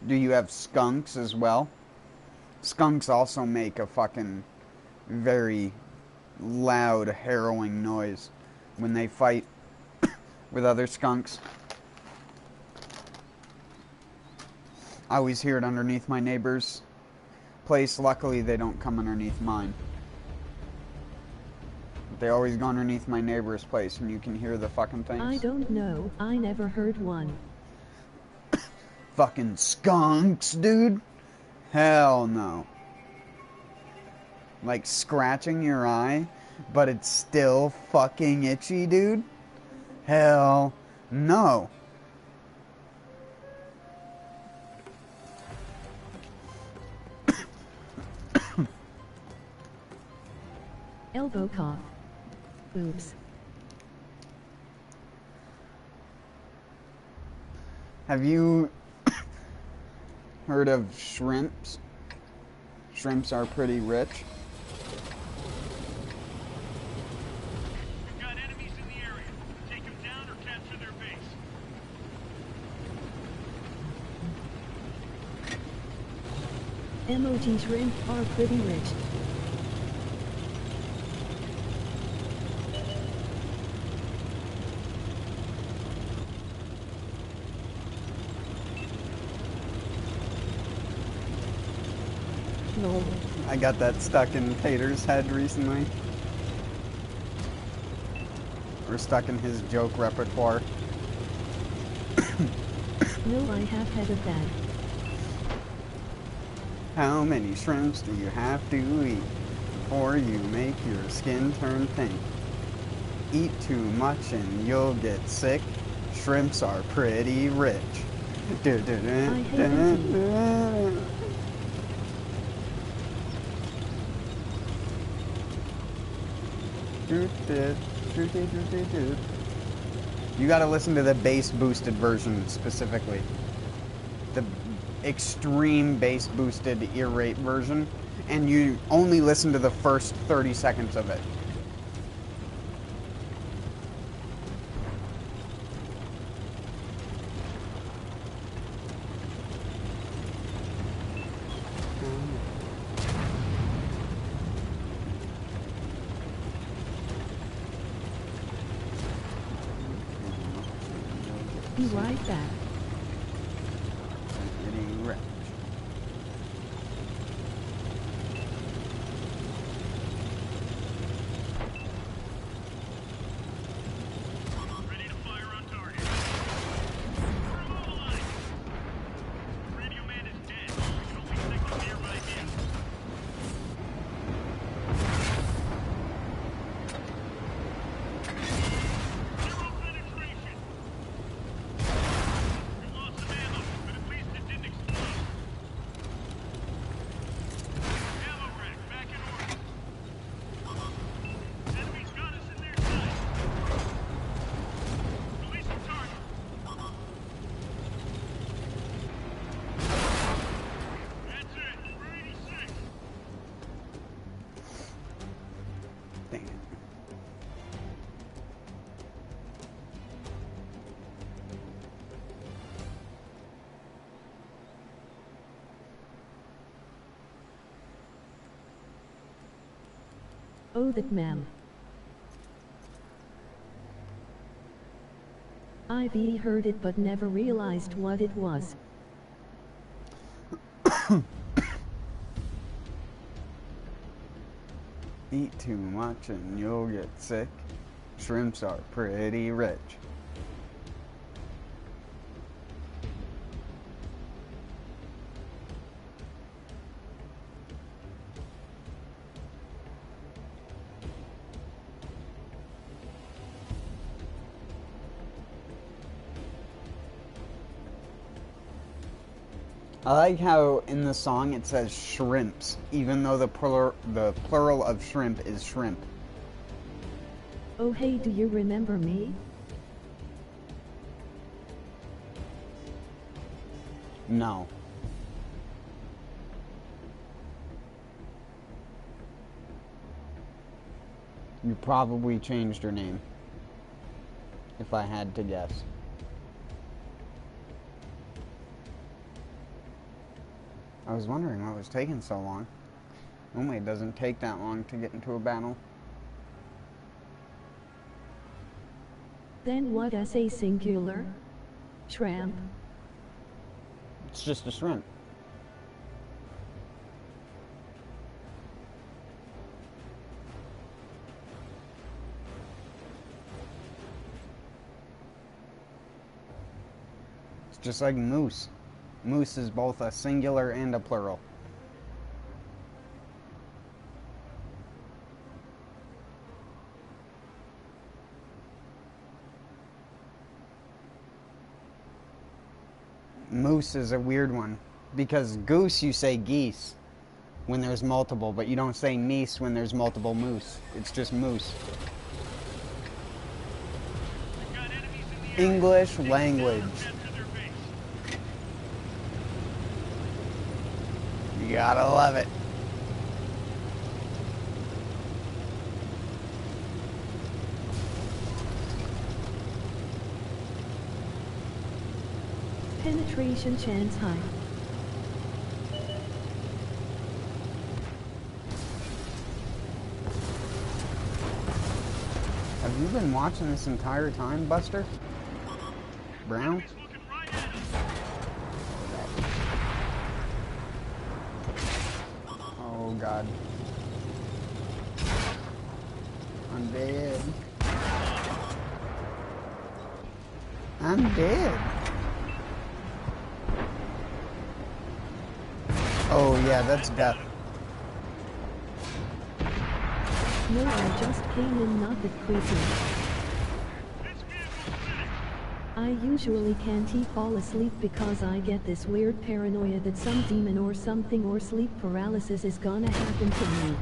Do you have skunks as well? Skunks also make a fucking very loud, harrowing noise when they fight with other skunks. I always hear it underneath my neighbor's place. Luckily, they don't come underneath mine. They always go underneath my neighbor's place, and you can hear the fucking things. I don't know. I never heard one. Fucking skunks, dude. Hell no. Like scratching your eye, but it's still fucking itchy, dude. Hell no. Elbow cough. Oops. Have you heard of shrimps? Shrimps are pretty rich. We've got enemies in the area. Take them down or capture their base. Emoji shrimp are pretty rich. Lol. I got that stuck in Tater's head recently. Or stuck in his joke repertoire. No, I have heard of that. How many shrimps do you have to eat before you make your skin turn pink? Eat too much and you'll get sick. Shrimps are pretty rich. I hate it. You gotta listen to the bass boosted version specifically. The extreme bass boosted ear rape version, and you only listen to the first 30 seconds of it. Be right back. Getting wrecked. Ready to fire on target. We're immobilized. Radio man is dead. We can only signal nearby vehicles. Zero penetration. We lost some ammo, but at least it didn't explode. Ammo rack back in order. Enemies got us in their sight. Releasing target. That's it. We're 86. Dang it. Oh, that ma'am. I've heard it but never realized what it was. Eat too much and you'll get sick. Shrimps are pretty rich. I like how in the song it says shrimps, even though the plural of shrimp is shrimp. Oh hey, do you remember me? No. You probably changed your name, if I had to guess. I was wondering what was taking so long. Normally it doesn't take that long to get into a battle. Then what is a singular? Shrimp. It's just a shrimp. It's just like moose. Moose is both a singular and a plural. Moose is a weird one, because goose you say geese when there's multiple, but you don't say meese when there's multiple moose. It's just moose. We've got enemies in the area. English Take them language. down and get to their base. You gotta love it. Penetration chance high. Have you been watching this entire time, Buster? Brown? He's looking right at us. Oh god. I'm dead. I'm dead. Oh yeah, that's death. No, I just came in not that creepy. This vehicle's finished. I usually can't fall asleep because I get this weird paranoia that some demon or something or sleep paralysis is gonna happen to me.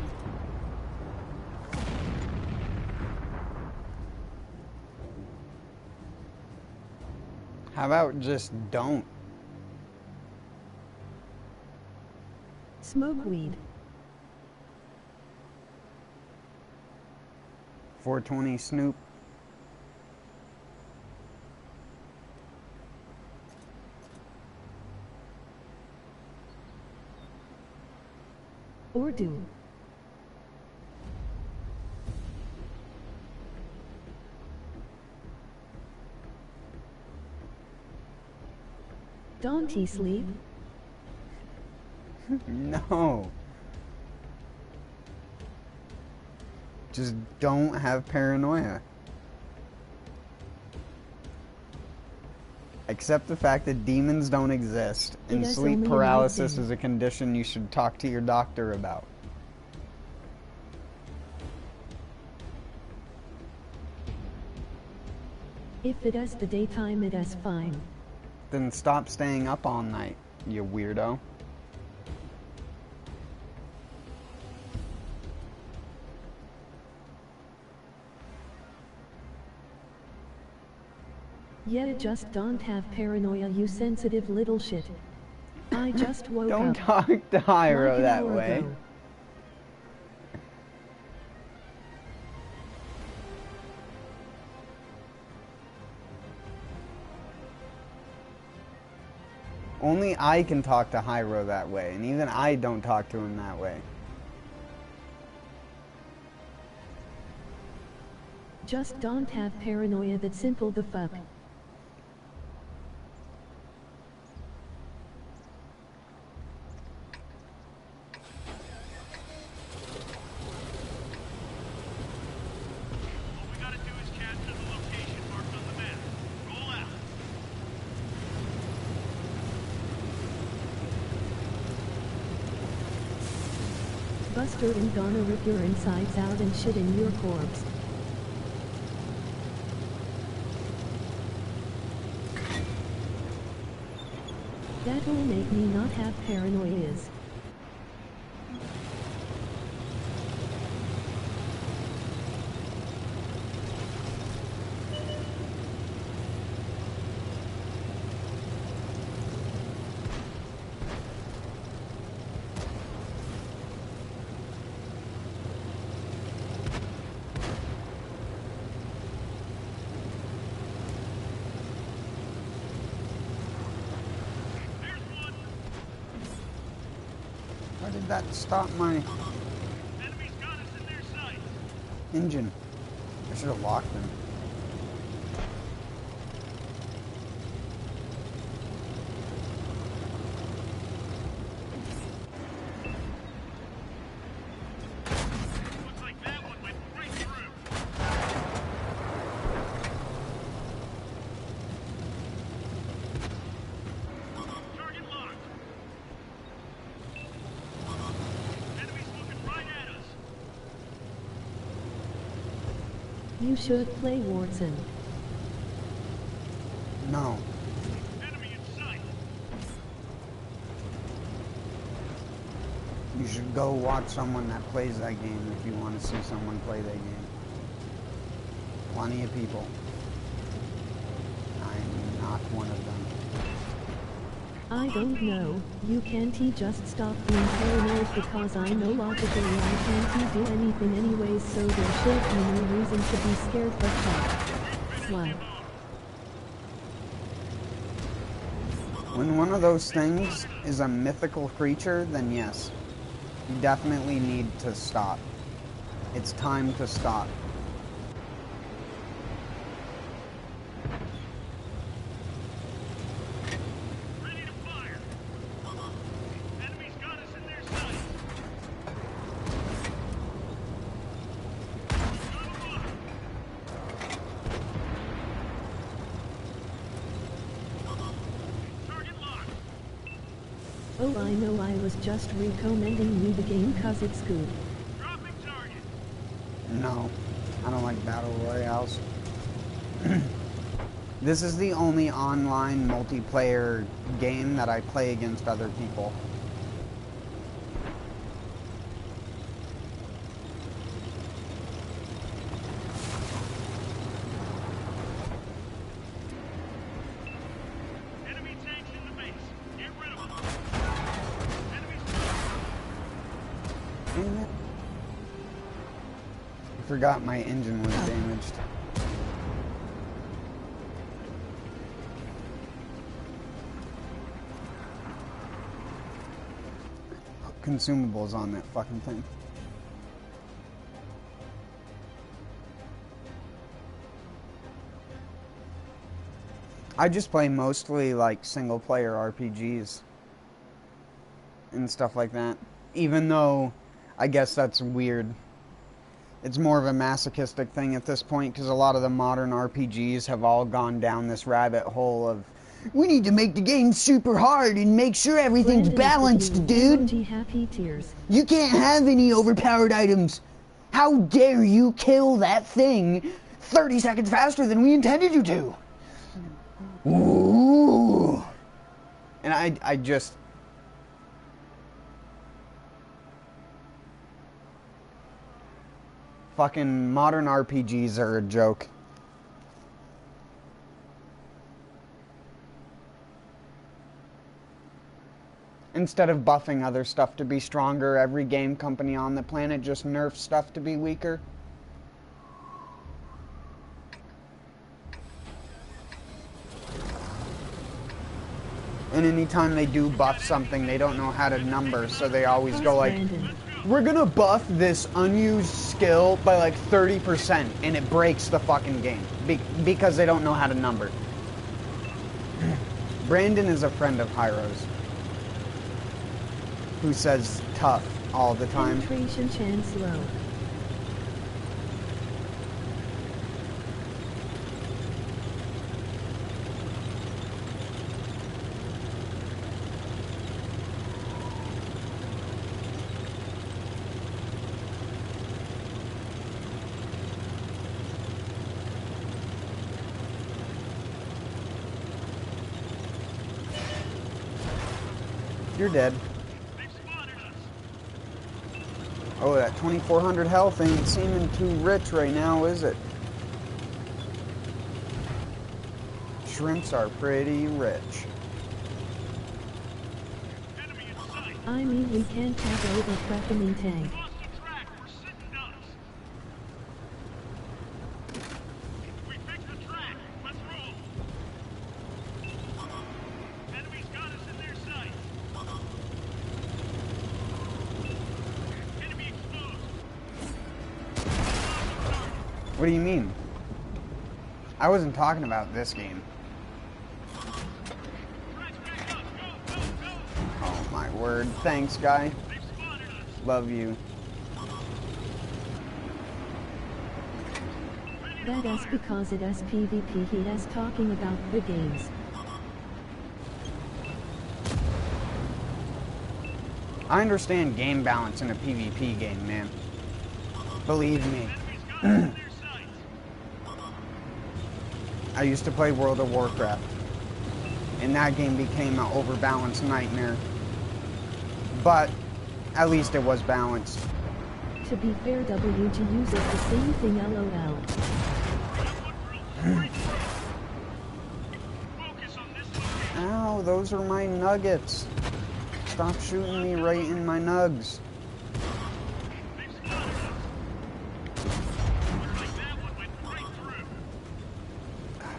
How about just don't? Smoke weed. 420 Snoop. Or do. Don't he sleep? No. Just don't have paranoia. Accept the fact that demons don't exist, and It is sleep only paralysis amazing. is a condition you should talk to your doctor about. If it is the daytime, it is fine. Then stop staying up all night, you weirdo. Yet just don't have paranoia, you sensitive little shit. I just woke Don't up. talk to like Hyro an that hour way. ago. Only I can talk to Hyro that way, and even I don't talk to him that way. Just don't have paranoia, that simple the fuck. All we gotta do is capture the location marked on the map. Roll out. Buster and gonna rip your insides out and shit in your corpse. That will make me not have paranoias. did that stop my Enemies got us in their sight. engine? I should have locked them. Looks like that one went right through. Target locked. Enemies looking right at us. You should play Warzone. No. Enemy in sight. You should go watch someone that plays that game if you want to see someone play that game. Plenty of people. I'm not one of them. I don't know, you can't just stop being paranoid because I know logically I can't do anything anyways, so there should be no reason to be scared but fuck. Wow. When one of those things is a mythical creature, then yes. You definitely need to stop. It's time to stop. Ready to fire. Enemies got us in their sight. Target locked. Oh, I know, I was just recommending you the game cause it's good. Dropping target. No, I don't like battle royales. This is the only online multiplayer game that I play against other people. Enemy tanks in the base. Get rid of them. Enemies. Damn it. I forgot my engine was damaged. Consumables on that fucking thing. I just play mostly like single player RPGs and stuff like that. Even though I guess that's weird. It's more of a masochistic thing at this point because a lot of the modern RPGs have all gone down this rabbit hole of we need to make the game super hard and make sure everything's balanced, dude. Emoji happy tears. You can't have any overpowered items. How dare you kill that thing 30 seconds faster than we intended you to? Ooh. And I just... Fucking modern RPGs are a joke. Instead of buffing other stuff to be stronger, every game company on the planet just nerfs stuff to be weaker. And anytime they do buff something, they don't know how to number, so they always go like, we're gonna buff this unused skill by like 30%, and it breaks the fucking game. Because they don't know how to number. Brandon is a friend of Hyro's, who says tough all the time. Penetration chance low. You're dead. They've spotted us. Oh, that 2400 health ain't seeming too rich right now, is it? Shrimps are pretty rich. Enemy in sight. I mean, we can't have over-prepping tank. Lost the track. We're sitting ducks. We fixed the track. Let's roll. Enemies got us in their sight. What do you mean? I wasn't talking about this game. Oh my word. Thanks, guy. Love you. That's because it is PvP. He is talking about the games. I understand game balance in a PvP game, man. Believe me. I used to play World of Warcraft, and that game became an overbalanced nightmare. But at least it was balanced. To be fair, WG uses the same thing, lol. Ow, those are my nuggets. Stop shooting me right in my nugs.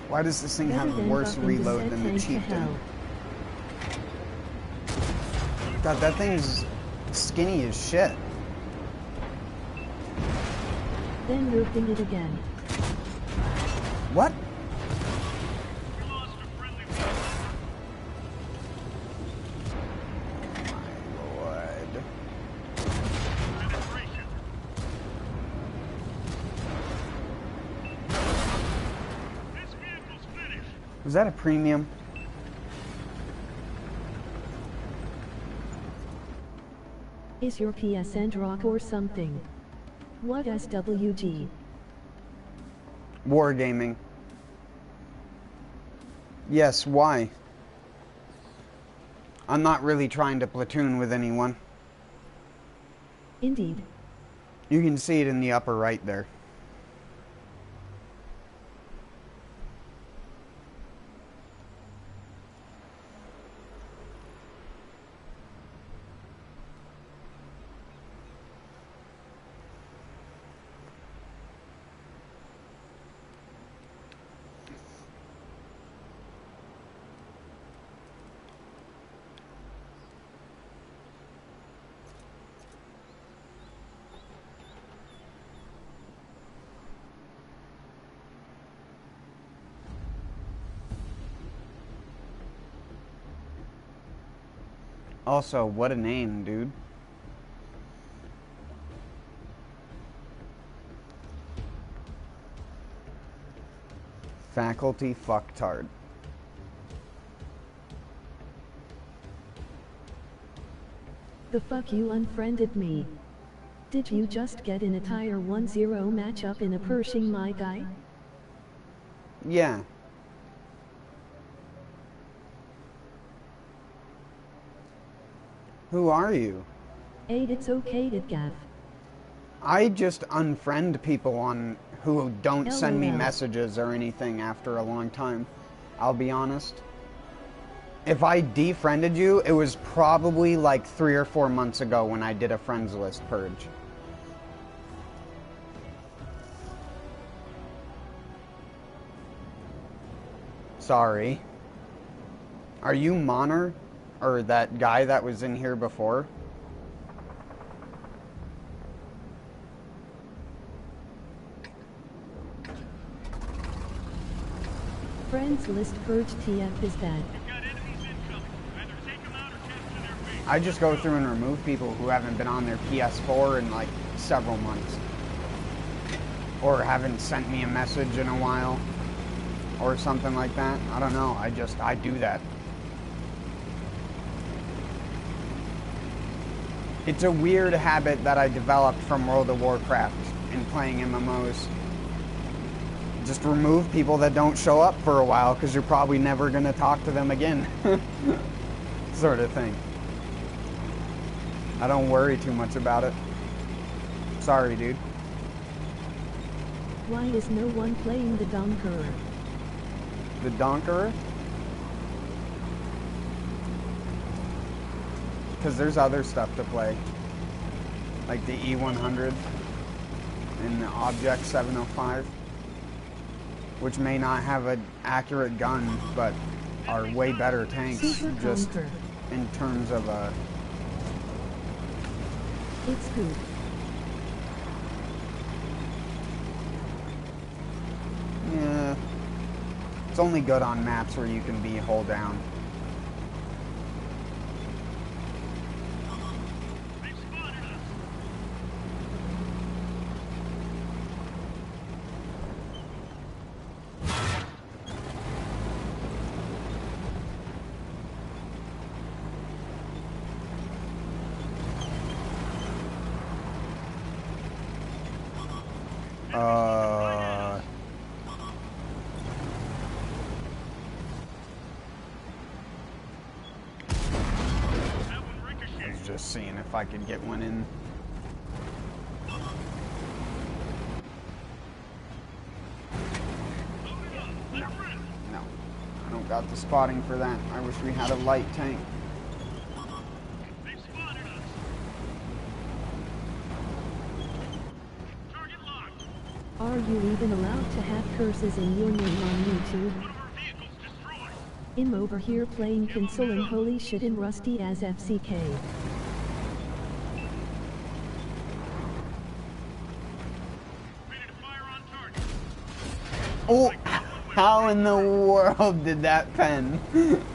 Why does this thing have worse reload than the Chieftain? God, that thing's skinny as shit. Then roofing it again. What? Was that a premium? Is your PSN rock or something? What SWG? Wargaming. Yes, why? I'm not really trying to platoon with anyone. Indeed. You can see it in the upper right there. Also, what a name, dude. Faculty fucktard. The fuck you unfriended me. Did you just get in a tier 1-0 matchup in a Pershing, my guy? Yeah. Who are you? It's okay, Gav. I just unfriend people on who don't send me LOL. messages or anything after a long time. I'll be honest. If I defriended you, it was probably like 3 or 4 months ago when I did a friends list purge. Sorry. Are you Moner? Or that guy that was in here before? Friends list purge TF is bad. I just go through and remove people who haven't been on their PS4 in like several months. Or haven't sent me a message in a while. Or something like that. I don't know. I do that. It's a weird habit that I developed from World of Warcraft and playing MMOs. Just remove people that don't show up for a while because you're probably never going to talk to them again. Sort of thing. I don't worry too much about it. Sorry, dude. Why is no one playing the Donkerer? The Donkerer? Because there's other stuff to play. Like the E100 and the Object 705. Which may not have an accurate gun, but are way better tanks. Super just Conquer. in terms of a... It's good. Yeah. It's only good on maps where you can be hold down. They've spotted us. That one I ricocheted. was just seeing if I could get one in. Load it up. Let it rip. No. I don't got the spotting for that. I wish we had a light tank. They've spotted us. Target locked. Are you even allowed to have curses in your name on YouTube? One of our vehicles destroyed. I'm over here playing console and holy shit in Rusty as FCK. Ready to fire on target. Oh, how in the world did that pen?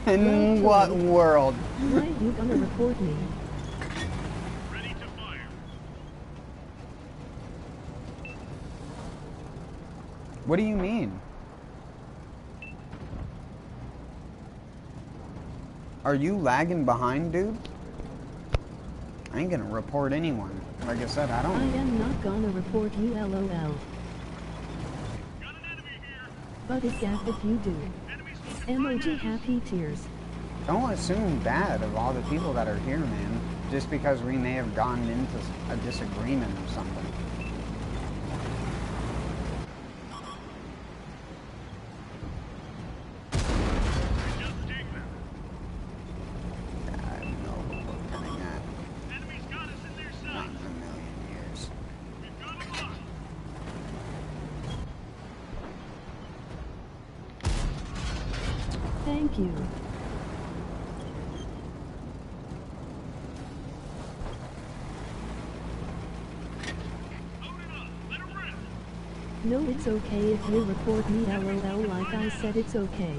In what world? Why you gonna report me? Ready to fire. What do you mean? Are you lagging behind, dude? I ain't gonna report anyone. Like I said, I I don't. am not gonna report you LOL. Got an enemy here. But it's gaff if you do. Enemies looking Emoji happy tears. Don't assume bad of all the people that are here, man. Just because we may have gotten into a disagreement or something. just dig them. I don't know what we're coming at. Enemies got us in their Not in sights. a million years. We've got them locked. Thank you. Load it up. Let it rip. No, it's okay if you report me LOL like I said it's okay.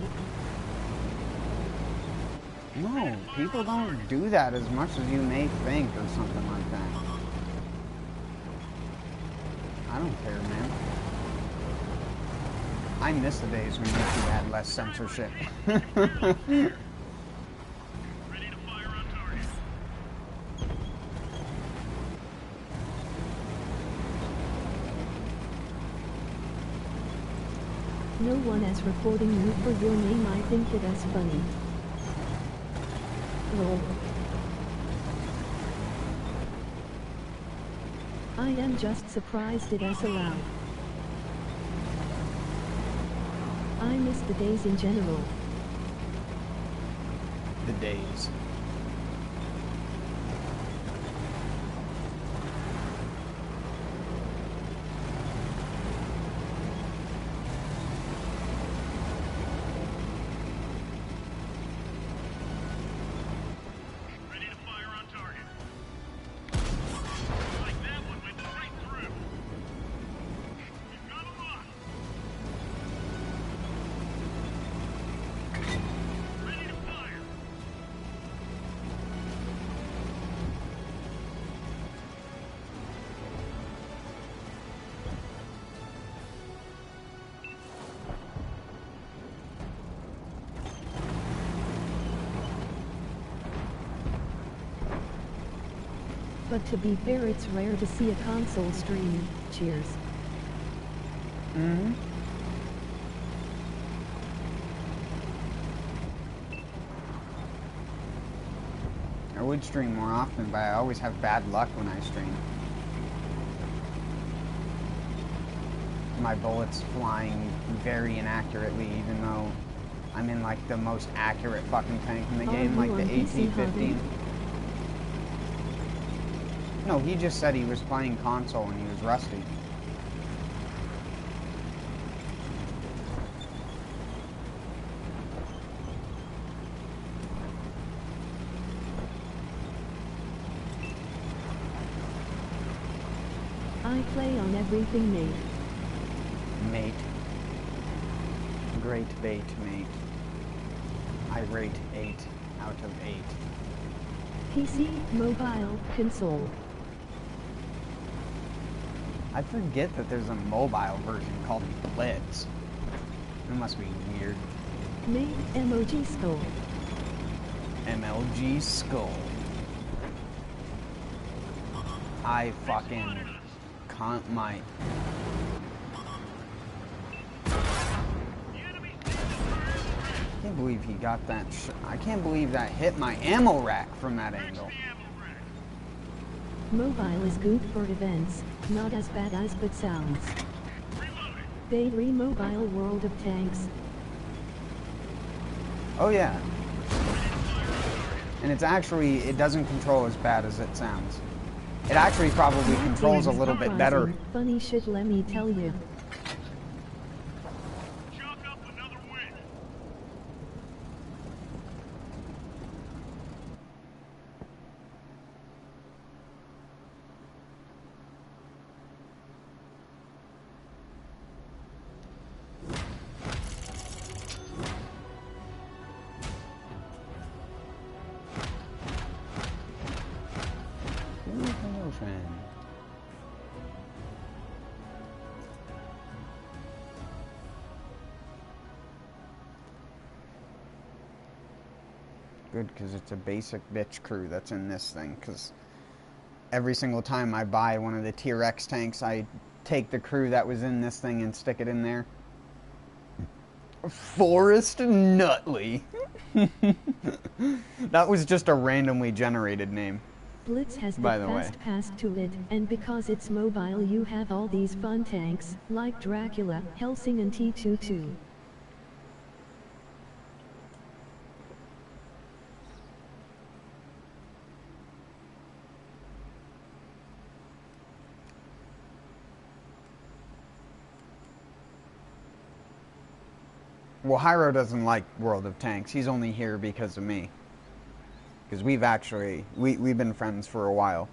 No, people don't do that as much as you may think or something like that. I don't care, man. I miss the days when YouTube had less censorship. Ready to fire on target. No one is reporting you for your name. I think it is funny. Lol. I am just surprised it is allowed. I miss the days in general. The days. Ready to fire on target. Like that one went right through. We've got them locked. Ready to fire. But to be fair, it's rare to see a console stream. Cheers. Mm-hmm. I would stream more often, but I always have bad luck when I stream. My bullets flying very inaccurately, even though I'm in like the most accurate fucking tank in the game, you like the on PC, AT-15. No, he just said he was playing console and he was rusty. I play on everything, mate. Mate. great bait, mate. I rate 8 out of 8. PC, mobile, console. I forget that there's a mobile version called Blitz. It must be weird. Made emoji skull. MLG Skull. I fucking can't my... I can't believe he got that I can't believe that hit my ammo rack from that angle. Mobile is good for events, not as bad as but sounds. They re-mobile World of Tanks. Oh yeah. And it's actually, it doesn't control as bad as it sounds. It actually probably controls a little bit better. Funny shit, let me tell you. Chalk up another win. Good, because it's a basic bitch crew that's in this thing, because every single time I buy one of the Tier X tanks, I take the crew that was in this thing and stick it in there. Forrest Nutley. That was just a randomly generated name. Blitz has the By the way. fast pass to it, and because it's mobile you have all these fun tanks, like Dracula, Helsing and T-22. Well, Hyro doesn't like World of Tanks. He's only here because of me. Because we've been friends for a while.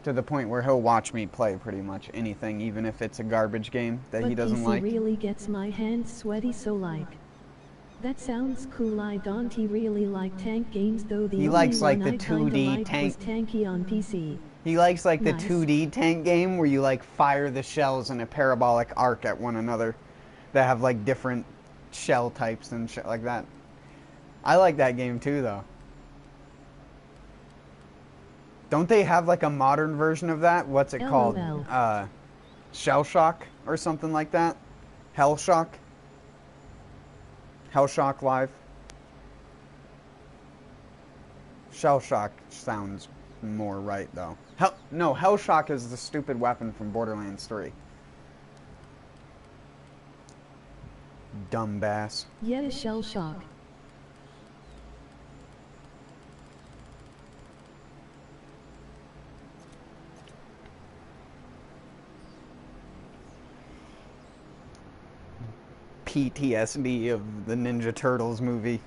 To the point where he'll watch me play pretty much anything, even if it's a garbage game that he doesn't like. But PC really gets my hands sweaty, so like. That sounds cool. I don't really like tank games though. The He only likes like one the I kinda 2D liked tank. was Tanky on PC. He likes like the Nice. 2D tank game where you like fire the shells in a parabolic arc at one another that have like different shell types and shit like that. I like that game too though. Don't they have like a modern version of that? What's it called? LOL. Shell Shock or something like that? Hell Shock? Hell Shock Live? Shell Shock sounds more right though. No, Hell Shock is the stupid weapon from Borderlands 3. Dumb bass. Yeah, shell shock. PTSD of the Ninja Turtles movie.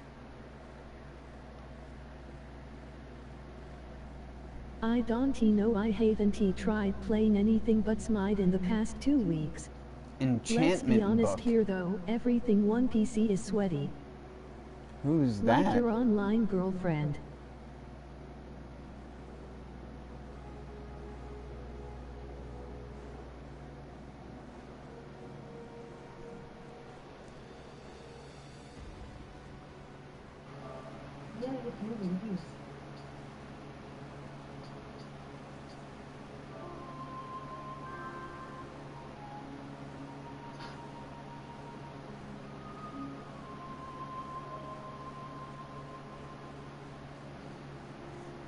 I don't know, I haven't tried playing anything but Smite in the past 2 weeks. Enchantment Let's be honest book. here though, everything on PC is sweaty. Who's Like that? your online girlfriend. Yeah, it's moving use.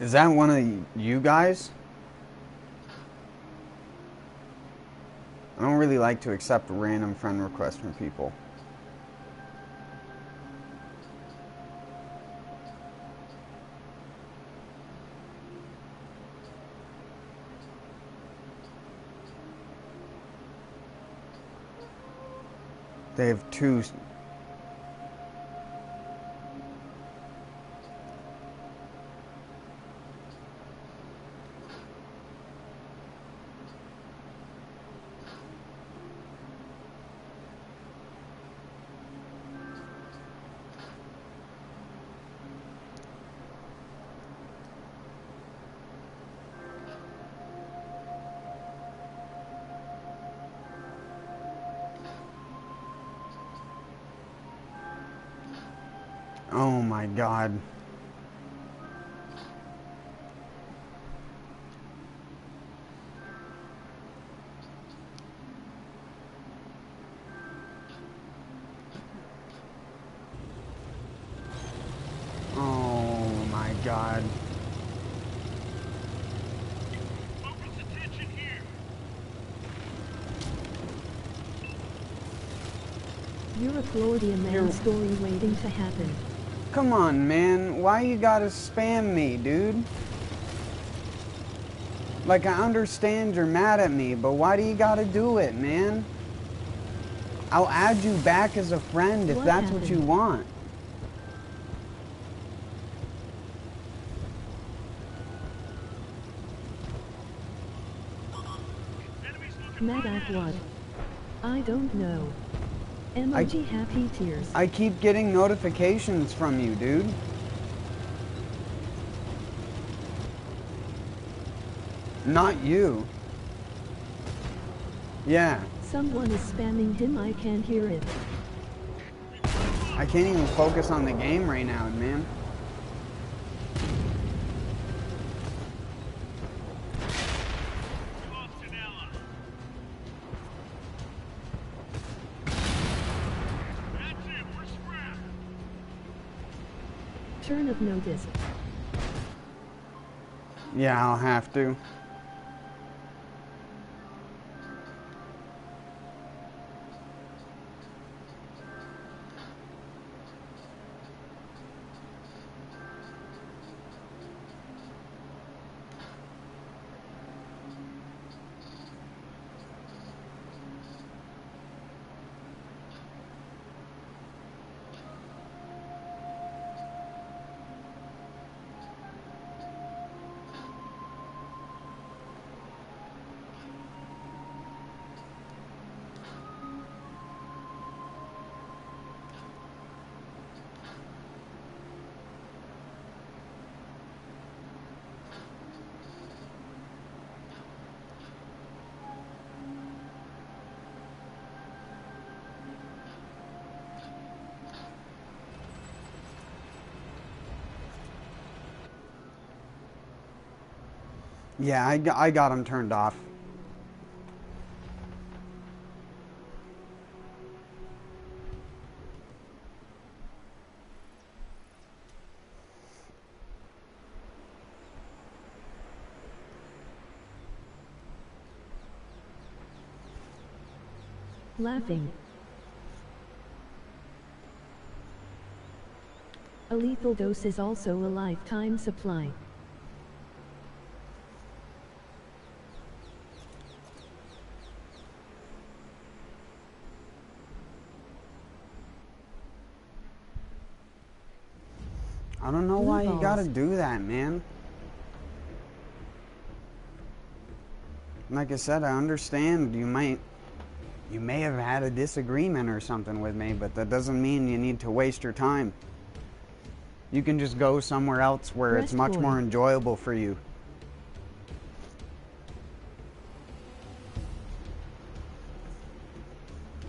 Is that one of you guys? I don't really like to accept random friend requests from people. They have two. Oh my god. Oh my god. Focus attention here. You're a Floridian man story waiting to happen. Come on, man. Why you gotta spam me, dude? Like, I understand you're mad at me, but why do you gotta do it, man? I'll add you back as a friend if that's what you want. Enemies looking Mad at what? I don't know. Emoji happy tears. I keep getting notifications from you, dude. Not you. Yeah. Someone is spamming him, I can't hear it. I can't even focus on the game right now, man. lost an ally. That's it, we're scrapped. Turn of notice. Yeah, I'll have to. Yeah, I got him turned off. Laughing. A lethal dose is also a lifetime supply. I don't know why you gotta do that, man. Like I said, I understand you may have had a disagreement or something with me, but that doesn't mean you need to waste your time. You can just go somewhere else where it's much more enjoyable for you.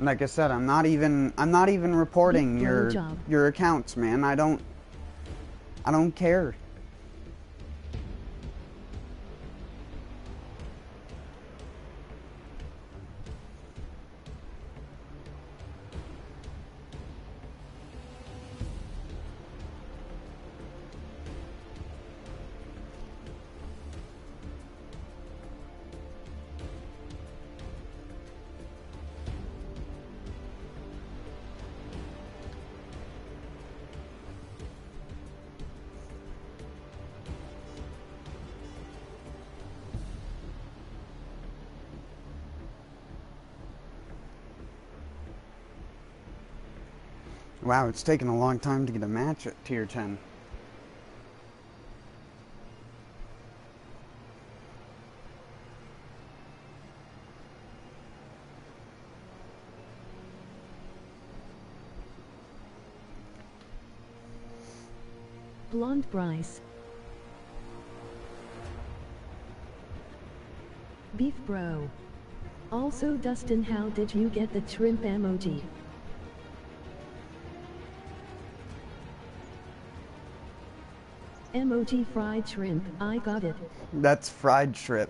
Like I said, I'm not even reporting your accounts, man. I don't care. Wow, it's taken a long time to get a match at tier 10. Blonde Bryce. Beef Bro. Also Dustin, how did you get the shrimp emoji? Emoji fried shrimp, I got it. That's fried shrimp.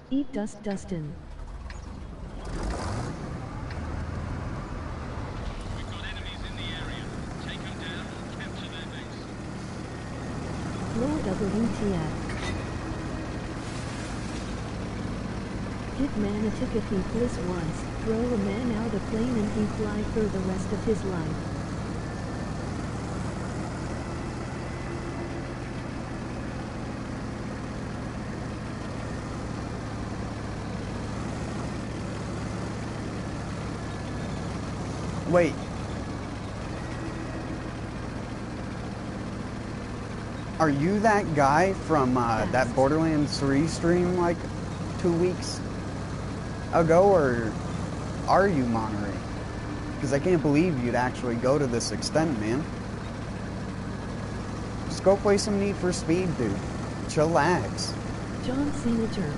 Eat dust, Dustin. We've got enemies in the area. Take them down and capture their base. Lord WTF. Give man a ticket he flies once, throw a man out a plane and he fly for the rest of his life. Wait. Are you that guy from that Borderlands 3 stream like 2 weeks ago, or are you Monterey? Because I can't believe you'd actually go to this extent, man. Just go play some Need for Speed, dude. Chillax. John Cena jerk.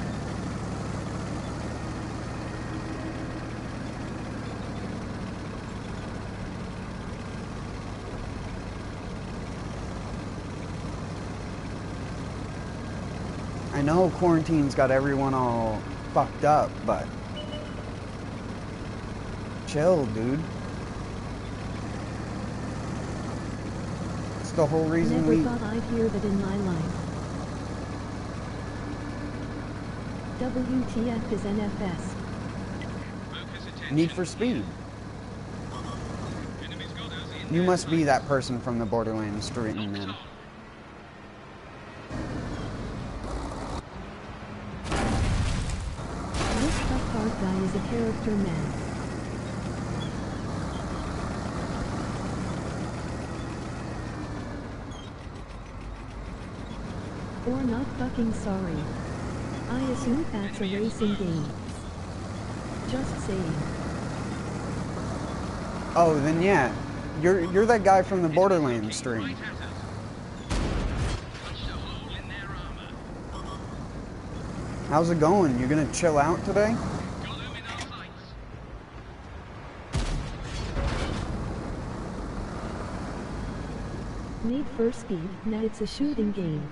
I know quarantine's got everyone all fucked up, but chill, dude. It's the whole reason Never thought I'd hear that in my life. WTF is NFS. Need for Speed. You must be that person from the Borderlands stream, then. This tough hard guy is a character man. Or not fucking sorry. I assume that's a racing game. Just saying. Oh, then yeah. You're that guy from the Borderlands stream. How's it going? You gonna chill out today? Need for Speed, now it's a shooting game.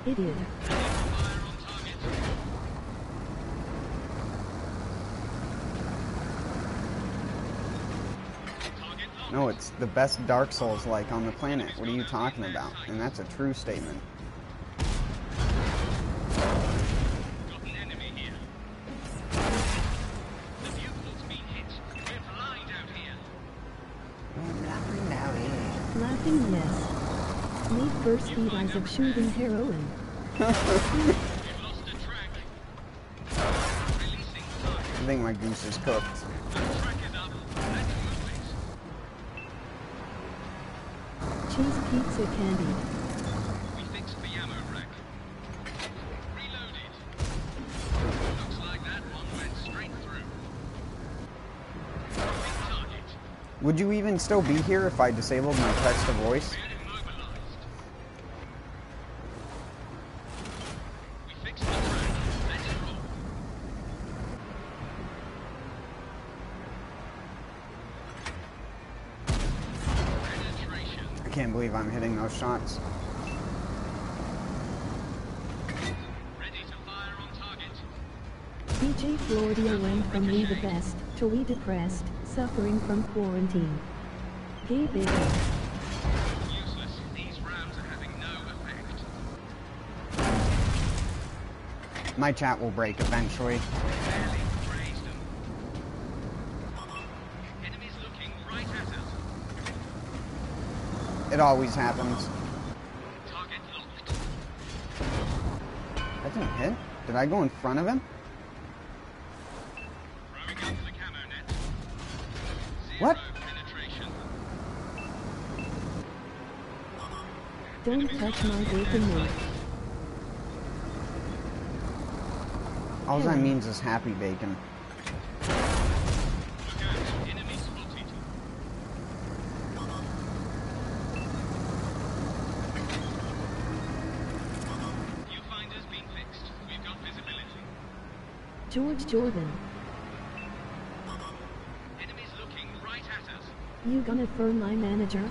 Idiot. No, it's the best Dark Souls like on the planet. What are you talking about? And that's a true statement. Got an enemy here. The bugle's been hit. We're blind out here. Laughing yes. Need for Speed eyes of shooting heroin. We've lost a track. Releasing target. I think my goose is cooked. The track is up. Let's move it. Cheese pizza candy. We fixed the ammo rack. Reloaded. Looks like that one went straight through. Big target. Would you even still be here if I disabled my text to voice? We're immobilized. We fixed the track. Let's roll. Penetration. I can't believe I'm hitting those shots. Ready to fire on target. DJ Florida went from we the best to we depressed, suffering from quarantine. Gay baby. Useless. These rounds are having no effect. My chat will break eventually. Barely grazed them. Enemies looking right at us. It always happens. Target locked. That didn't hit. Did I go in front of him? Throwing out the camo net. What? Zero penetration. Don't touch my bacon milk. All that means is happy bacon. Look out. Enemy spotted. Viewfinder's been fixed. We've got visibility. George Jordan. You gonna firm my manager?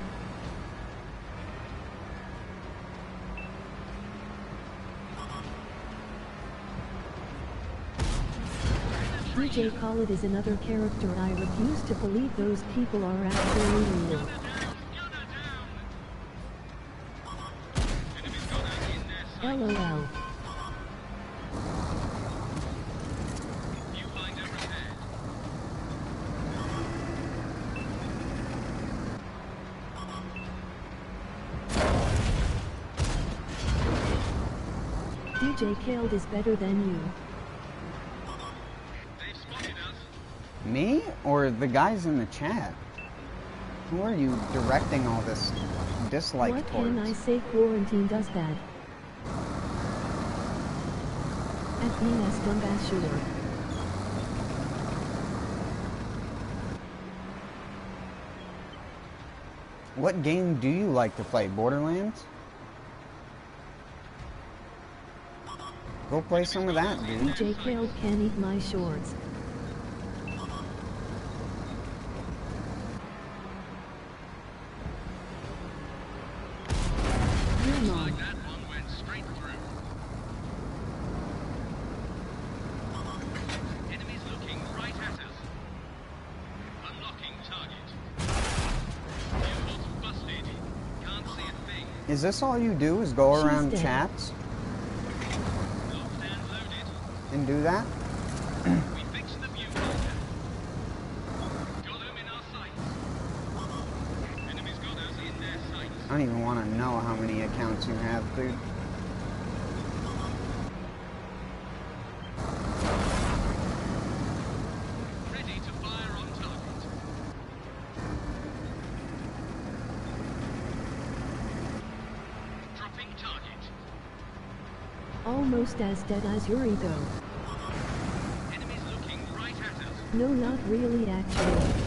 DJ Khaled is another character. I refuse to believe those people are actually real. LOL. DJ Khaled is better than you. Me? Or the guys in the chat? Who are you directing all this dislike What towards? can I say? Quarantine does that. At being a Ambassador. What game do you like to play? Borderlands? Go play some of that, dude. DJ Khaled can eat my shorts. Like that one went straight through. Enemies looking right at us. Unlocking target. Vehicle's busted. Can't see a thing. Is this all you do, is go She's around dead. chats Locked and loaded. and do that? We fixed the view filter. Got them in our sights. Enemies got us in their sights. I don't even want to know how many accounts you have, dude. Ready to fire on target. Dropping target. Almost as dead as your ego. Enemies looking right at us. No, not really actually.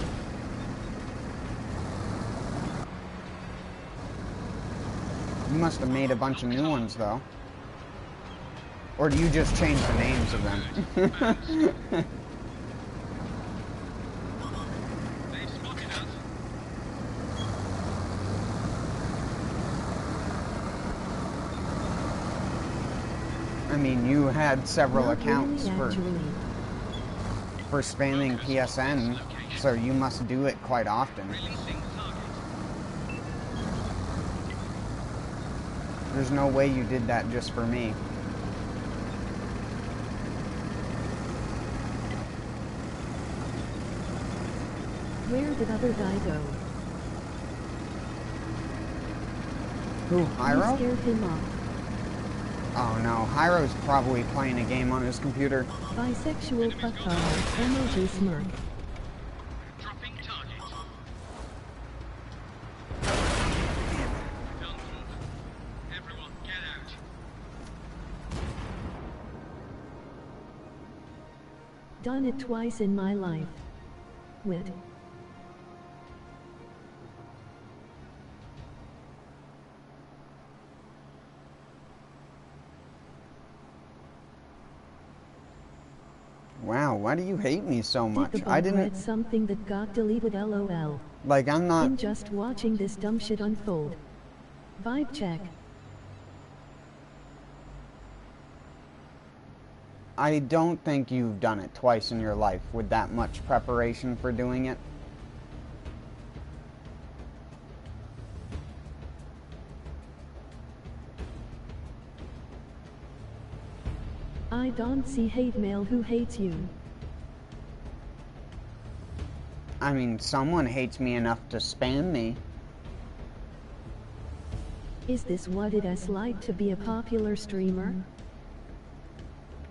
You must have made a bunch of new ones, though. Or do you just change the names of them? They've spotted us. I mean, you had several Not accounts really, actually. for spamming PSN, so you must do it quite often. Releasing target. There's no way you did that just for me. Where did other guy go? Who, You Hyro? scared him off. Oh no, Hyro's probably playing a game on his computer. Bisexual fucktard. Emoji smirk. Dropping target. Done for. Everyone, get out. Done it twice in my life. Wit. Wow, why do you hate me so much? Did the I bot read didn't, something that got deleted? LOL. like, I'm not, I'm just watching this dumb shit unfold. Vibe check. I don't think you've done it twice in your life with that much preparation for doing it. I don't see hate mail. Who hates you? I mean, someone hates me enough to spam me. Is this what it's like to be a popular streamer?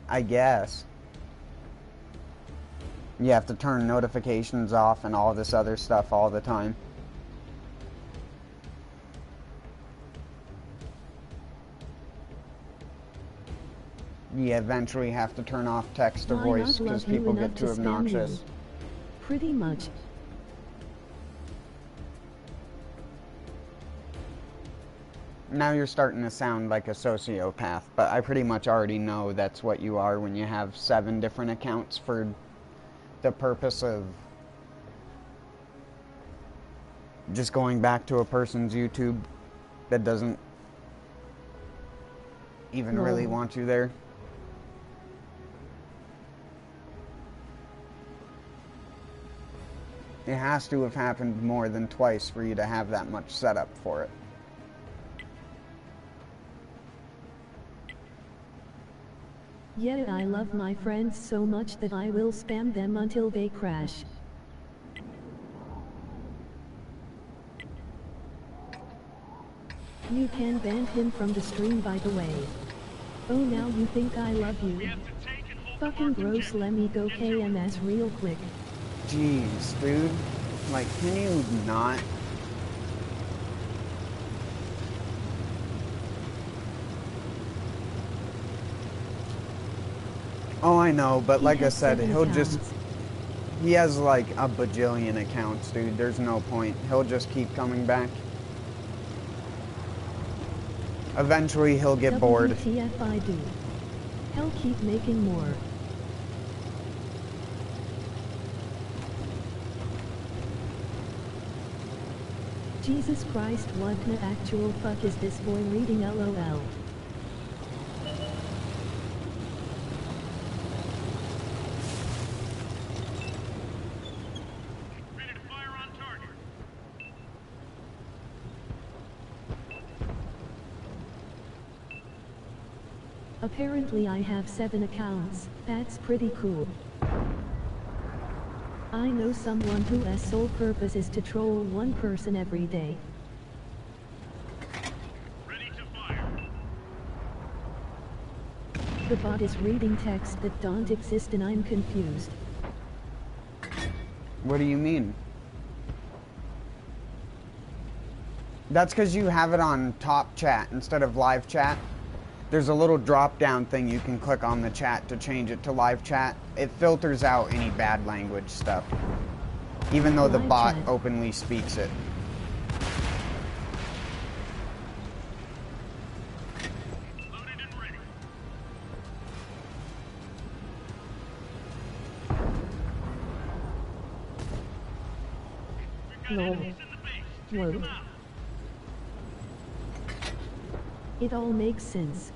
I guess. You have to turn notifications off and all this other stuff all the time. You eventually have to turn off text to Why voice not because love you people enough get too to spam you? obnoxious. Pretty much. Now you're starting to sound like a sociopath, but I pretty much already know that's what you are when you have 7 different accounts for the purpose of just going back to a person's YouTube that doesn't even really No. want you there. It has to have happened more than twice for you to have that much setup for it. Yet I love my friends so much that I will spam them until they crash. You can ban him from the stream, by the way. Oh, now you think I love We you? have to take and hold the Fucking mark gross, objective. let me go KMS real quick. Jeez, dude. Like, can you not? Oh, I know, but He like I has said, 7 he'll just... accounts. He has like a bajillion accounts, dude. There's no point. He'll just keep coming back. Eventually, he'll get bored. WTF I do. Hell, keep making more. Jesus Christ, what the actual fuck is this boy reading, LOL? Ready to fire on target. Apparently I have 7 accounts, that's pretty cool. I know someone whose sole purpose is to troll one person every day. Ready to fire. The bot is reading texts that don't exist and I'm confused. What do you mean? That's because you have it on top chat instead of live chat. There's a little drop down thing you can click on the chat to change it to live chat. It filters out any bad language stuff, even though the Live bot chat. openly speaks it. Loaded and ready. We've got No. enemies in the base. Take Whoa. them out. It all makes sense.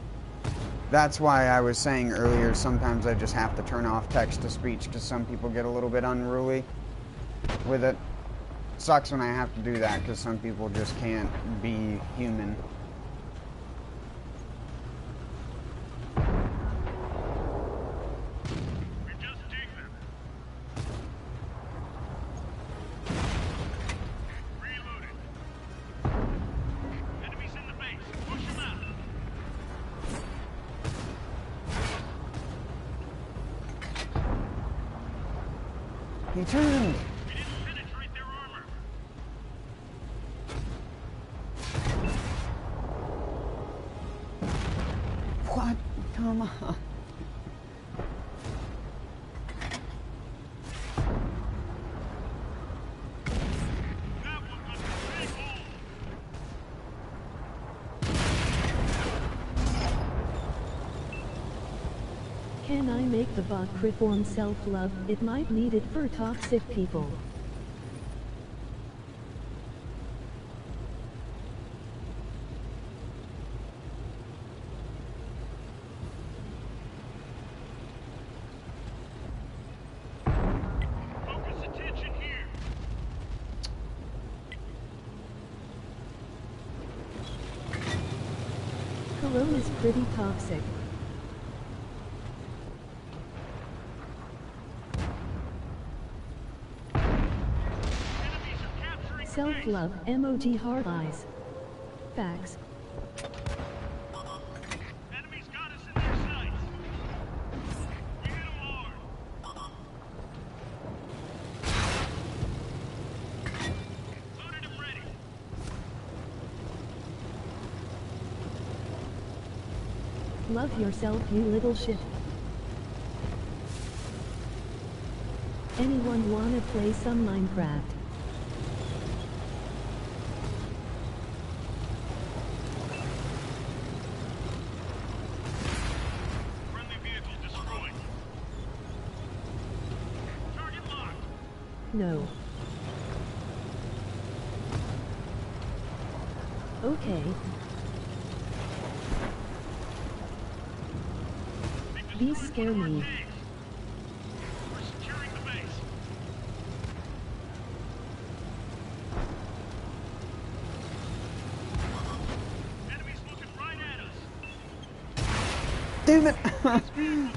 That's why I was saying earlier, sometimes I just have to turn off text-to-speech because some people get a little bit unruly with it. Sucks when I have to do that because some people just can't be human. We just dig them. Reloaded. Enemies in the base. Push them out. He turned! We didn't penetrate their armor. What? Come on. That one was a big hole. Can I make the bot perform self-love? It might need it for toxic people. Focus attention here. Cologne is pretty toxic. Enemies are capturing the base. Self-love, emoji heart eyes. Facts. Enemies got us in their sights. We hit them hard. Loaded and ready. Love yourself, you little shit. Anyone wanna play some Minecraft? Friendly vehicle destroyed. Target locked. No. Okay. These scare me. We're securing the base. Enemies looking right at us. Damn it! Almost finished.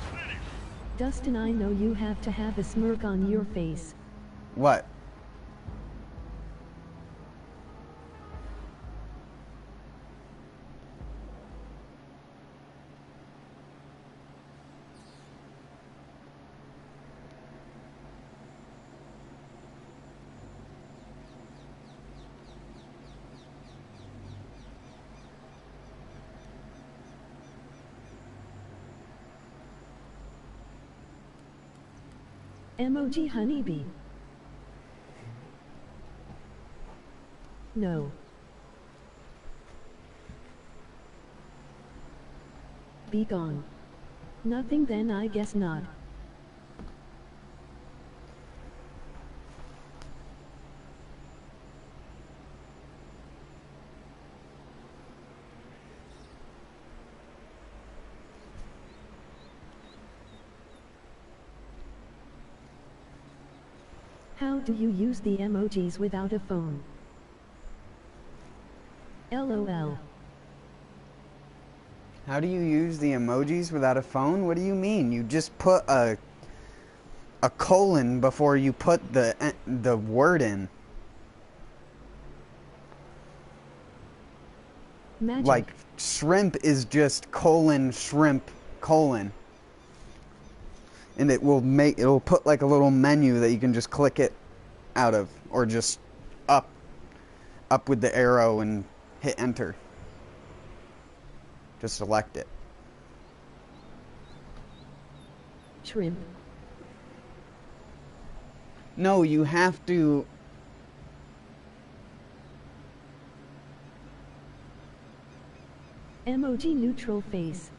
Dustin, I know you have to have a smirk on your face. What? Emoji honeybee. No. Be gone. Nothing then, I guess not. How do you use the emojis without a phone? LOL. How do you use the emojis without a phone? What do you mean? You just put a colon before you put the word in. Magic. Like shrimp is just colon shrimp colon. And it'll put like a little menu that you can just click it out of, or just up with the arrow and hit enter. Just select it. Shrimp. No, you have to. Emoji neutral face.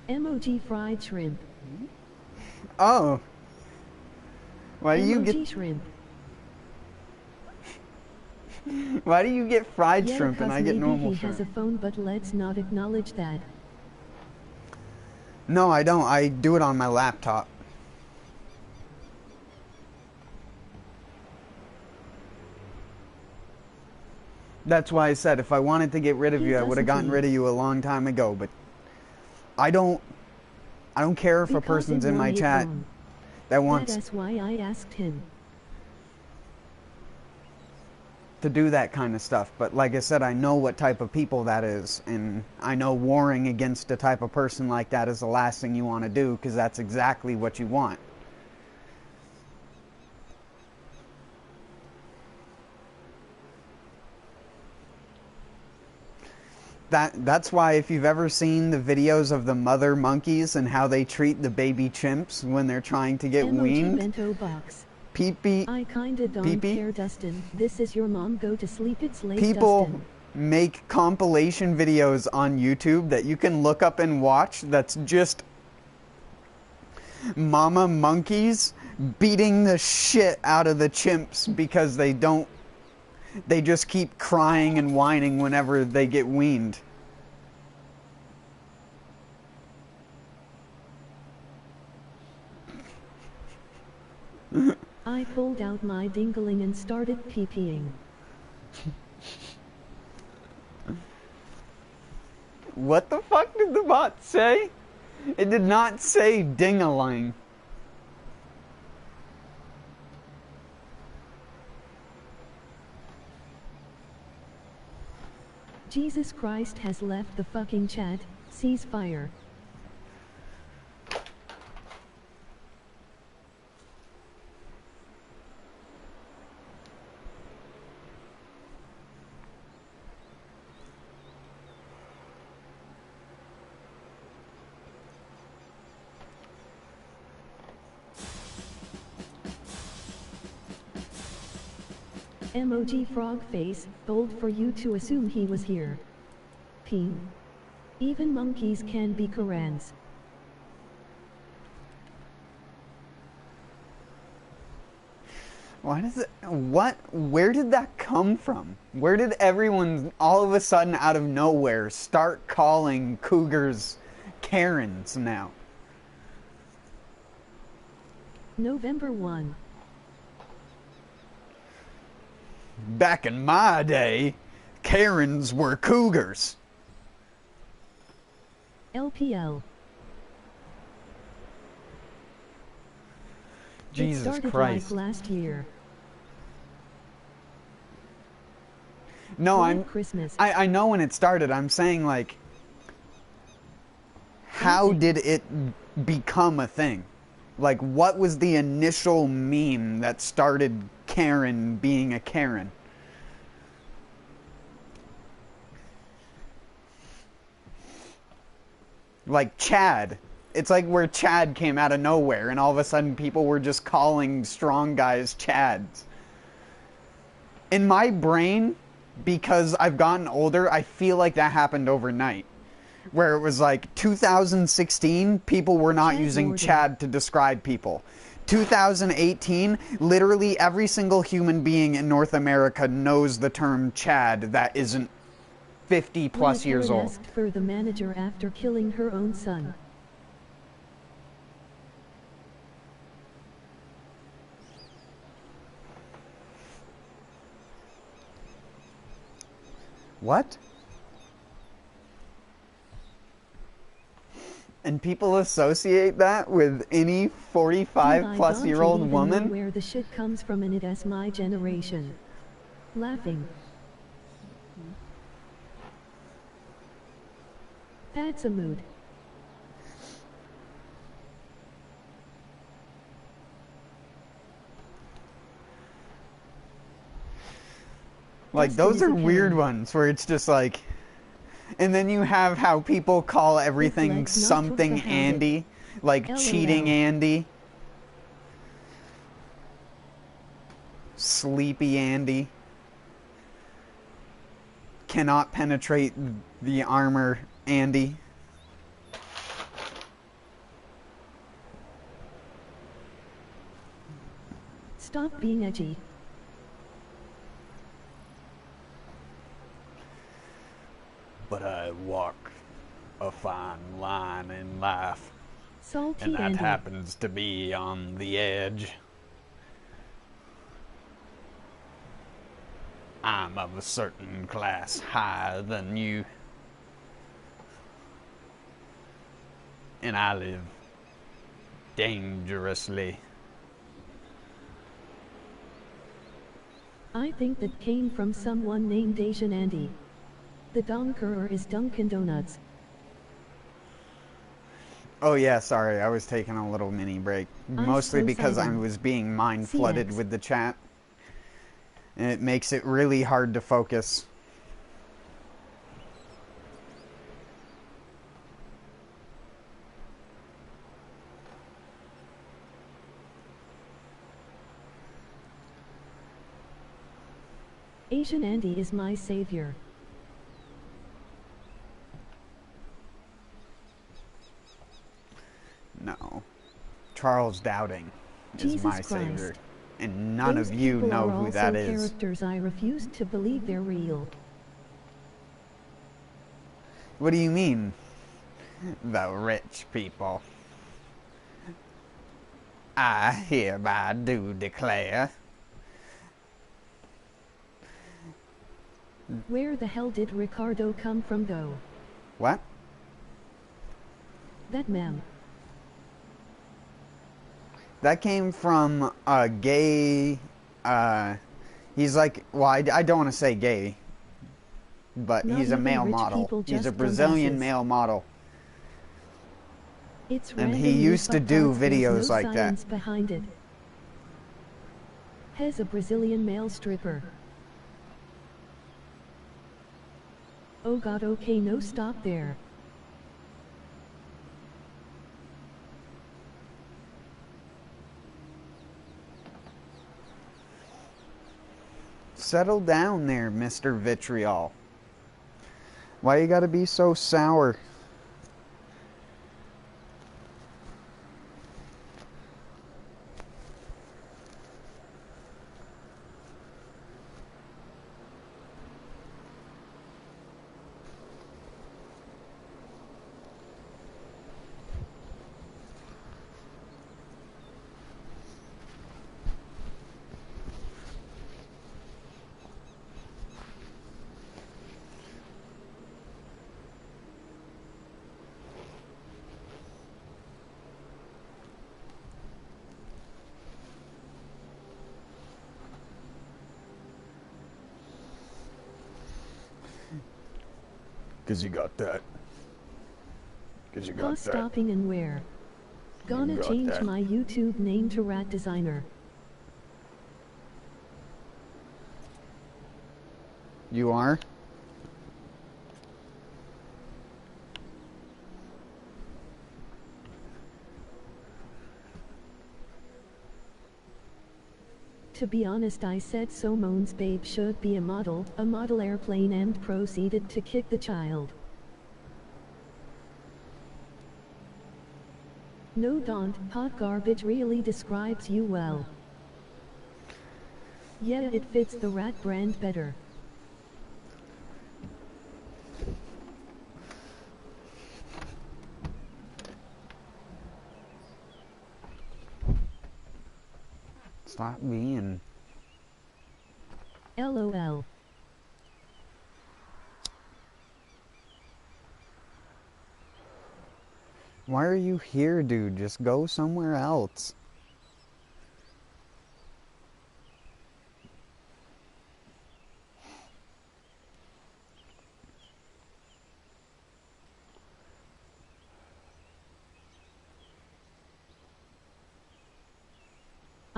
Emoji fried shrimp. Oh. Why do you Emoji get shrimp. Why do you get fried Yeah, shrimp and I get maybe normal he shrimp? has a phone, but let's not acknowledge that. No, I don't. I do it on my laptop. That's why I said if I wanted to get rid of He you, I would have doesn't gotten rid of you a long time ago, but I don't care if a Because person's it in my won't chat phone. that wants That's why I asked him. to do that kind of stuff. But like I said, I know what type of people that is, and I know warring against a type of person like that is the last thing you want to do, because that's exactly what you want. That's why if you've ever seen the videos of the mother monkeys and how they treat the baby chimps when they're trying to get Emoji weaned, bento box. pee-pee, I kinda don't Pee-pee? care, Dustin. This is your mom. Go to sleep. It's late, people Dustin. make compilation videos on YouTube that you can look up and watch that's just mama monkeys beating the shit out of the chimps because they just keep crying and whining whenever they get weaned. I pulled out my dingling and started pee-peeing. What the fuck did the bot say? It did not say ding-a-ling. Jesus Christ has left the fucking chat. Ceasefire. Emoji frog face. Bold for you to assume he was here. Peen. Even monkeys can be Korans. Why does it... What? Where did that come from? Where did everyone, all of a sudden, out of nowhere, start calling cougars Karens now? November 1. Back in my day, Karens were cougars. LPL. Jesus it started Christ. Like last year. No, Like Christmas. I know when it started. I'm saying, like, how did it become a thing? Like, what was the initial meme that started Karen being a Karen? Like Chad. It's like where Chad came out of nowhere and all of a sudden people were just calling strong guys Chads. In my brain, because I've gotten older, I feel like that happened overnight. Where it was like 2016, people were not using Chad to describe people. 2018, literally every single human being in North America knows the term Chad that isn't 50 plus years old. Asked for the manager after killing her own son. What? And people associate that with any 45-plus-year-old woman? Know where the shit comes from, and it's my generation. Laughing. That's a mood. Like, those are weird ones where it's just like... And then you have how people call everything something Andy. Like cheating Andy. Sleepy Andy. Cannot penetrate the armor Andy. Stop being edgy. But I walk a fine line in life. Salty and that Andy. happens to be on the edge. I'm of a certain class higher than you. And I live dangerously. I think that came from someone named Asian Andy. The Donkerer is Dunkin' Donuts. Oh yeah, sorry, I was taking a little mini break. Mostly because I was being mind flooded with the chat. And it makes it really hard to focus. Asian Andy is my savior. No. Charles Dowding is Jesus my Christ. savior. And none Those of you people know are who that also is. Characters I refuse to believe they're real. What do you mean? The rich people. I hereby do declare. Where the hell did Ricardo come from though? What? That meme. That came from a gay, he's like, well, I don't want to say gay, but Not he's a even male rich model. people, He's a just Brazilian dumbasses. male model. It's And he random used to but do there's videos no like that. science behind it. Has a Brazilian male stripper. Oh god, okay, no, stop there. Settle down there, Mr. Vitriol. Why you gotta be so sour? 'Cause you got that. 'Cause you got Pause that. stopping and where? Gonna got change that. my YouTube name to Rat Designer. You are? To be honest, I said Somon's babe should be a model airplane, and proceeded to kick the child. No, don't. Hot garbage really describes you well. Yeah, it fits the Rat brand better. Stop being. LOL. Why are you here, dude? Just go somewhere else.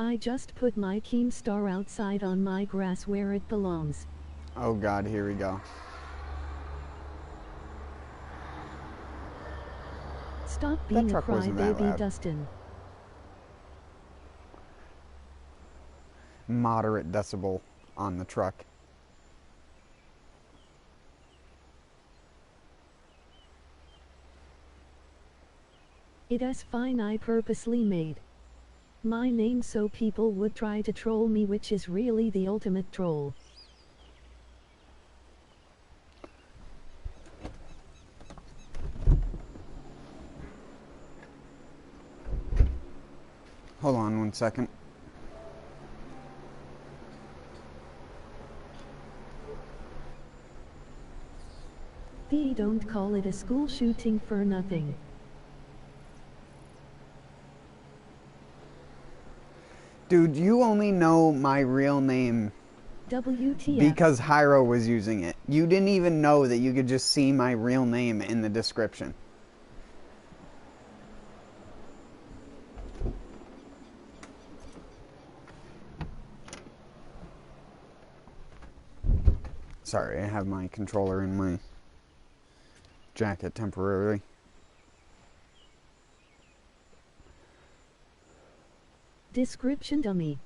I just put my Keemstar outside on my grass where it belongs. Oh god, here we go. Stop being a truck wasn't that crybaby, loud. Dustin. Moderate decibel on the truck. It is fine, I purposely made my name so people would try to troll me, which is really the ultimate troll. Hold on 1 second. They don't call it a school shooting for nothing. Dude, you only know my real name WTF. because Hyro was using it. You didn't even know that you could just see my real name in the description. Sorry, I have my controller in my jacket temporarily. Description dummy.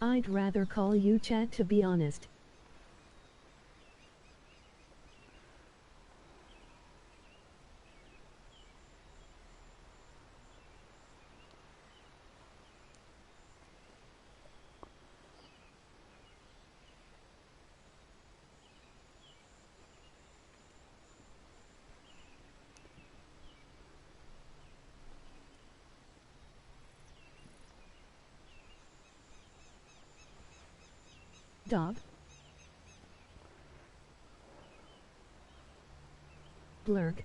I'd rather call you chat, to be honest. Dog. Blurk.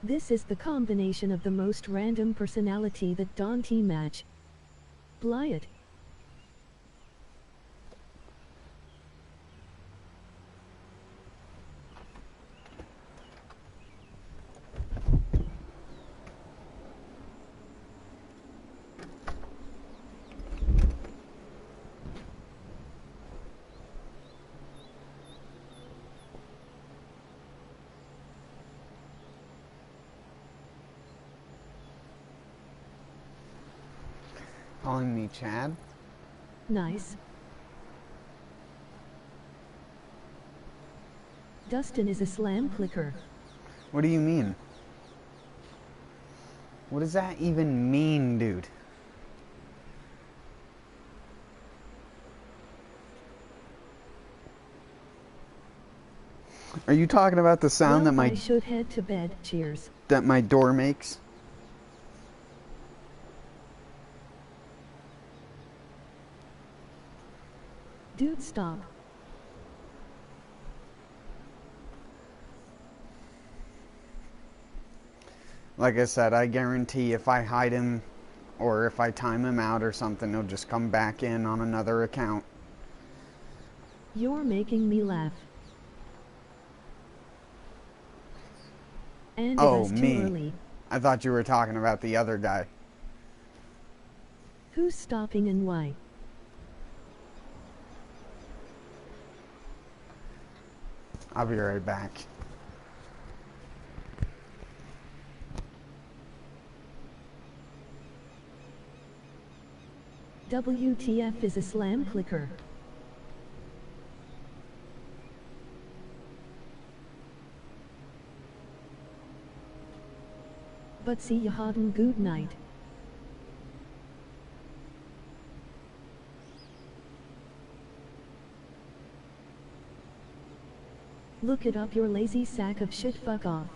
This is the combination of the most random personality that Dante match. Blyat. Calling me Chad? Nice. Dustin is a slam clicker. What do you mean? What does that even mean, dude? Are you talking about the sound Well, that I should head to bed. Cheers. that my door makes? Dude, stop. Like I said, I guarantee if I hide him or if I time him out or something, he'll just come back in on another account. You're making me laugh. And it Oh, was too me. early. I thought you were talking about the other guy. Who's stopping and why? I'll be right back. WTF is a slam clicker. But see you hadden good night. Look it up, your lazy sack of shit, fuck off.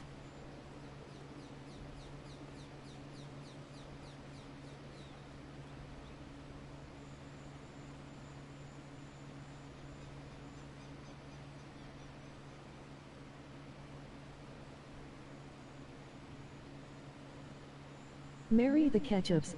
Marry the ketchups.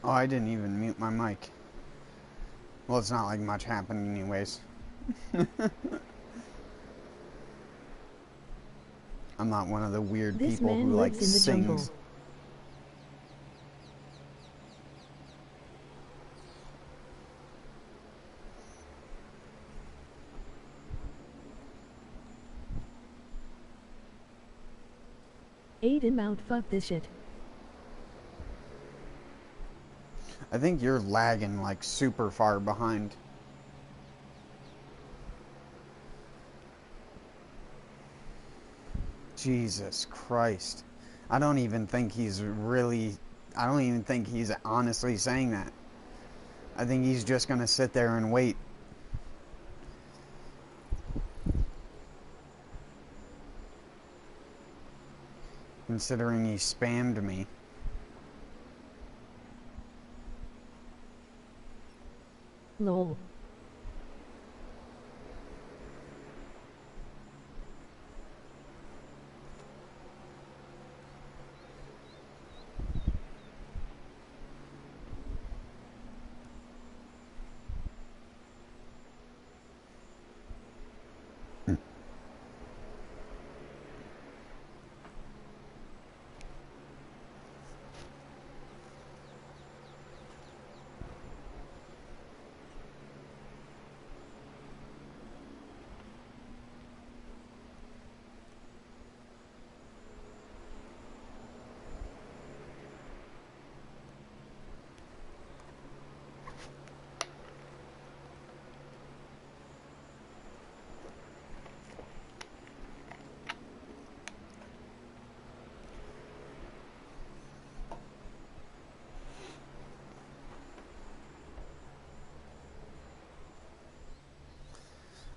Oh, I didn't even mute my mic. Well, it's not like much happened anyways. I'm not one of the weird This people man who like lives in the jungle. sings. Ate him out, fuck this shit. I think you're lagging like super far behind. Jesus Christ. I don't even think he's honestly saying that. I think he's just gonna sit there and wait. Considering he spammed me. Lol.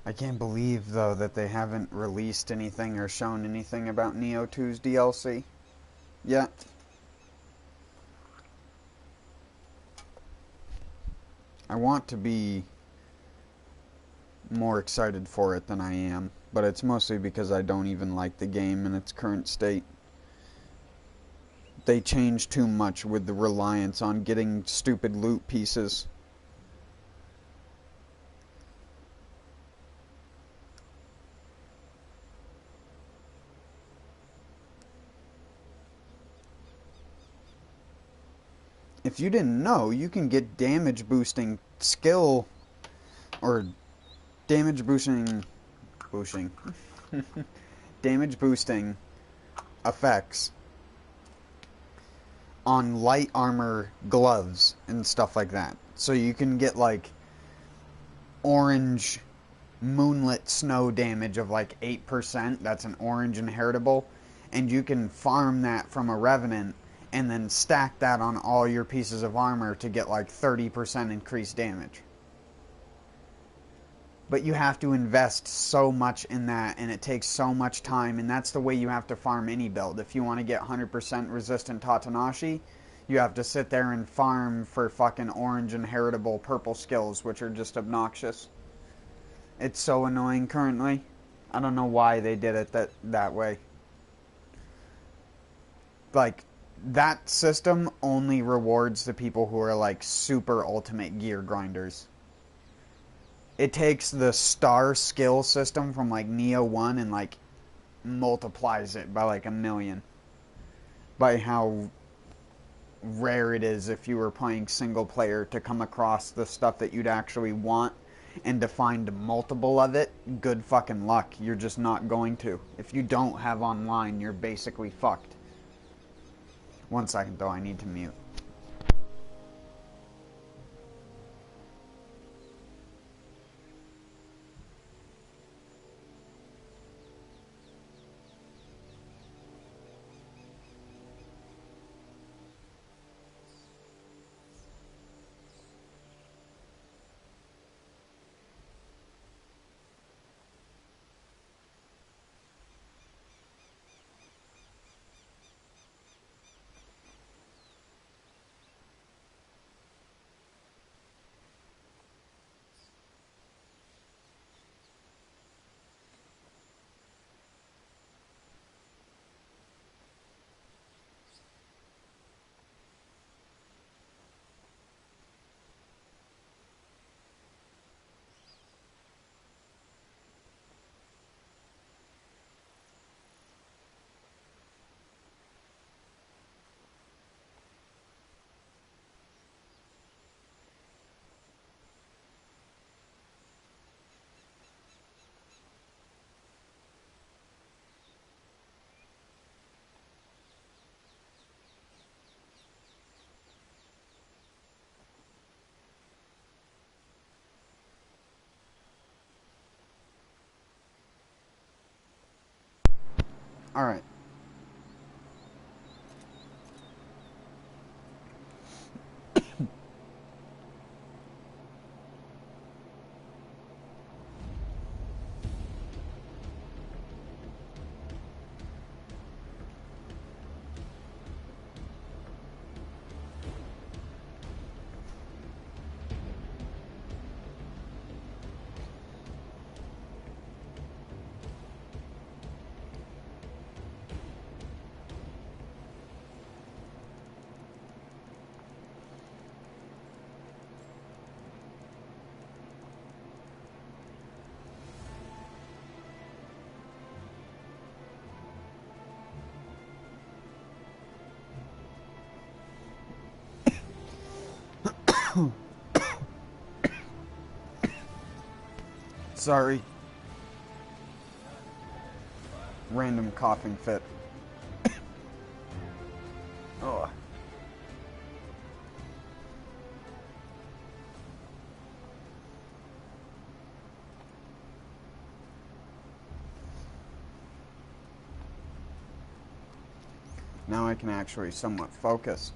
I can't believe, though, that they haven't released anything or shown anything about Neo 2's DLC yet. I want to be more excited for it than I am, but it's mostly because I don't even like the game in its current state. They changed too much with the reliance on getting stupid loot pieces. If you didn't know, you can get damage boosting skill or damage boosting damage boosting effects on light armor gloves and stuff like that. So you can get like orange moonlit snow damage of like 8%. That's an orange inheritable. And you can farm that from a revenant and then stack that on all your pieces of armor to get like 30% increased damage. But you have to invest so much in that, and it takes so much time, and that's the way you have to farm any build. If you want to get 100% resistant Tatanashi, you have to sit there and farm for fucking orange inheritable purple skills, which are just obnoxious. It's so annoying currently. I don't know why they did it that way. Like, that system only rewards the people who are like super ultimate gear grinders. It takes the star skill system from like Neo 1 and like multiplies it by like 1,000,000. By how rare it is if you were playing single player to come across the stuff that you'd actually want and to find multiple of it. Good fucking luck. You're just not going to. If you don't have online, you're basically fucked. 1 second though, I need to mute. Alright. Sorry. Random coughing fit. Oh. Now I can actually somewhat focus.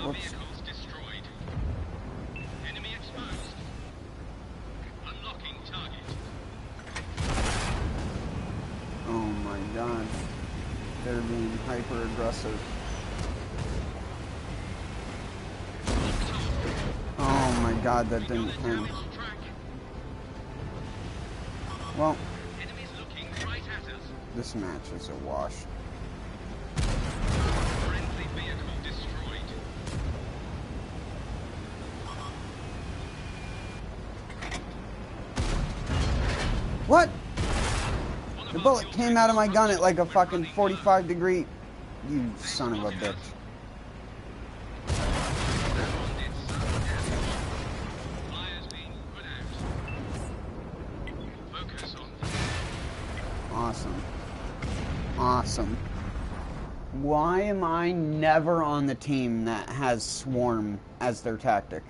Whoops. vehicles destroyed. Enemy exposed. Unlocking target. Oh my god. They're being hyper aggressive. Oh my god, that didn't hit. Well, Enemies looking right at us. this match is a wash. Friendly vehicle destroyed. What? The bullet came out of my gun at like a fucking 45 degree. You son of a bitch. Flyers being put out. Focus on. Awesome. Awesome. Why am I never on the team that has Swarm as their tactic?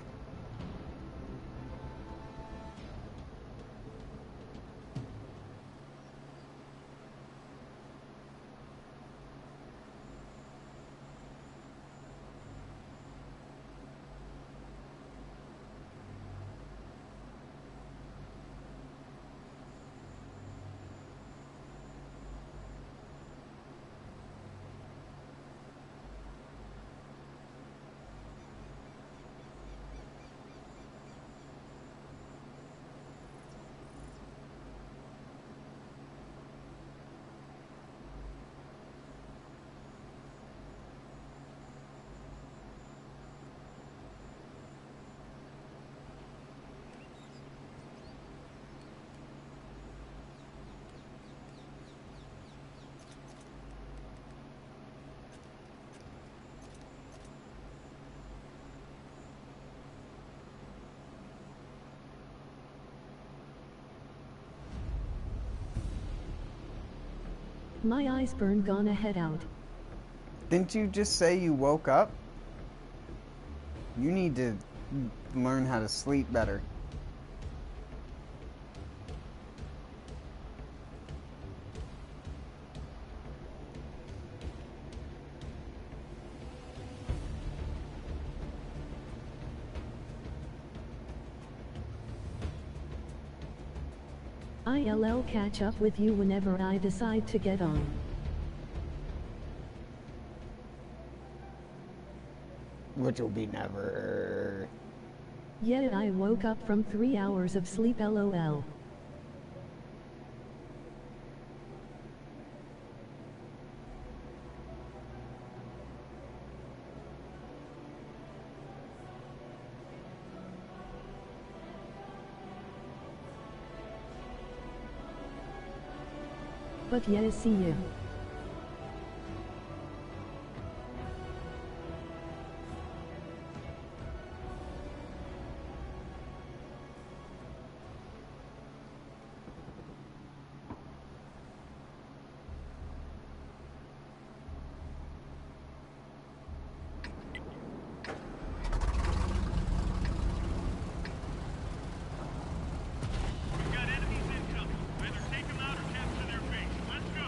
My eyes burn, gonna head out. Didn't you just say you woke up? You need to learn how to sleep better. I'll catch up with you whenever I decide to get on. Which will be never. Yeah, I woke up from 3 hours of sleep, lol. But yeah, see you. We've got enemies incoming. Either take them out or capture their base. Let's go.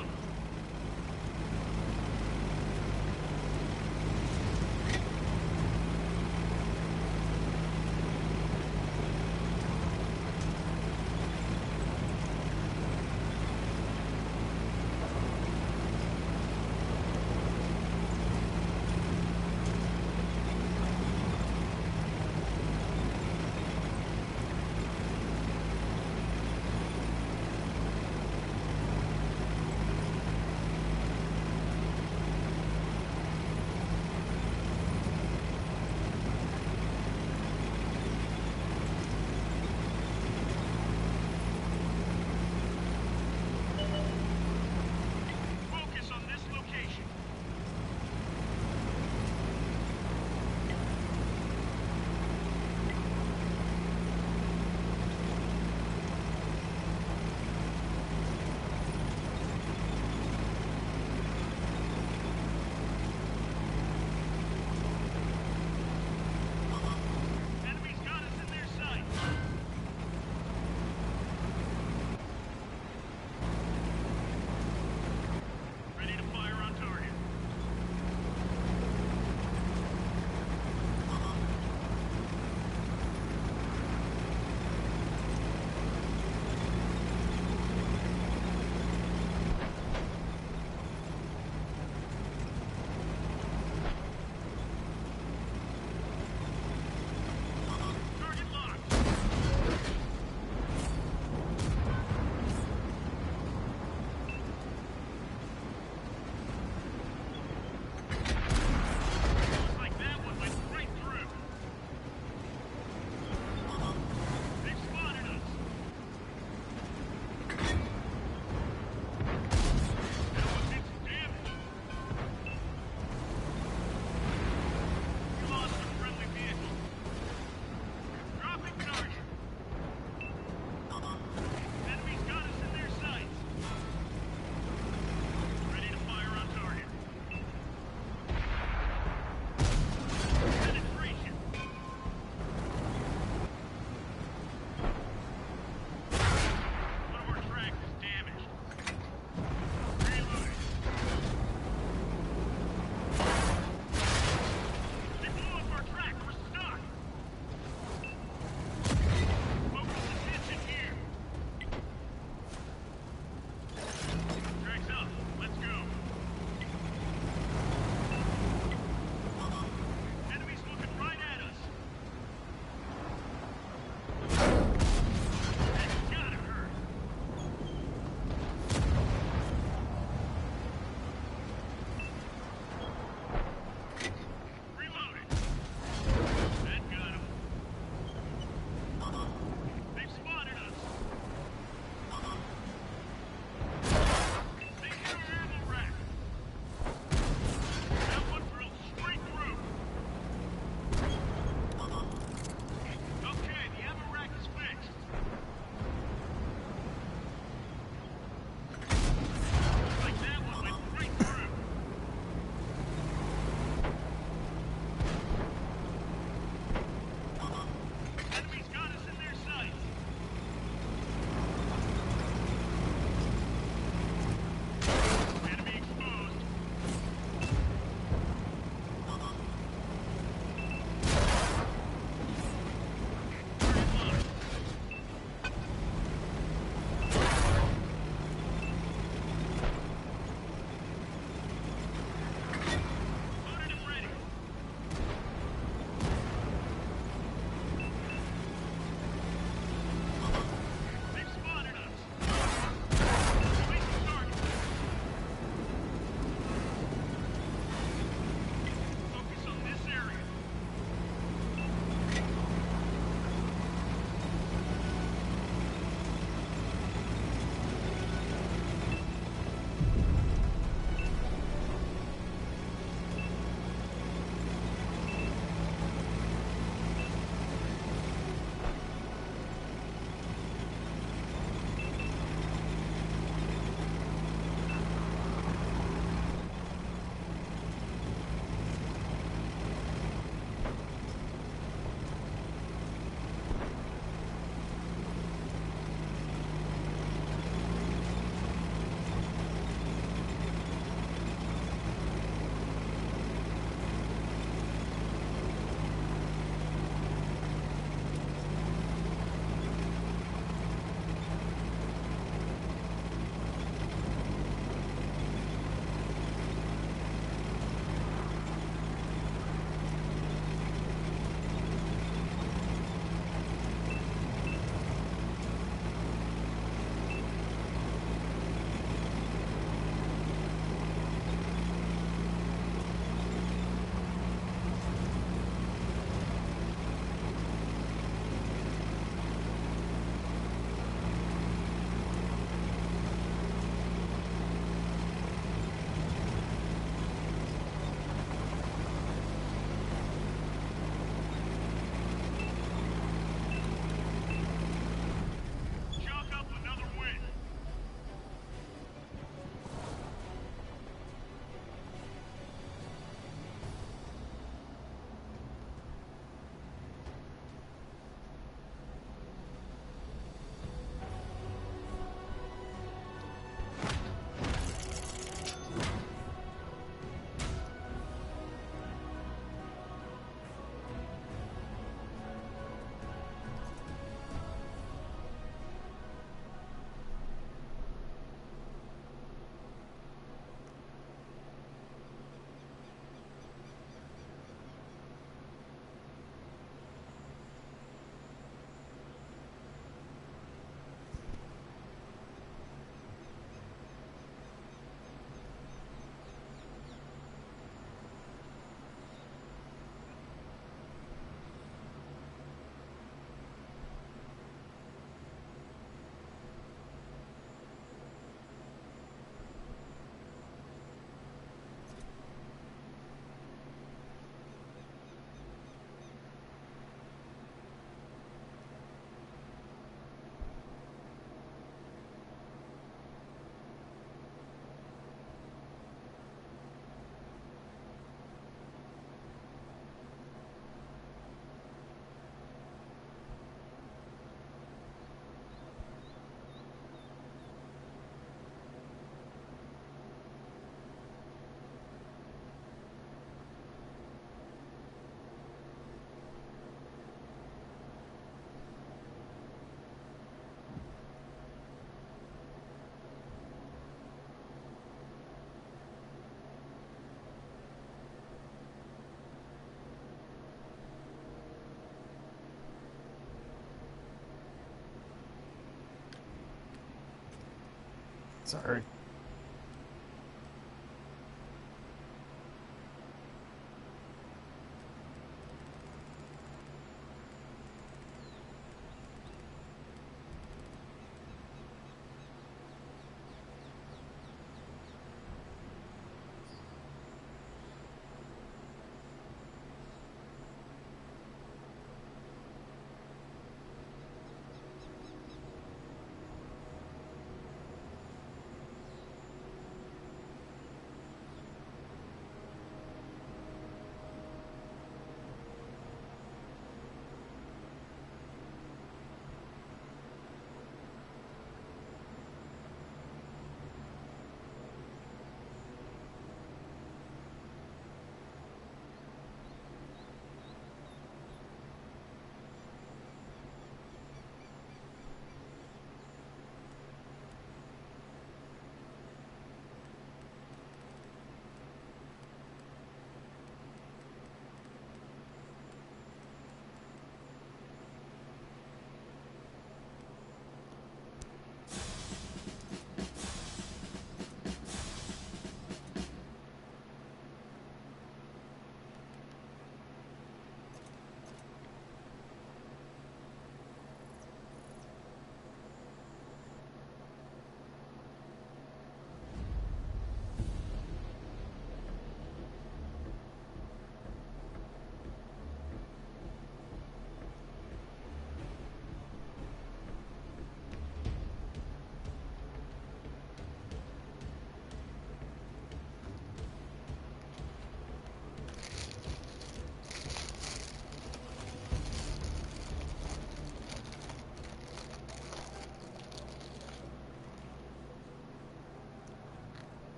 Sorry.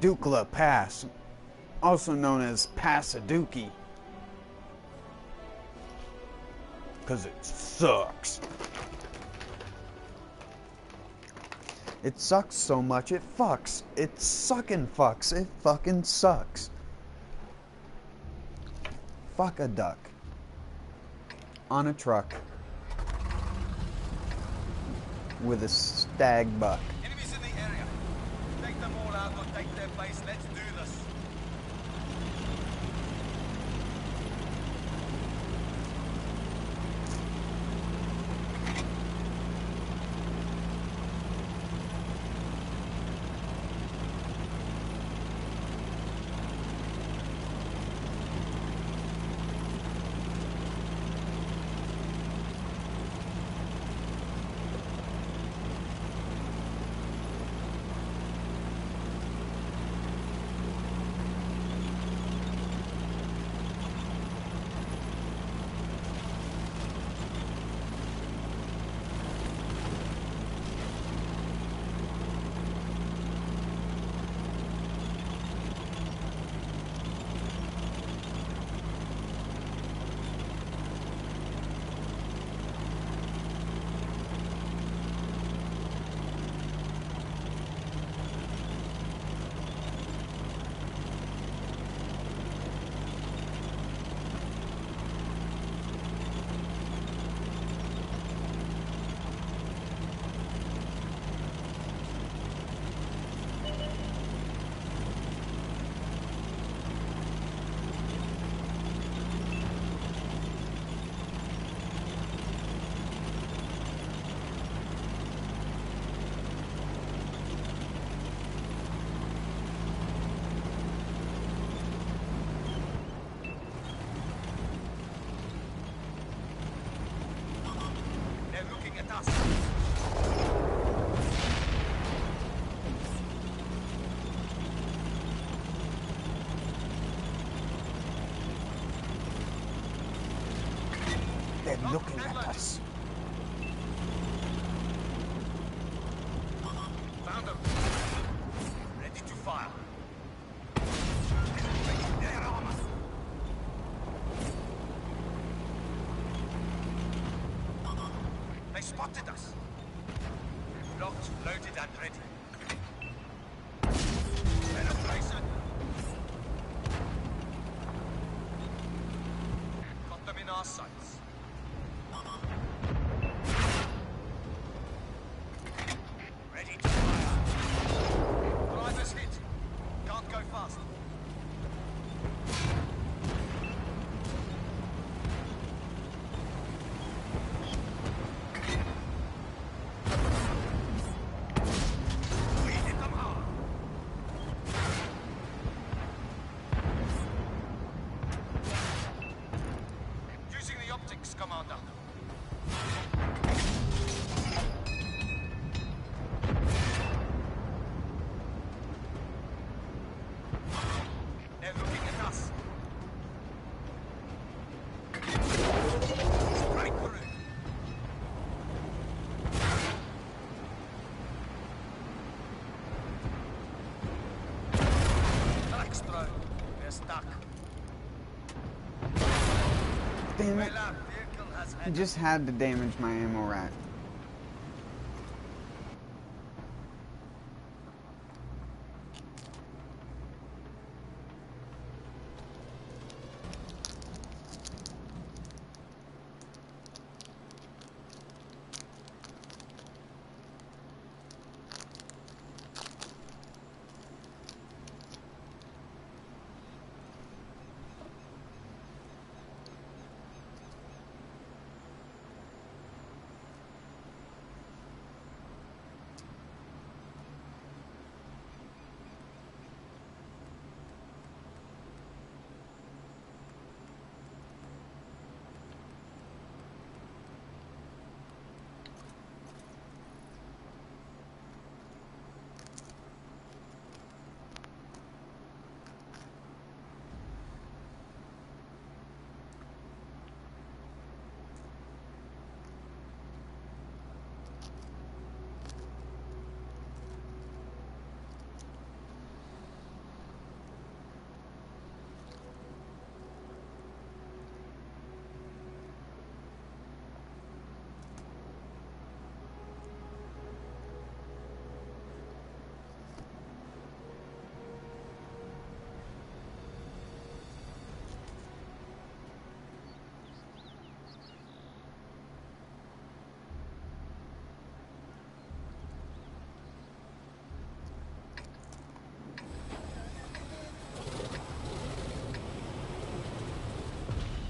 Dukla Pass, also known as Passaduki, because it sucks. It sucks so much it fucks. It sucking fucks. It fucking sucks. Fuck a duck. On a truck. With a stag buck. Enemies in the area. Take them all out or take their base. Let's do this. They're looking at us. Found them. Ready to fire. They spotted us. Locked, loaded, and ready. Penetration. our sights. Ready to fire. Driver's hit. Can't go fast. We hit them hard. Using the optics, Commander. They're looking at us. Strike through. Strike's thrown. We're stuck. Damn it. Well, our vehicle has I had just had to damage my ammo rack.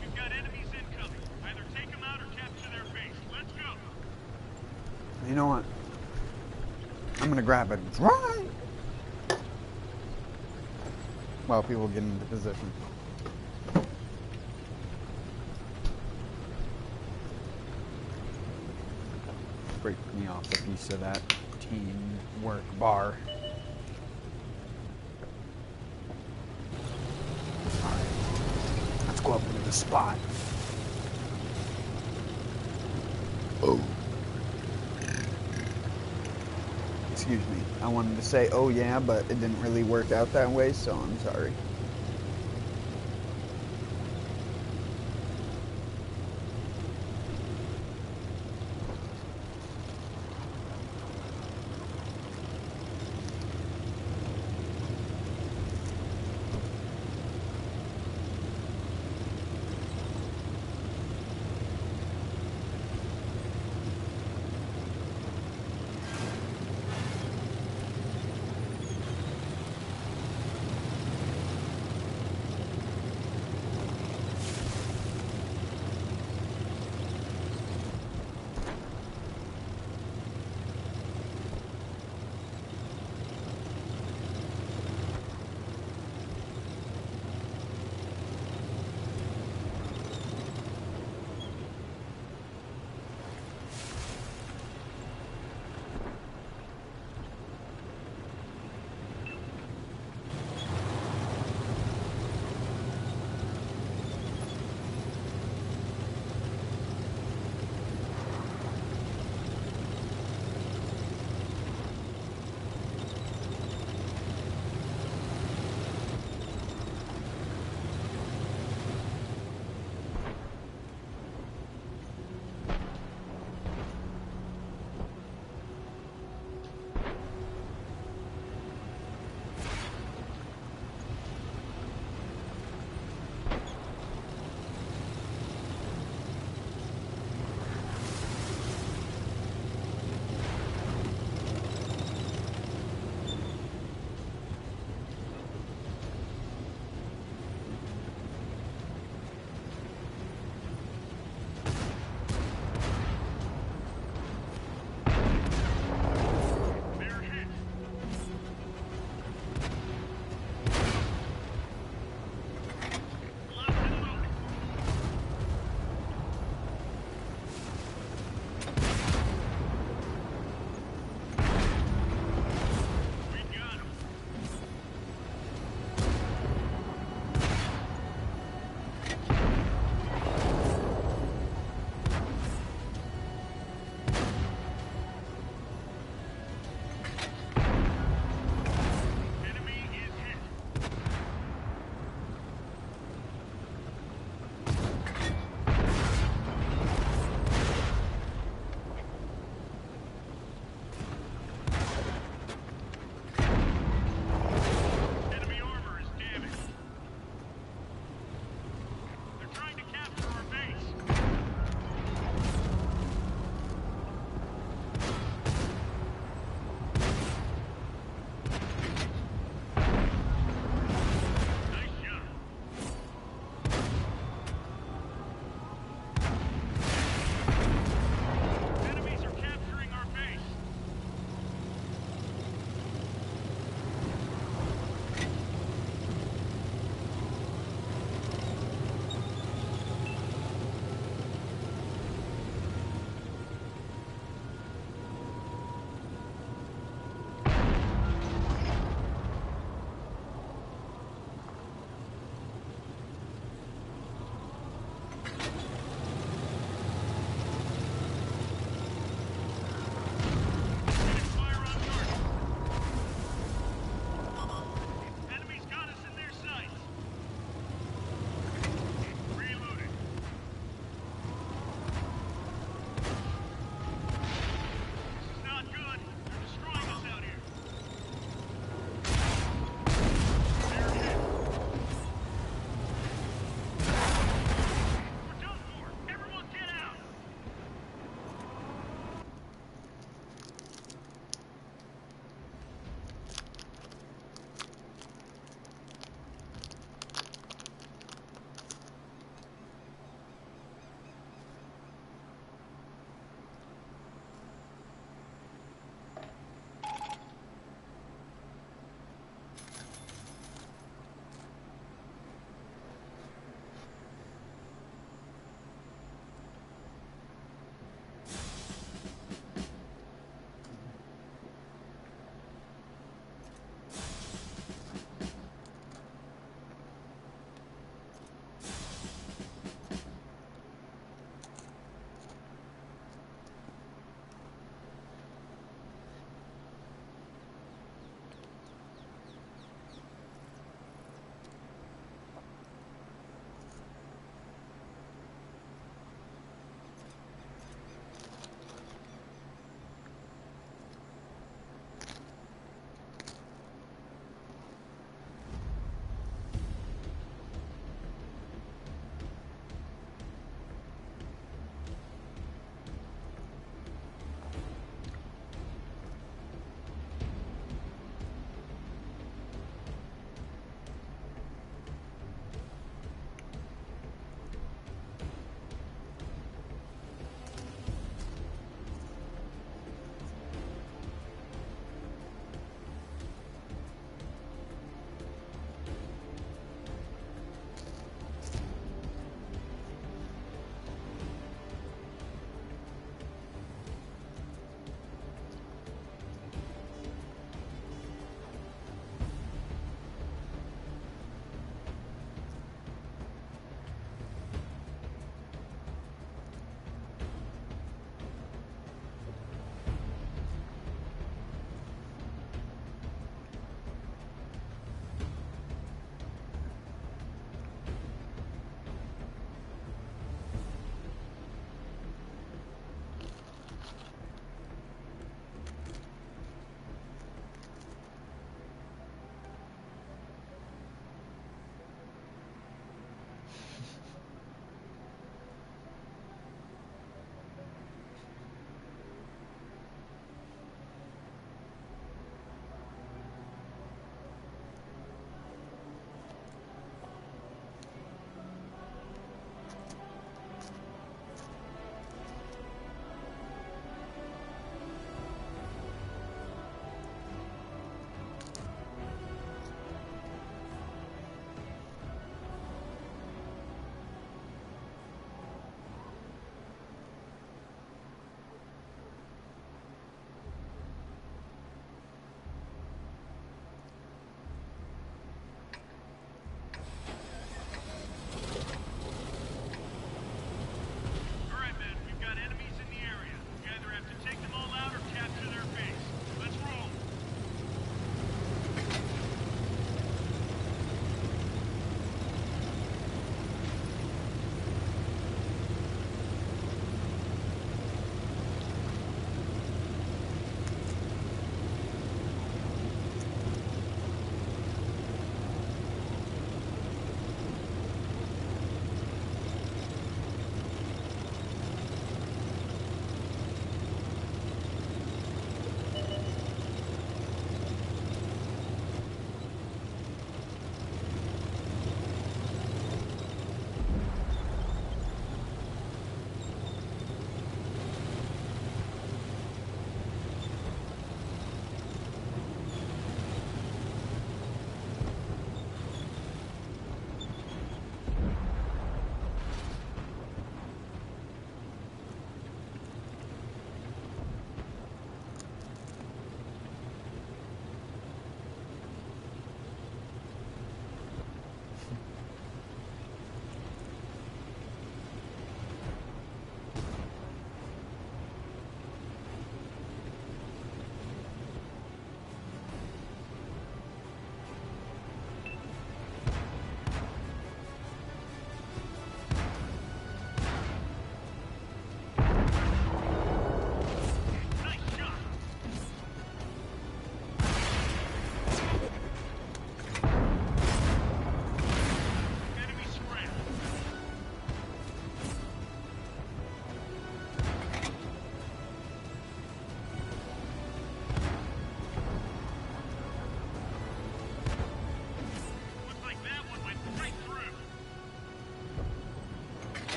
We've got enemies incoming. Either take them out or capture their base. Let's go. You know what? I'm gonna grab a dry while people get into position. Break me off a piece of that teamwork bar. Alright. Let's go up into the spot. Oh. Excuse me. I wanted to say, oh yeah, but it didn't really work out that way, so I'm sorry.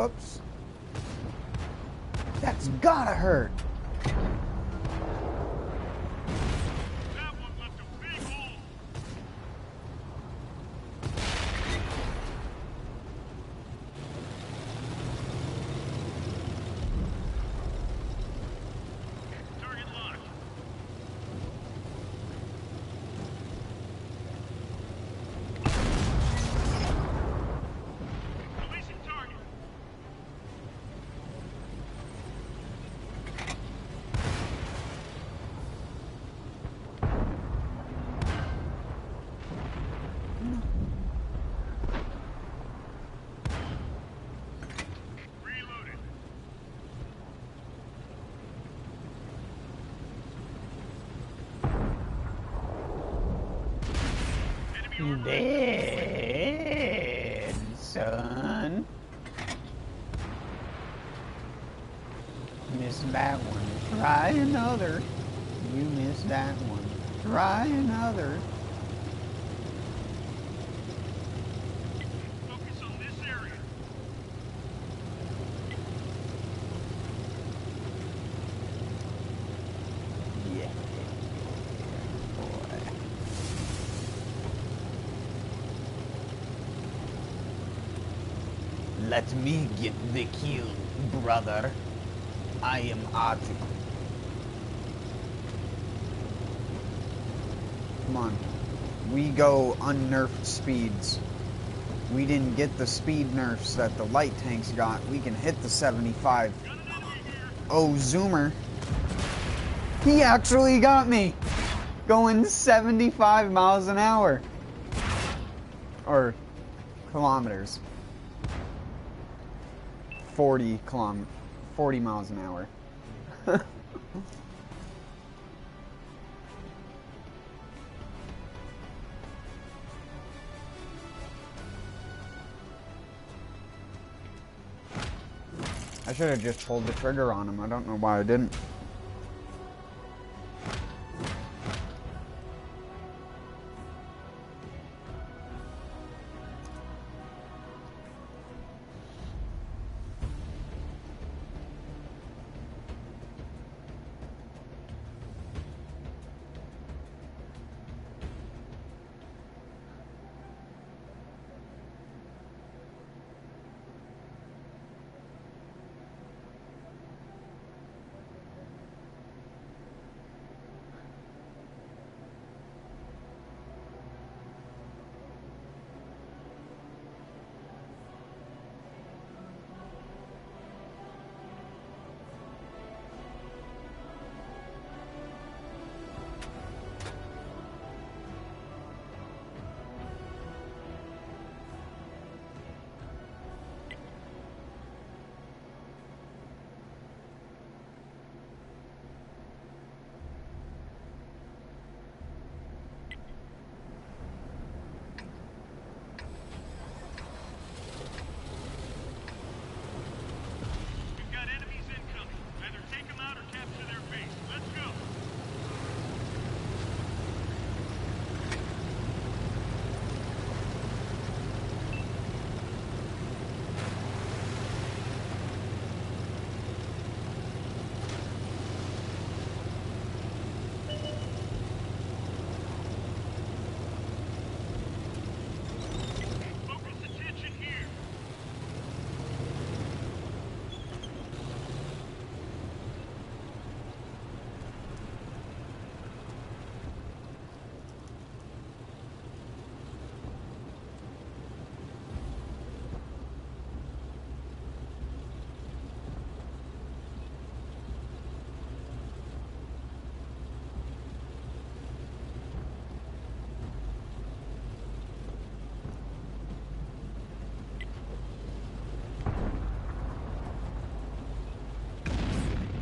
Whoops. That's gotta hurt. That one left a big hole. Target locked. Releasing target. Reloaded. Enemy You armor. dead, son. Missed that one. Try another. You missed that one. Try another. Focus on this area. Yeah. Boy. Let me get the kill, brother. I am Artie. Come on. We go unnerfed speeds. We didn't get the speed nerfs that the light tanks got. We can hit the 75. Got an enemy here. Oh, Zoomer. He actually got me. Going 75 miles an hour. Or kilometers. 40 miles an hour. I should have just pulled the trigger on him. I don't know why I didn't. We've got enemies incoming. Either take them out or capture their base. Let's go. Focus attention here.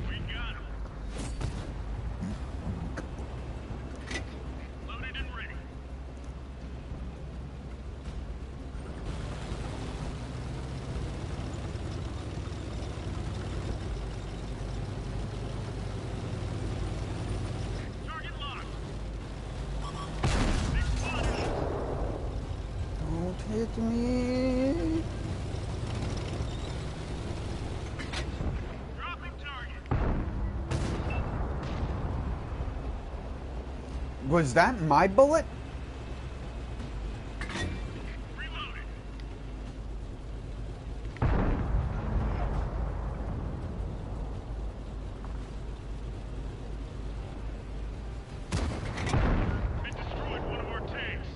We got him. Loaded and ready. Target locked. They spotted us. Don't hit me. Was that my bullet? Reloading. It destroyed one of our tanks.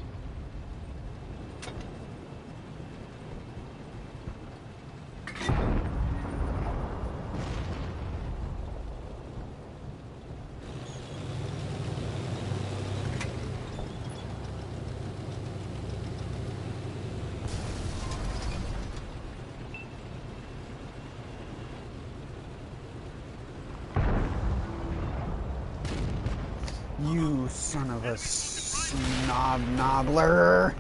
You son of a snob nobbler.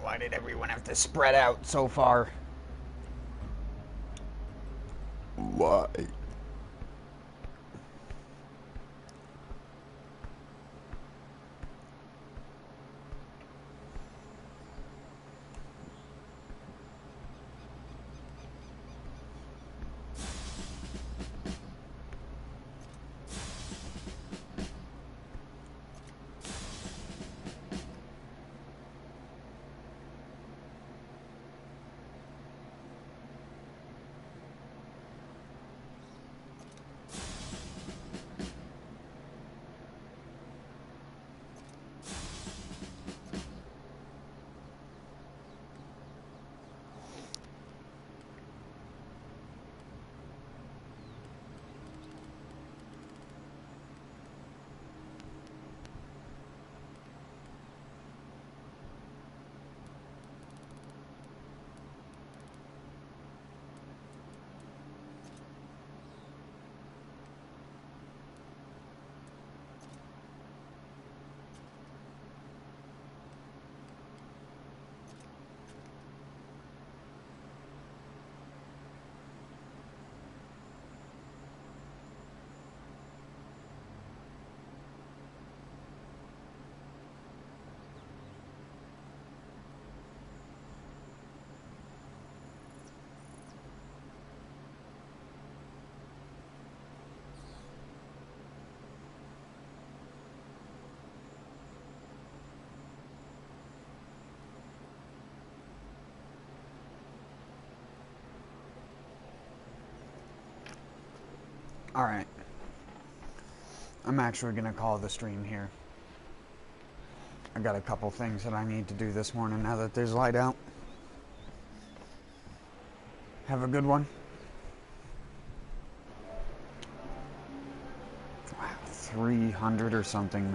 Why did everyone have to spread out so far? Why? Alright. I'm actually going to call the stream here. I got a couple things that I need to do this morning now that there's light out. Have a good one. Wow, 300 or something.